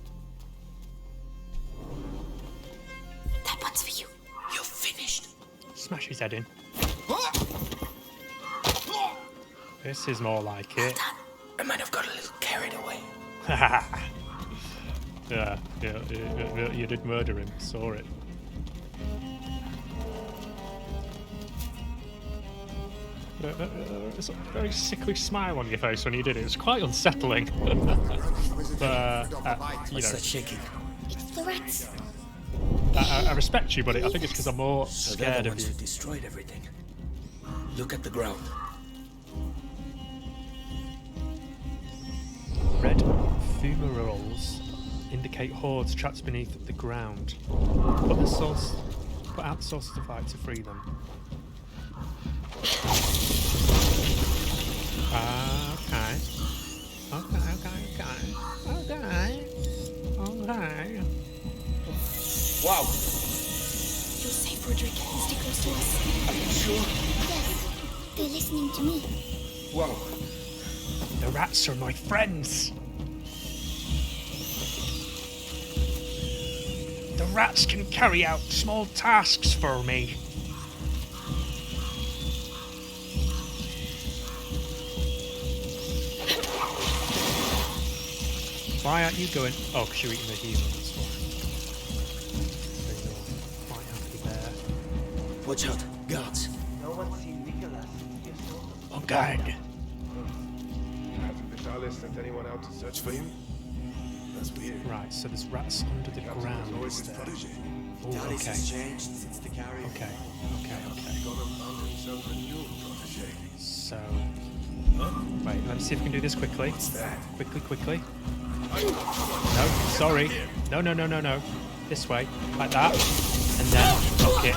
That one's for you. You're finished. Smash his head in. This is more like it. I might have got a little carried away. Yeah, you did murder him. Saw it. There's a very sickly smile on your face when you did it. It's quite unsettling. But, you know, shaking? It's the rats. I respect you, but I think it's because I'm more So scared they're the of ones you. who destroyed everything. Look at the ground. Red fumaroles indicate hordes trapped beneath the ground. Put out the sources of light to free them. Okay. Wow. You're safe, Roderick. Stay close to us. Are you sure? Yes. They're listening to me. Wow. The rats are my friends. The rats can carry out small tasks for me. Why aren't you going? Oh, because you're eating the human, that's why. So you're quite happy there. Watch out, guards. No one's seen Nicholas. Oh, God. Hasn't Vitalis sent anyone out to search for him? That's weird. Right, so there's rats under the ground. Always Is his there? protege. Oh, Dallas okay. has changed since the carrier. Okay. Gonna found himself a new protege. So, wait, let's see if we can do this quickly. What's that? Quickly. No, sorry. No. This way, like that, and then knock it.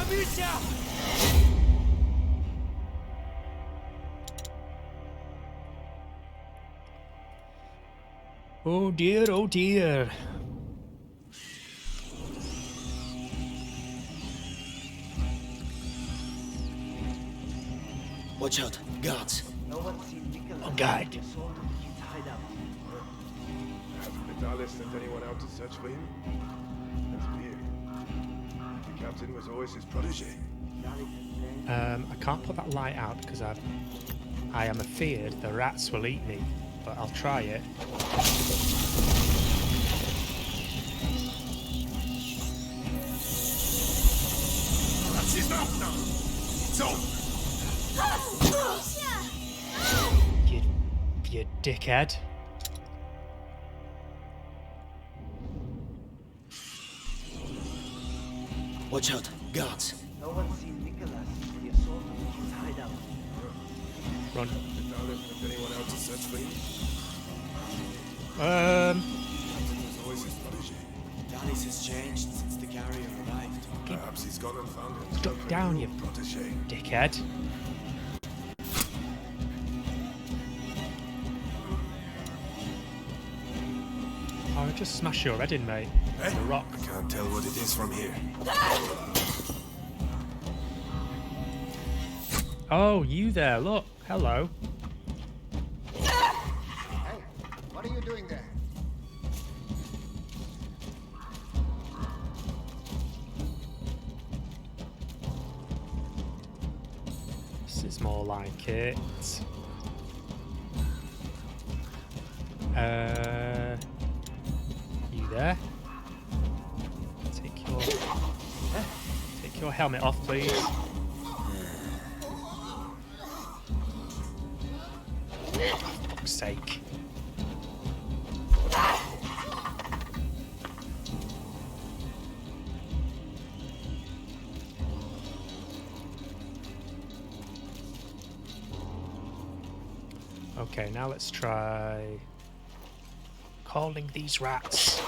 Oh dear, oh dear. Watch out, guards. No one's seen Nicholas. Oh, God. They sold him to his hideout. Hasn't Vitalis sent anyone out to search for him? That's weird. The captain was always his protege. I can't put that light out because I am afeared the rats will eat me, but I'll try it. That's enough now. So, You dickhead. Watch out, guards. No one's seen Nicholas. They sold him to his hideout. Run. Vitalis sent anyone out to search for him? captain was always his protege. Dallas has changed since the carrier arrived. Perhaps he's gone and found him. Duck down, you protege. dickhead. Oh, just smash your head in, mate. It's a rock. I can't tell what it is from here. Oh, you there, look. Hello. Hey, what are you doing there? This is more like it. You there? Take your helmet off, please. For fuck's sake. Okay, now let's try calling these rats.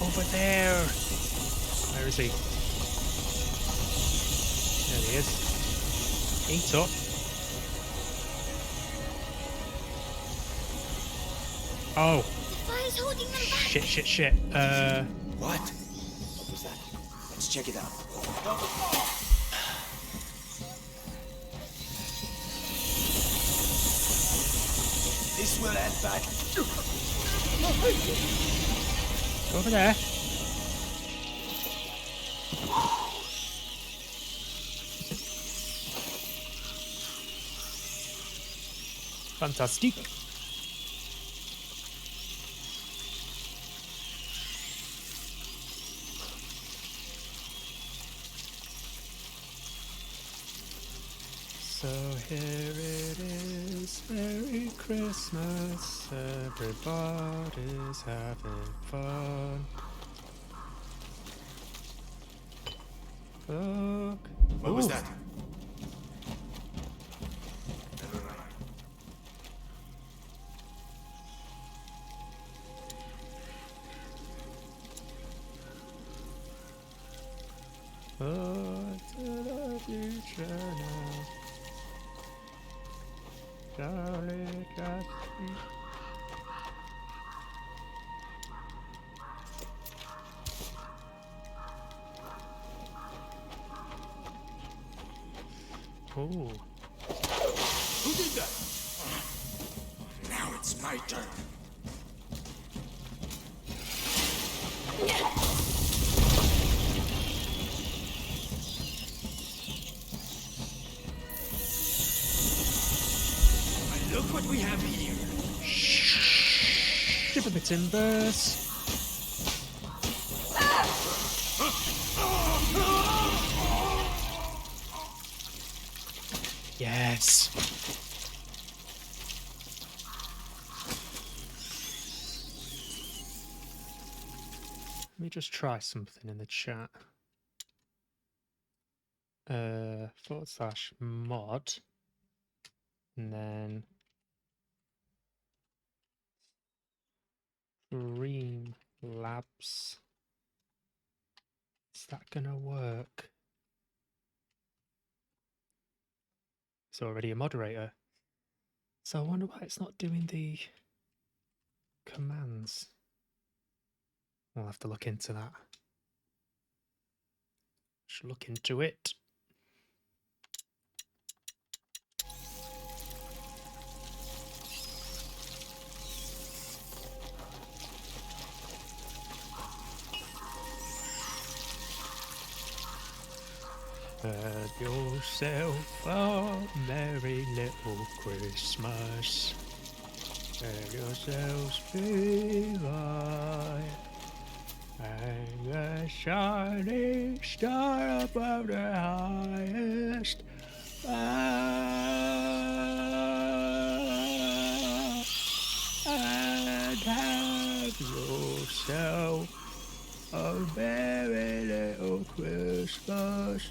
Over there. Where is he? There he is. Eat up. Oh. Shit, shit, shit. What? What was that? Let's check it out. This will end back. Over there. Fantastic. So here it is, Merry Christmas, everybody's having fun. Look. What was that? Oh, to the future now. Charlie got me. Oh. Who did that? Now it's my turn. And look what we have here. Shiver the timbers. Yes. Let me just try something in the chat. /mod and then Dream Labs. Is that gonna work? It's already a moderator. So I wonder why it's not doing the commands. I'll have to look into that. Should look into it. Have yourself a merry little Christmas. Let yourselves be light. And the shining star above the highest. And have yourself a merry little Christmas.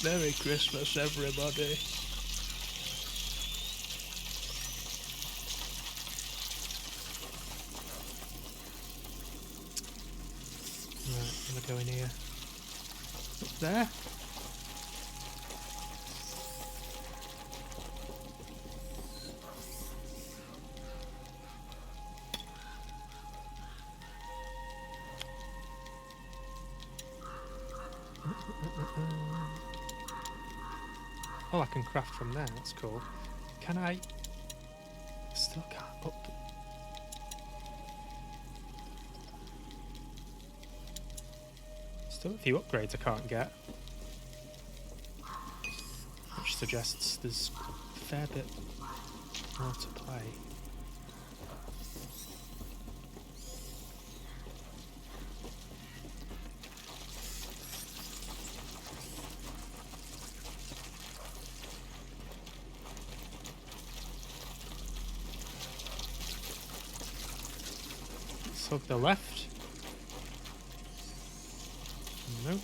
Merry Christmas, everybody. Right, I'm gonna go in here. Up there. Oh, I can craft from there, that's cool. Can I... Still can't up... Still a few upgrades I can't get. Which suggests there's a fair bit more to play. Let's hook the left. Nope.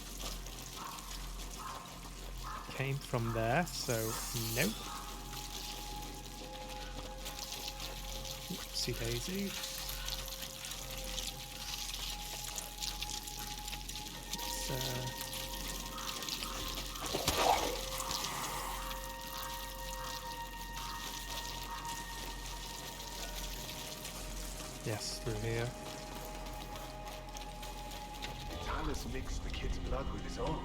Came from there, so nope. Oopsie daisy. Yes, through here. Talus mixed the kid's blood with his own.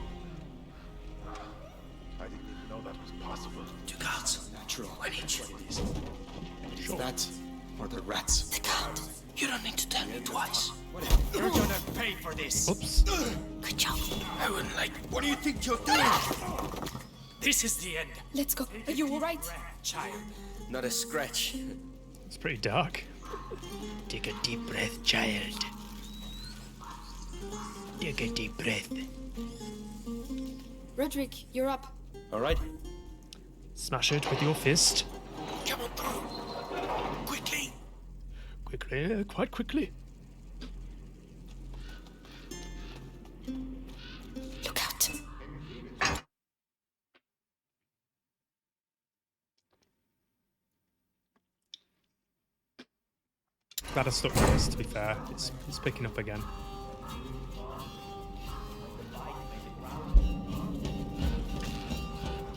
I didn't even know that was possible. Two guards. Natural. I need you. What it is. It's that or the rats. The guard. You don't need to tell me twice. You're gonna pay for this. Oops. Good job. I wouldn't like. What do you think you're doing? This is the end. Let's go. Are you alright? Child. Not a scratch. It's pretty dark. Take a deep breath, child. Take a deep breath. Roderick, you're up. All right. Smash it with your fist. Come on through. Quickly. Quickly, quite quickly. Look out. Glad I stuck with this, to be fair. It's picking up again.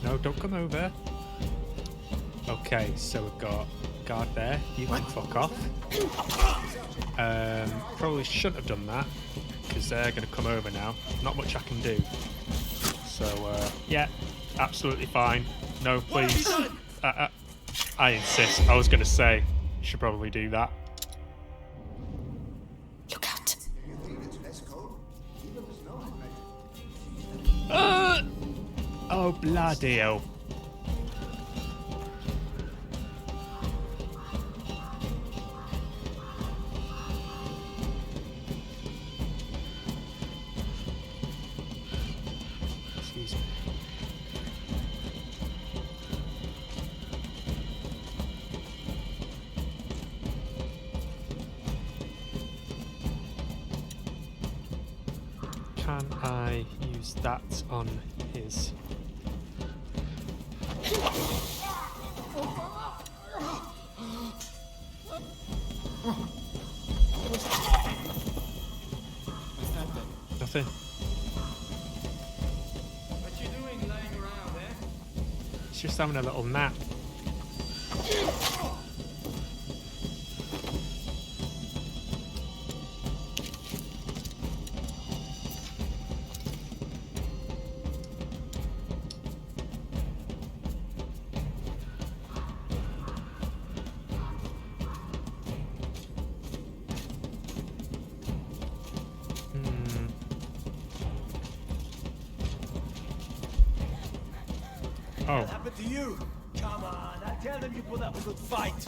No, don't come over. Okay, so we've got guard there. You can fuck off. Probably shouldn't have done that, because they're going to come over now. Not much I can do. So, yeah, absolutely fine. No, please. I insist. I was going to say, you should probably do that. Look out. Oh, bloody hell. Excuse me. Can I use that on his? Nothing. What you doing lying around, eh? It's just having a little nap. What happened to you? Come on, I tell them you put up a good fight.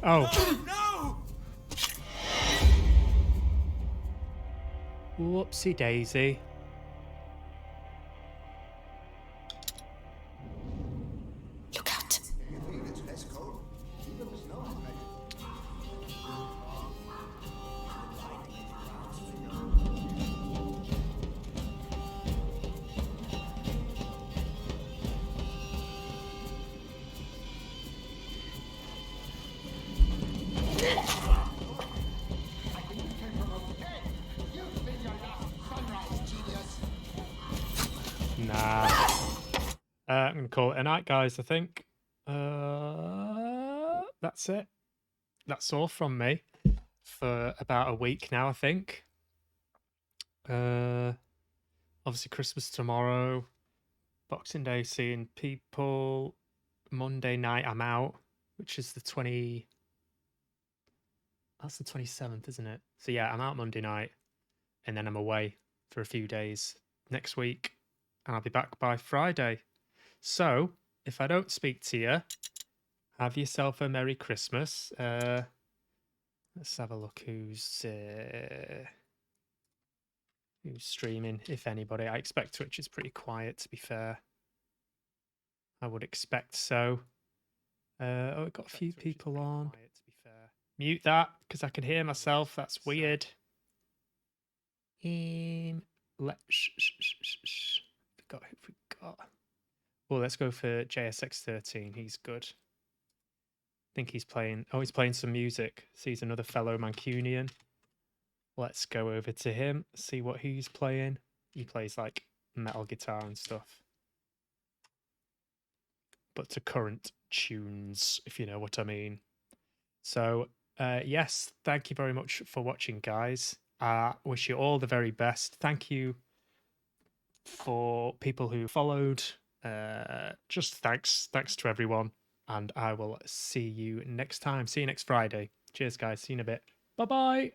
Oh. No! Whoopsie daisy. Look out. Nah. I'm going to call it a night, guys, I think. That's it. That's all from me for about a week now, I think. Obviously, Christmas tomorrow. Boxing Day, seeing people. Monday night, I'm out, which is the 20... That's the 27th, isn't it? So yeah, I'm out Monday night, and then I'm away for a few days next week, and I'll be back by Friday. So, if I don't speak to you, have yourself a Merry Christmas. Let's have a look who's streaming, if anybody. I expect Twitch is pretty quiet, to be fair. I would expect so. Oh, we've got a few people on. Mute that, because I can hear myself. That's weird. Forgot who we got. Well, let's go for JSX13. He's good. I think he's playing. Oh, he's playing some music. So he's another fellow Mancunian. Let's go over to him, see what he's playing. He plays like metal guitar and stuff, but to current tunes, if you know what I mean. So, yes, thank you very much for watching, guys. Wish you all the very best. Thank you for people who followed. Just thanks to everyone, and I will see you next time. See you next Friday. Cheers, guys. See you in a bit. Bye bye.